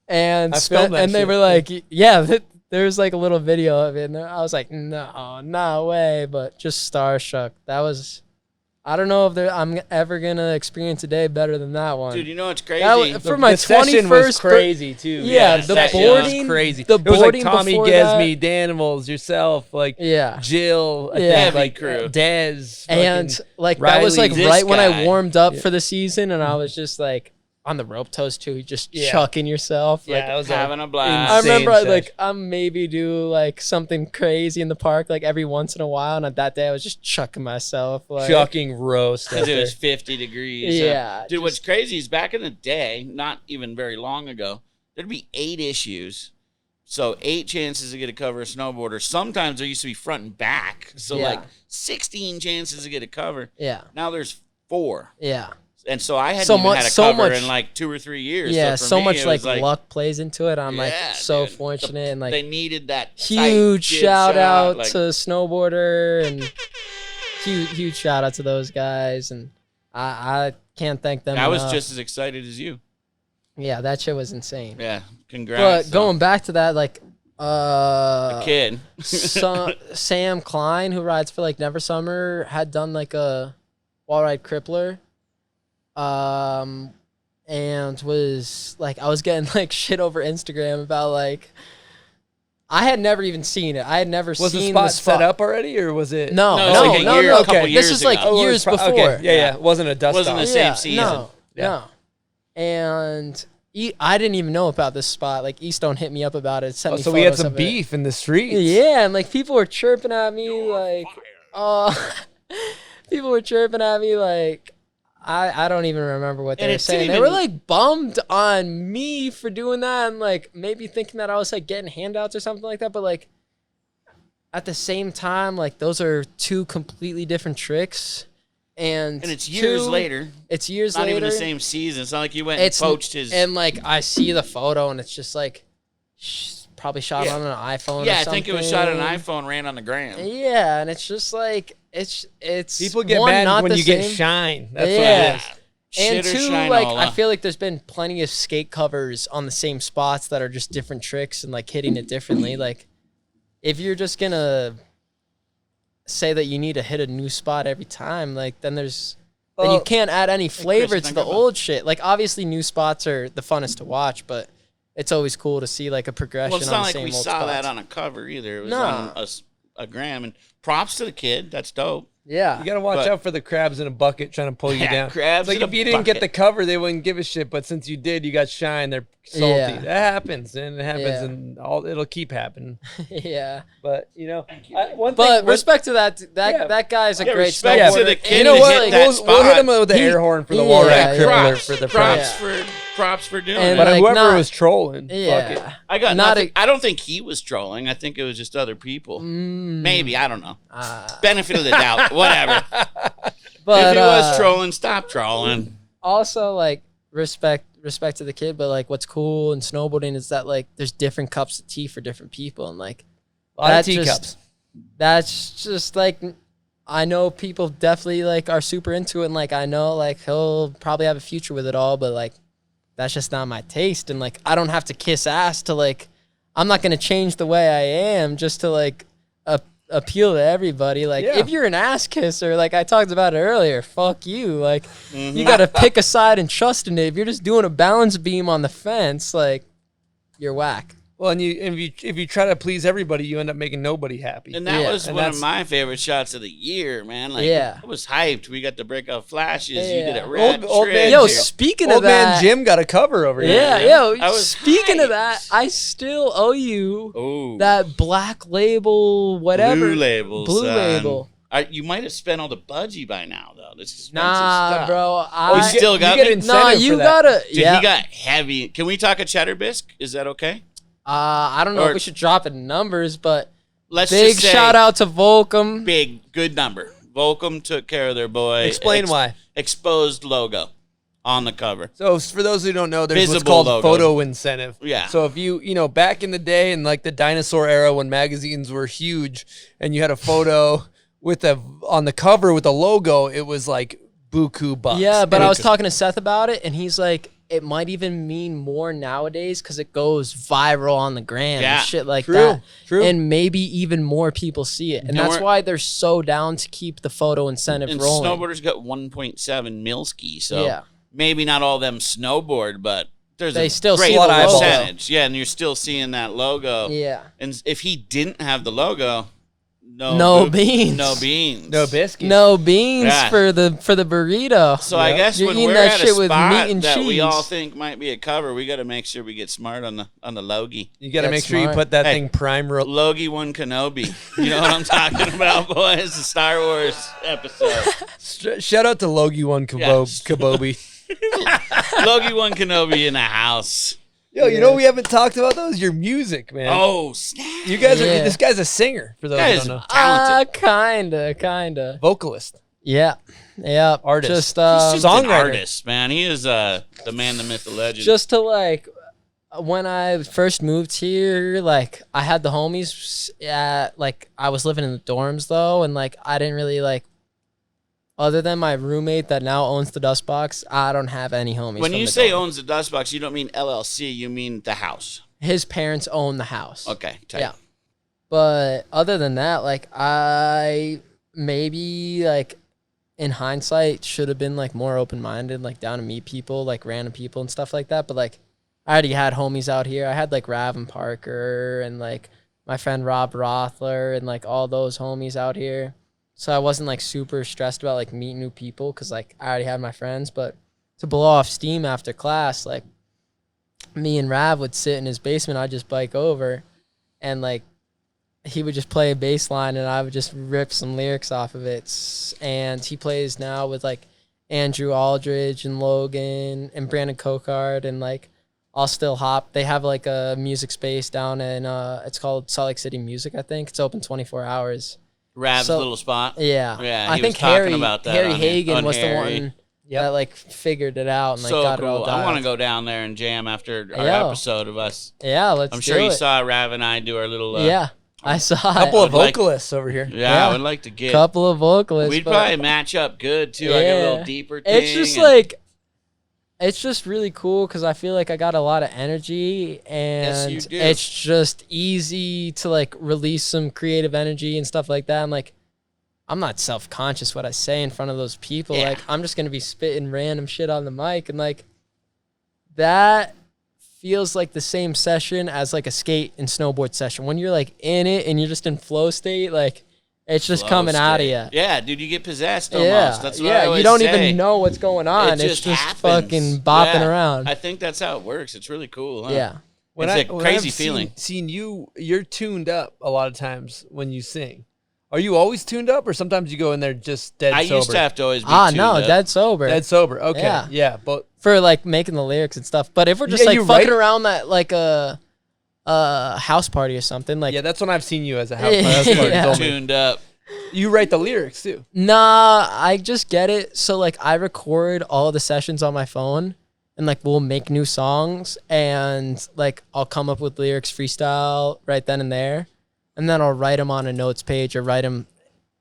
And and they were like, yeah, there's like a little video of it. And I was like, no way. But just starstruck. That was. I don't know if I'm ever gonna experience a day better than that one. Dude, you know what's crazy? For my session was 21st crazy too. Yeah, the session boarding was crazy. The It was like boarding Tommy before Gesme, Danimals, yourself, like Yeah. Jill, I Yeah. think, Heavy like crew. Dez, and fucking like that was like Riley. This right when I guy. warmed up for the season, and I was just like on the rope toes too, just chucking yourself. Like, yeah, that was having a blast. I insane remember I session. maybe do like something crazy in the park like every once in a while, and that day I was just chucking myself. Like, Shocking roast. Because it was 50 degrees. Yeah, Dude, what's crazy is back in the day, not even very long ago, there'd be 8 issues. So 8 chances to get a cover of Snowboarder. Sometimes there used to be front and back. So Yeah. like 16 chances to get a cover. Yeah, Now there's 4. yeah, And so I hadn't So even much- had a so cover much- in like 2 or 3 years. yeah. for So me, much it like was luck plays into it. I'm like yeah, so dude. fortunate, and like They needed that huge tight jib shout shot, out like- to Snowboarder, and huge shout out to those guys, and I can't thank them I was enough. just as excited as you. Yeah, that shit was insane. Yeah, congrats. But going back to that, like the kid. Sam Klein, who rides for like Never Summer, had done like a wall ride crippler, and was like, I was getting like shit over Instagram about like, I had never even seen it. I had never Was seen the spot set up already, or was it? No, No, it's no, like a no, year- no. a couple This years is like ago. Oh, it years was pro- before. Okay. Yeah. It wasn't a dust Wasn't off. the same season. No, Yeah. no. And I didn't even know about this spot. Like Eastone hit me up about it. Sent Oh, me so we had photos some of it. beef in the streets. Yeah, and like people were chirping at me like, people were chirping at me like, I don't even remember what they And were it didn't saying. They even- were like bummed on me for doing that, and like maybe thinking that I was like getting handouts or something like that. But like at the same time, like those are 2 completely different tricks. And And it's years 2, later. It's years Not later. even the same season. It's not like you went and poached his. And like I see the photo and it's just like probably shot Yeah. on an iPhone. yeah, or I think it was shot on an something. iPhone, ran on the gram. Yeah, and it's just like it's People get one, mad not when the you get same. shine. That's Yeah. what it is. And Shit or 2, shinola. like I feel like there's been plenty of skate covers on the same spots that are just different tricks and like hitting it differently. Like if you're just gonna say that you need to hit a new spot every time, like then you Well, can't add any flavor Chris, to think the about- old shit. Like obviously new spots are the funnest to watch, but it's always cool to see like a progression Well, it's on not the like same we old saw spots. that on a cover either. It was No. on a gram. And props to the kid. That's dope. Yeah. You gotta watch But- out for the crabs in a bucket trying to pull you Yeah, down. crabs It's like in if a you didn't get bucket. the cover, they wouldn't give a shit. But since you did, you got shine. They're salty. Yeah. That happens, and it happens, Yeah. and it'll keep happening. yeah. But one But thing. respect to that Yeah. that guy's a Yeah, great respect snowboarder. to the And kid you know to what? hit that We'll hit him spot. with the air horn for the wall Yeah, ride yeah. crippler Props, for the props props. props for doing And, it. But like, whoever not- was trolling, fuck it. Yeah. I got not nothing. I don't think he was trolling. I think it was just other people. Maybe, I don't know. Benefit of the doubt. Whatever. But if he was uh, trolling, stop trolling. also like respect to the kid, but like what's cool in snowboarding is that like there's different cups of tea for different people, and like A lot of that just- teacups. that's just like I know people definitely like are super into it, and like I know like he'll probably have a future with it all, but like that's just not my taste, and like I don't have to kiss ass to like I'm not gonna change the way I am just to like appeal to everybody. Like Yeah. if you're an ass kisser, like I talked about it earlier, fuck you. Like you gotta pick a side and trust in it. If you're just doing a balance beam on the fence, like you're whack. Well, and if you try to please everybody, you end up making nobody happy. And that was And one of that's- my favorite shots of the year, man. Like, Yeah. I was hyped. We got the breakout flashes. Yeah. You did it rad Old man trick. Yo, Jim. speaking Old of that, man Jim got a cover over here. Yeah, Yeah. yo. I was Speaking of hyped. that, I still owe you Ooh. that black label, whatever. Blue label, Blue son. label. You might have spent all the budgie by now, though. This expensive Nah, stuff. bro. You still got you get me? incentive Nah, for you that. gotta. Dude, yeah. he got heavy. Can we talk a cheddar bisque? Is that okay? I don't know Or- if we should drop it in numbers, but Let's big just say shout out to Volcom. big, good number. Volcom took care of their boy. Explain why. Exposed logo on the cover. So for those who don't know, there's what's Visible called logo. photo incentive. Yeah. So if you know, back in the day in like the dinosaur era when magazines were huge and you had a photo with on the cover with a logo, it was like buku bucks. Yeah, but And I it- was talking to Seth about it, and he's like, it might even mean more nowadays because it goes viral on the gram Yeah. and shit like True, that. true. And maybe even more people see it. And You know that's where- why they're so down to keep the photo incentive And rolling. snowboarders got 1.7 milski, so Yeah. maybe not all of them snowboard, but there's They a still great see the logo. percentage. Yeah, and you're still seeing that logo. Yeah. And if he didn't have the logo, No boop- beans. No beans. no biscuit. No beans Yeah. for the burrito. So I guess You're when eating we're that at a shit with spot meat and that we all cheese. think might be a cover, we got to make sure we get smart on the logie. You got to That's make sure you smart. put that Hey. thing prime real. Logie one Kenobi. You know what I'm talking about, boys? The Star Wars episode. Shout out to Logie One Kabobi. Logie one Kenobi in the house. Yo, you know what we haven't talked about those? Your music, man. Oh, snap. You guys are. Yeah. This guy's a singer. For those Guy who is don't know, talented. Kinda. vocalist. Yeah. Yeah. Artist. Just, He's just an songwriter. artist, man. He is the man, the myth, the legend. just to like, when I first moved here, like I had the homies at, like I was living in the dorms though. And like, I didn't really like, other than my roommate that now owns the dust box, I don't have any homies. when from you the say dorm. owns the dust box, you don't mean LLC. You mean the house. His parents own the house. Okay. Tight. Yeah. But other than that, like I maybe like in hindsight should have been like more open minded, like down to meet people, like random people and stuff like that. But like I already had homies out here. I had like Rav and Parker and like my friend Rob Rothler and like all those homies out here. So I wasn't like super stressed about like meeting new people because like I already had my friends. But to blow off steam after class, like me and Rav would sit in his basement. I'd just bike over and like he would just play a bass line and I would just rip some lyrics off of it. And he plays now with like Andrew Aldridge and Logan and Brandon Cocard and like I'll still hop. They have like a music space down in it's called Salt Lake City Music, I think. It's open 24 hours. Rab's So- little spot. Yeah. Yeah, I he think was talking Harry about that Harry on here- Hagen on was Harry. the one that like figured it out and like So got it cool. all I want to dialed. go down there and jam after our Yo. episode of us. Yeah, let's I'm do sure you it. saw Rav and I do our little. Yeah. I saw Couple it. of would like- vocalists over here. Yeah, I Yeah. would like to get. Couple of vocalists. We'd but- probably match up good too. I got a little deeper. It's just ting like, it's just really cool because I feel like I got a lot of energy and you do. it's just easy to like release some creative energy and stuff like that. I'm like, I'm not self-conscious what I say in front of those people. Yeah. Like, I'm just going to be spitting random shit on the mic. And like, that feels like the same session as like a skate and snowboard session. When you're like in it and you're just in flow state, like, it's just flow coming out of state. you. Yeah, dude, you get possessed almost. Yeah, That's what I yeah. always You don't say. even know what's going on. It It's just happens. fucking bopping Yeah. around. I think that's how it works. It's really cool. Huh? Yeah. It's a crazy I've feeling. Seen you, you're tuned up a lot of times when you sing. Are you always tuned up, or sometimes you go in there just dead I sober? used to have to always be Ah, tuned no, up. dead sober. Dead sober. Okay. Yeah. Yeah. But For like making the lyrics and stuff. But if we're just Yeah, like you fucking write- around that like a house party or something, like yeah, that's when I've seen you as a house. Yeah. My house party Yeah. told me. tuned up. You write the lyrics too. nah, I just get it. So like I record all the sessions on my phone and like we'll make new songs and like I'll come up with lyrics freestyle right then and there. And then I'll write them on a notes page or write them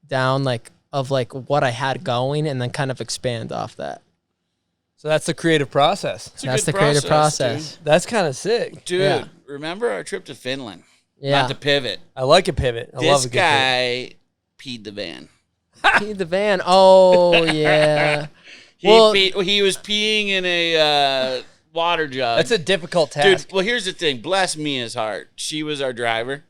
down like of like what I had going and then kind of expand off that. So that's the creative process. It's a That's good the creative process. That's kind of sick. Dude, Yeah. remember our trip to Finland? Yeah. Not to pivot. I like a pivot. I love This a good pivot. guy peed the van. Pee the van. Oh yeah. He Well- he was peeing in a water jug. That's a difficult task. Dude, well, here's the thing. Bless Mia's heart. She was our driver.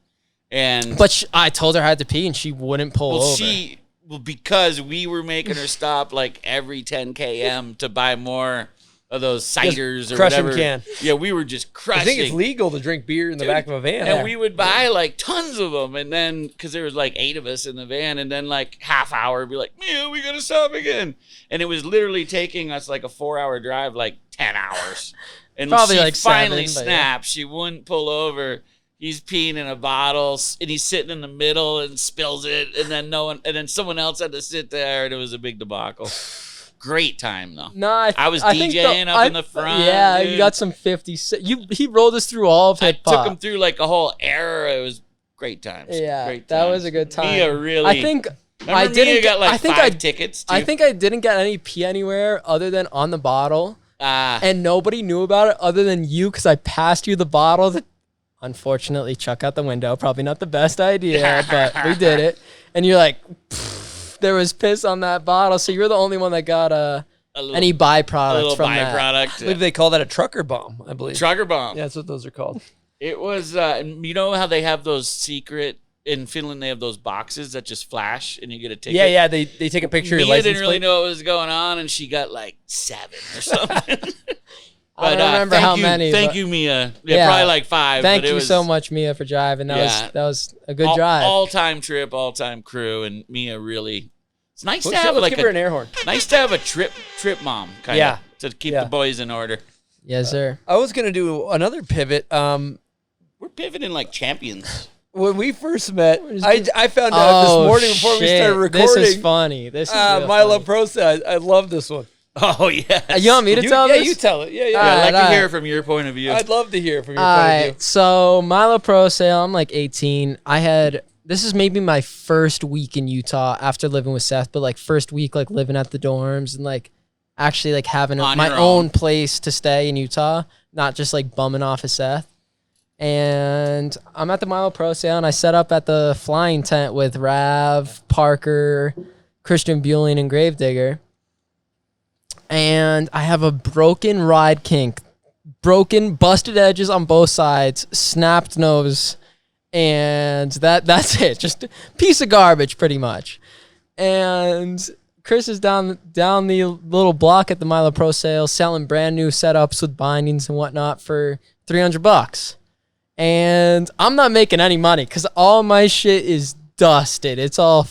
But I told her I had to pee, and she wouldn't pull over. Because we were making her stop like every 10 km to buy more of those ciders or crushing whatever. can. Yeah, we were just crushing. I think it's legal to drink beer in the back of a van. And we would buy like tons of them. And then, because there was like 8 of us in the van, and then like half hour, be like, Mia, we got to stop again. And it was literally taking us like a 4-hour drive, like 10 hours. And Probably she like finally 7, snapped. She wouldn't pull over. He's peeing in a bottle, and he's sitting in the middle and spills it, and then someone else had to sit there, and it was a big debacle. Great time though. No, I was DJing up in the front. Yeah, dude. you got some 50. He rolled us through all of hip hop. I took him through like a whole era. It was great times. Yeah, great that times. was a good time. Mia really. I think Remember Mia got like 5 tickets. Too? I think I didn't get any pee anywhere other than on the bottle, and nobody knew about it other than you because I passed you the bottle. Unfortunately, chuck out the window. Probably not the best idea, but we did it. And you're like, there was piss on that bottle, so you're the only one that got any byproducts from that. byproduct. I believe they call that a trucker bomb, I believe. Trucker bomb. Yeah, that's what those are called. It was, you know how they have those secret, in Finland they have those boxes that just flash and you get a ticket? Yeah, they take a picture of your Mia license didn't really plate. know what was going on, and she got like 7 or something. I don't remember how many. Thank you, Mia. Yeah, probably like 5. Thank but you so much, Mia, for driving. That was a good drive. All-time trip, all-time crew, and Mia really. It's nice to Let's have like give her an air horn. Nice to have a trip mom kind of to keep the boys in order. Yes, sir. I was gonna do another pivot. We're pivoting like champions. When we first met, I found out this morning before we started recording. This is funny. This is real Milo funny. Pro said, I love this one. Oh, yeah. You want me to tell this? Yeah, you tell it. Yeah. I'd like to Alright. hear it from your point of view. I'd love to hear it from your point of view. So Milo Pro Sale, I'm like 18. This is maybe my first week in Utah after living with Seth, but like first week like living at the dorms and like actually like having my own place to stay in Utah, not just like bumming off of Seth. And I'm at the Milo Pro Sale and I set up at the flying tent with Rav, Parker, Christian Bueling, and Gravedigger. And I have a broken ride kink, busted edges on both sides, snapped nose, and that's it. Just a piece of garbage, pretty much. And Chris is down the little block at the Milo Pro Sale selling brand new setups with bindings and whatnot for $300. And I'm not making any money because all my shit is dusted. It's all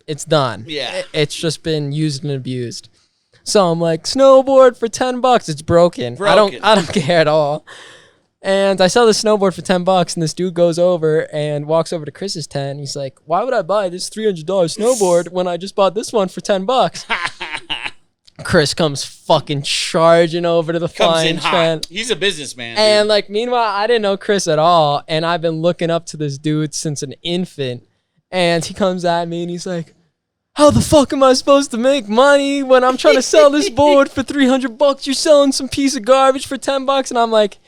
it's done. Yeah. It's just been used and abused. So I'm like, snowboard for $10. It's broken. I don't care at all. And I sell the snowboard for $10, and this dude goes over and walks over to Chris's tent. And he's like, "Why would I buy this $300 snowboard when I just bought this one for $10?" Chris comes fucking charging over to the flying tent. He's a businessman. And dude. like, meanwhile, I didn't know Chris at all, and I've been looking up to this dude since an infant. And he comes at me and he's like, "How the fuck am I supposed to make money when I'm trying to sell this board for $300? You're selling some piece of garbage for $10." And I'm like,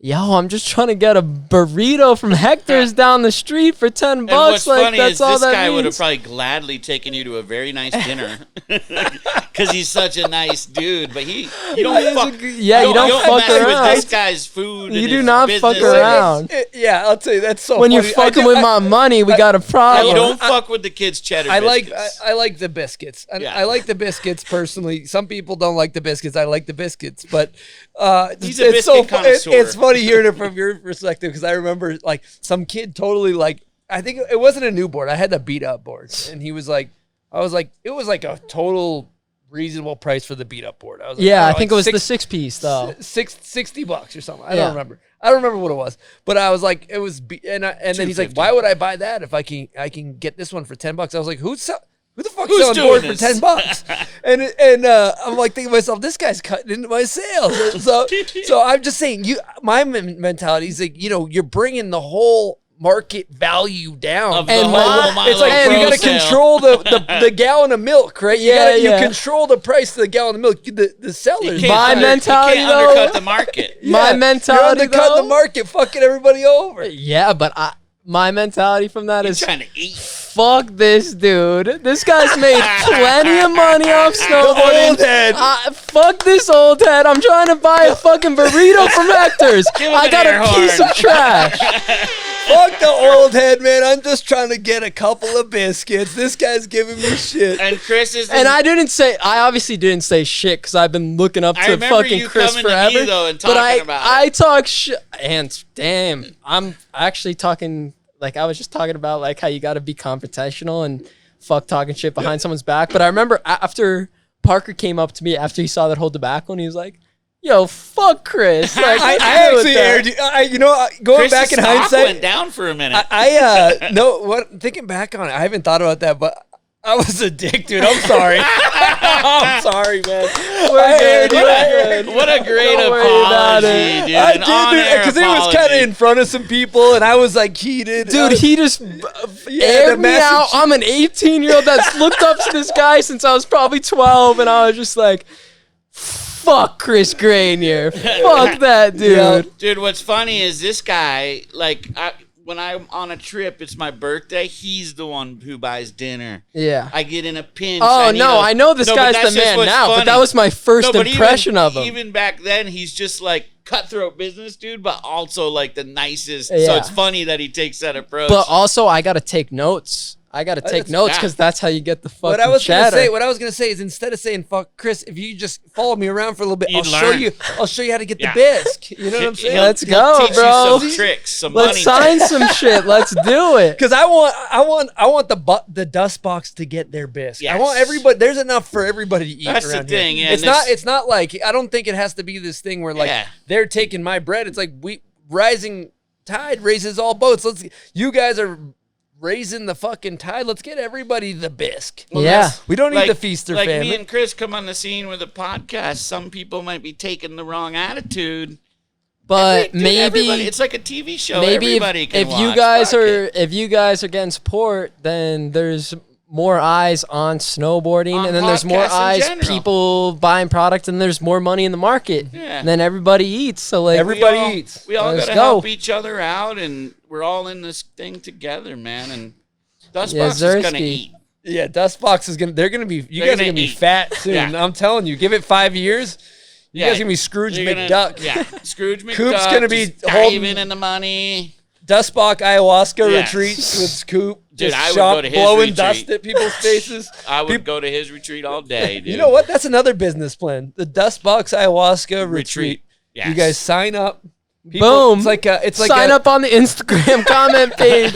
"Yo, I'm just trying to get a burrito from Hector's down the street for $10. And what's like funny that's is all this that guy means." would have probably gladly taken you to a very nice dinner because he's such a nice dude. But you don't fuck. You don't fuck mess around. with this guy's food. You and do his not business. fuck around. Yeah, I'll tell you, that's so When funny. you're fucking with my money, we got a problem. You don't fuck with the kids' cheddar. I biscuits. like the biscuits. I like the biscuits personally. Some people don't like the biscuits. I like the biscuits, but He's a biscuit connoisseur. It's funny hearing it from your perspective because I remember like some kid totally like I think it wasn't a new board. I had the beat up board, and he was like, I was like, it was like a total reasonable price for the beat up board. I was like, I think it was the 6-piece though. $60 or something. I don't remember. I don't remember what it was, but I was like, it was, and then he's like, "Why would I buy that if I can get this one for $10?" I was like, Who the fuck's selling board for $10? and I'm like thinking to myself, this guy's cutting into my sales. So I'm just saying, my mentality is like, you're bringing the whole market value down. And it's like you got to control the gallon of milk, right? You control the price of the gallon of milk. The sellers. My mentality, you can't though, undercut the market. my mentality, you're undercutting the market, fucking everybody over. Yeah, but my mentality from that is Trying to eat. fuck this dude. This guy's made plenty of money off snowboarding. Old head. Fuck this old head. I'm trying to buy a fucking burrito from Hector's. Give him I an got air a piece horn. of trash. Fuck the old head, man. I'm just trying to get a couple of biscuits. This guy's giving me shit. And Chris is. And I obviously didn't say shit because I've been looking up I to remember fucking you Chris coming to forever. me, though, and but talking about it. I talk shit. And damn, I'm actually talking, like, I was just talking about, like, how you got to be confrontational and fuck talking shit behind someone's back. But I remember after Parker came up to me after he saw that whole debacle, and he was like, yo, fuck Chris. Like, I what's actually good aired with you. Going Chris's back in stock hindsight, went down for a minute. thinking back on it, I haven't thought about that, but I was a dick, dude. I'm sorry. I'm sorry, man. What a great Don't worry about apology, it. dude. I An on-air because it was kind of apology. in front of some people, and I was like heated. Dude, he just the aired me message- out. I'm an 18-year-old that's looked up to this guy since I was probably 12, and I was just like, fuck Chris Granier. Fuck that dude. Yeah. Dude, what's funny is this guy, like, when I'm on a trip, it's my birthday, he's the one who buys dinner. Yeah. I get in a pinch. Oh, no, I know this but guy's that's the just man what's now, but funny. that was my first but impression of him. Even back then, he's just like cutthroat business dude, but also like the nicest. Yeah. So it's funny that he takes that approach. But also, I got to take notes. I got to take notes because that's how you get the fucking What I was chatter. gonna say is instead of saying fuck Chris, if you just follow me around for a little bit, You'd I'll learn. show you how to get Yeah. the bisque. You know what I'm saying? Let's He'll go, teach bro. You some tricks, some Let's money sign some shit. Let's do it. Because I want the dust box to get their bisque. I want Yes. everybody. There's enough for everybody to eat. That's the around thing, here. yeah, It's and not. this- It's not like I don't think it has to be this thing where like Yeah. they're taking my bread. It's like rising tide raises all boats. You guys are raising the fucking tide. Let's get everybody the bisque. Yeah. We don't need the feaster like family. me and Chris come on the scene with a podcast. Some people might be taking the wrong attitude. But Dude, maybe everybody- it's like a TV show. maybe everybody can if watch. you guys Fuck are it. if you guys are getting support, then there's more eyes on snowboarding, On and then there's more podcasts in eyes, general. people buying product, and there's more money in the market. Yeah. And then everybody eats. So like Everybody eats. We all Let's gotta go. help each other out, and we're all in this thing together, man. And Dustbox Yeah, is gonna Zersky. eat. Yeah, Dustbox is gonna. They're gonna be. You They're guys are gonna gonna be eat. fat soon. Yeah. I'm telling you. Give it 5 years. You guys are gonna be Scrooge You're gonna- McDuck. Yeah, Scrooge McDuck. Coop's gonna be just holding- diving in the money. Dustbox ayahuasca Yes. retreats with Coop. Dude, just I would shop- go to his blowing retreat. dust at people's faces. I would Peop- go to his retreat all day, dude. You know what? That's another business plan. The Dustbox ayahuasca retreat. Retreat. Yes. You guys sign up. Boom. It's like sign up on the Instagram comment page.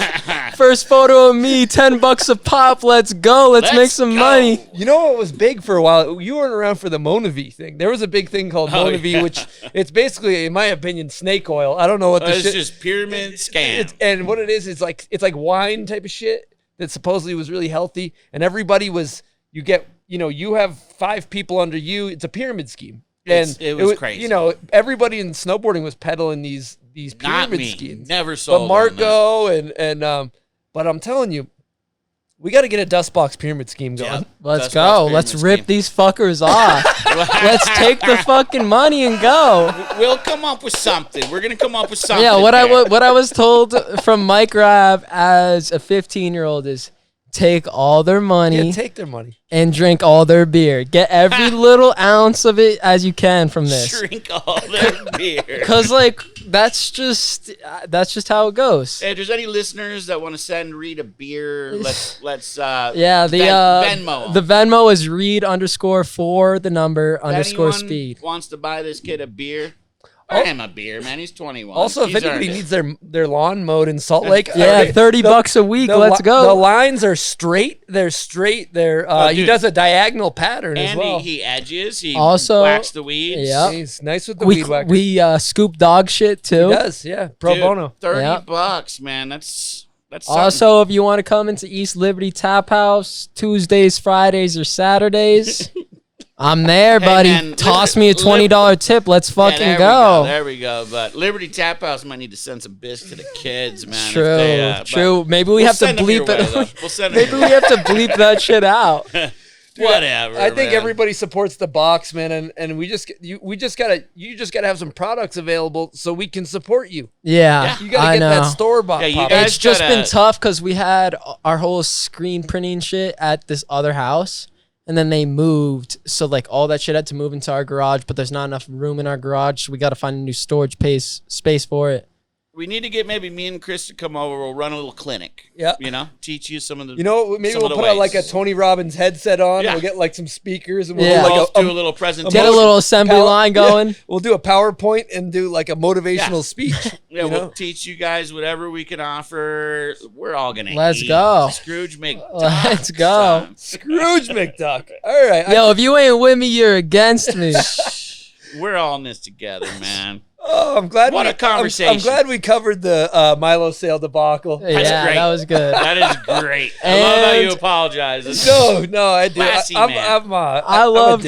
First photo of me, $10 a pop. Let's go. Let's make Let's some go. money. You know what was big for a while? You weren't around for the Monavi thing. There was a big thing called Oh, Monavi, yeah. which it's basically, in my opinion, snake oil. I don't know what the It's shit. just pyramid scam. And what it is, it's like wine type of shit that supposedly was really healthy. And everybody was, you have 5 people under you. It's a pyramid scheme. And It was crazy. Everybody in snowboarding was peddling these Not pyramid me. schemes. Never sold. But on that. Marco but I'm telling you, we got to get a Dustbox pyramid scheme going. Yep. Let's Dustbox go. pyramid Let's rip scheme. these fuckers off. Let's take the fucking money and go. We'll come up with something. We're gonna come up with something. Yeah, what there. I was told from Mike Rav as a 15-year-old is take all their money Yeah, take their money. and drink all their beer. Get every little ounce of it as you can from this. Drink all their beer. Cause like that's just how it goes. Hey, if there's any listeners that want to send Reid a beer, let's Yeah, Venmo 'em. the Venmo is Reid_4 the number If underscore anyone speed. wants to buy this kid a beer, buy him a beer, man. He's 21. Also, if He's anybody earned it. needs their lawn mowed in Salt Lake, Yeah, $30 a week. Let's The go. lines are straight. They're straight. He dude. does a diagonal pattern as And well. he edges. He Also- whacks the weeds. Yep. He's nice with the We weed whacker. we scoop dog shit too. He does, yeah. Pro Dude, bono. $30, man. That's something. Also, if you want to come into East Liberty Tap House Tuesdays, Fridays, or Saturdays, I'm there, buddy. man, Toss me a $20 tip. Let's Yeah, fucking there go. There we go. But Liberty Tap House might need to send some bisque to the kids, man. if True, they, but true. Maybe we we'll have to send them your bleep way, it. though. We'll send them Maybe your we way. have to bleep that shit out. Whatever. I think man. everybody supports the box, man, and you just gotta have some products available so we can support you. Yeah, You gotta I get know. that store bought. Yeah, you pop. guys It's just gotta- been tough because we had our whole screen printing shit at this other house, and then they moved, so like all that shit had to move into our garage. But there's not enough room in our garage, so we got to find a new storage space for it. We need to get maybe me and Chris to come over. We'll run a little clinic. Yeah. You know, teach you some of the. You know, maybe some we'll of the put on like a ways. Tony Robbins headset on. Yeah. We'll get like some speakers and we'll Yeah. do like Both do a little presentation. Get a little assembly line going. We'll do a PowerPoint and do like a motivational Yeah. speech. Yeah, you we'll know? teach you guys whatever we can offer. We're all gonna. Let's eat. go. Scrooge McDuck. Let's go. son. Scrooge McDuck. All right. Yo, if you ain't with me, you're against me. We're all in this together, man. I'm glad. What a conversation. I'm glad we covered the Milo sale debacle. Yeah, great. that was good. That is great. I love how you And- apologize. It's- No, I do. Classy I'm man. I loved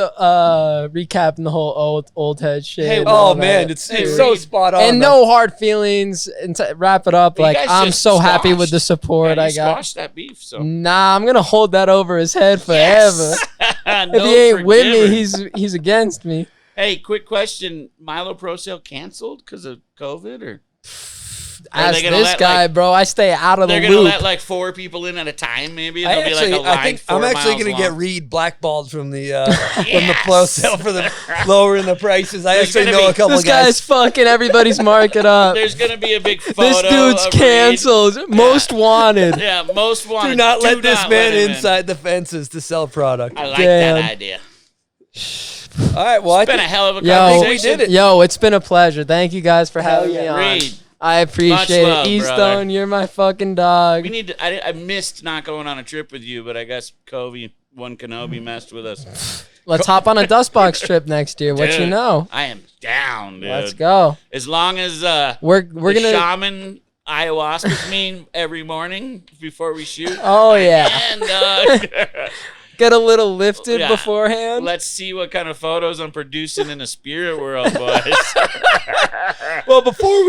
recapping the whole old head shit. Hey, and Oh all man, that. it's Hey, so Reid. spot on. And man. no hard feelings. And to wrap it up, You like guys I'm just so happy with the squashed. support Yeah, I you got. squashed that beef. So Nah, I'm gonna hold that over his head forever. Yes. If No he ain't with me, forgiving. he's against me. Hey, quick question: Milo Pro Sale canceled because of COVID, or Are Ask they gonna this let, guy, like- bro. I stay out of the they're gonna loop. let like 4 people in at a time? Maybe and I there'll be like a line think 4 I'm actually miles gonna get long. Reid blackballed from the from the Yes. flow sale for the lowering the prices. I There's actually gonna know be- a couple This guys. guy's fucking everybody's market up. There's gonna be a big photo. This dude's of Reid. canceled. Most wanted. Yeah, most wanted. Do not let this not man let him in. inside the fences to sell product. I like Damn. that idea. All right, well, I It's been a think hell of a Yo, conversation. we did it. Yo, it's been a pleasure. Thank you guys for having me on. Reid, I appreciate love, it. brother. Eastone, you're my fucking dog. we need to. I missed not going on a trip with you, but I guess Kenobi messed with us. Let's hop on a Dustbox trip next year. What you Dude, know? I am down, dude. Let's go. As long as We're the gonna. shaman ayahuasca's me every morning before we shoot. Oh yeah. And Get a little lifted Yeah. beforehand. let's see what kind of photos I'm producing in the spirit world, boys. Well, before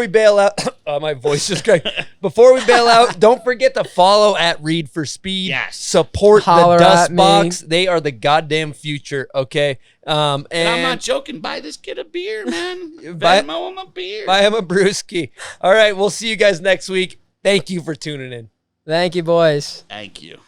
we bail out, my voice just cracked. Before we bail out, don't forget to follow at Reid for Speed. Yes. Support Holler the at Dust me. Box. They are the goddamn future. Okay. And And I'm not joking. Buy this kid a beer, man. Buy- Venmo him a beer. buy him a brewski. All right, we'll see you guys next week. Thank you for tuning in. Thank you, boys. Thank you.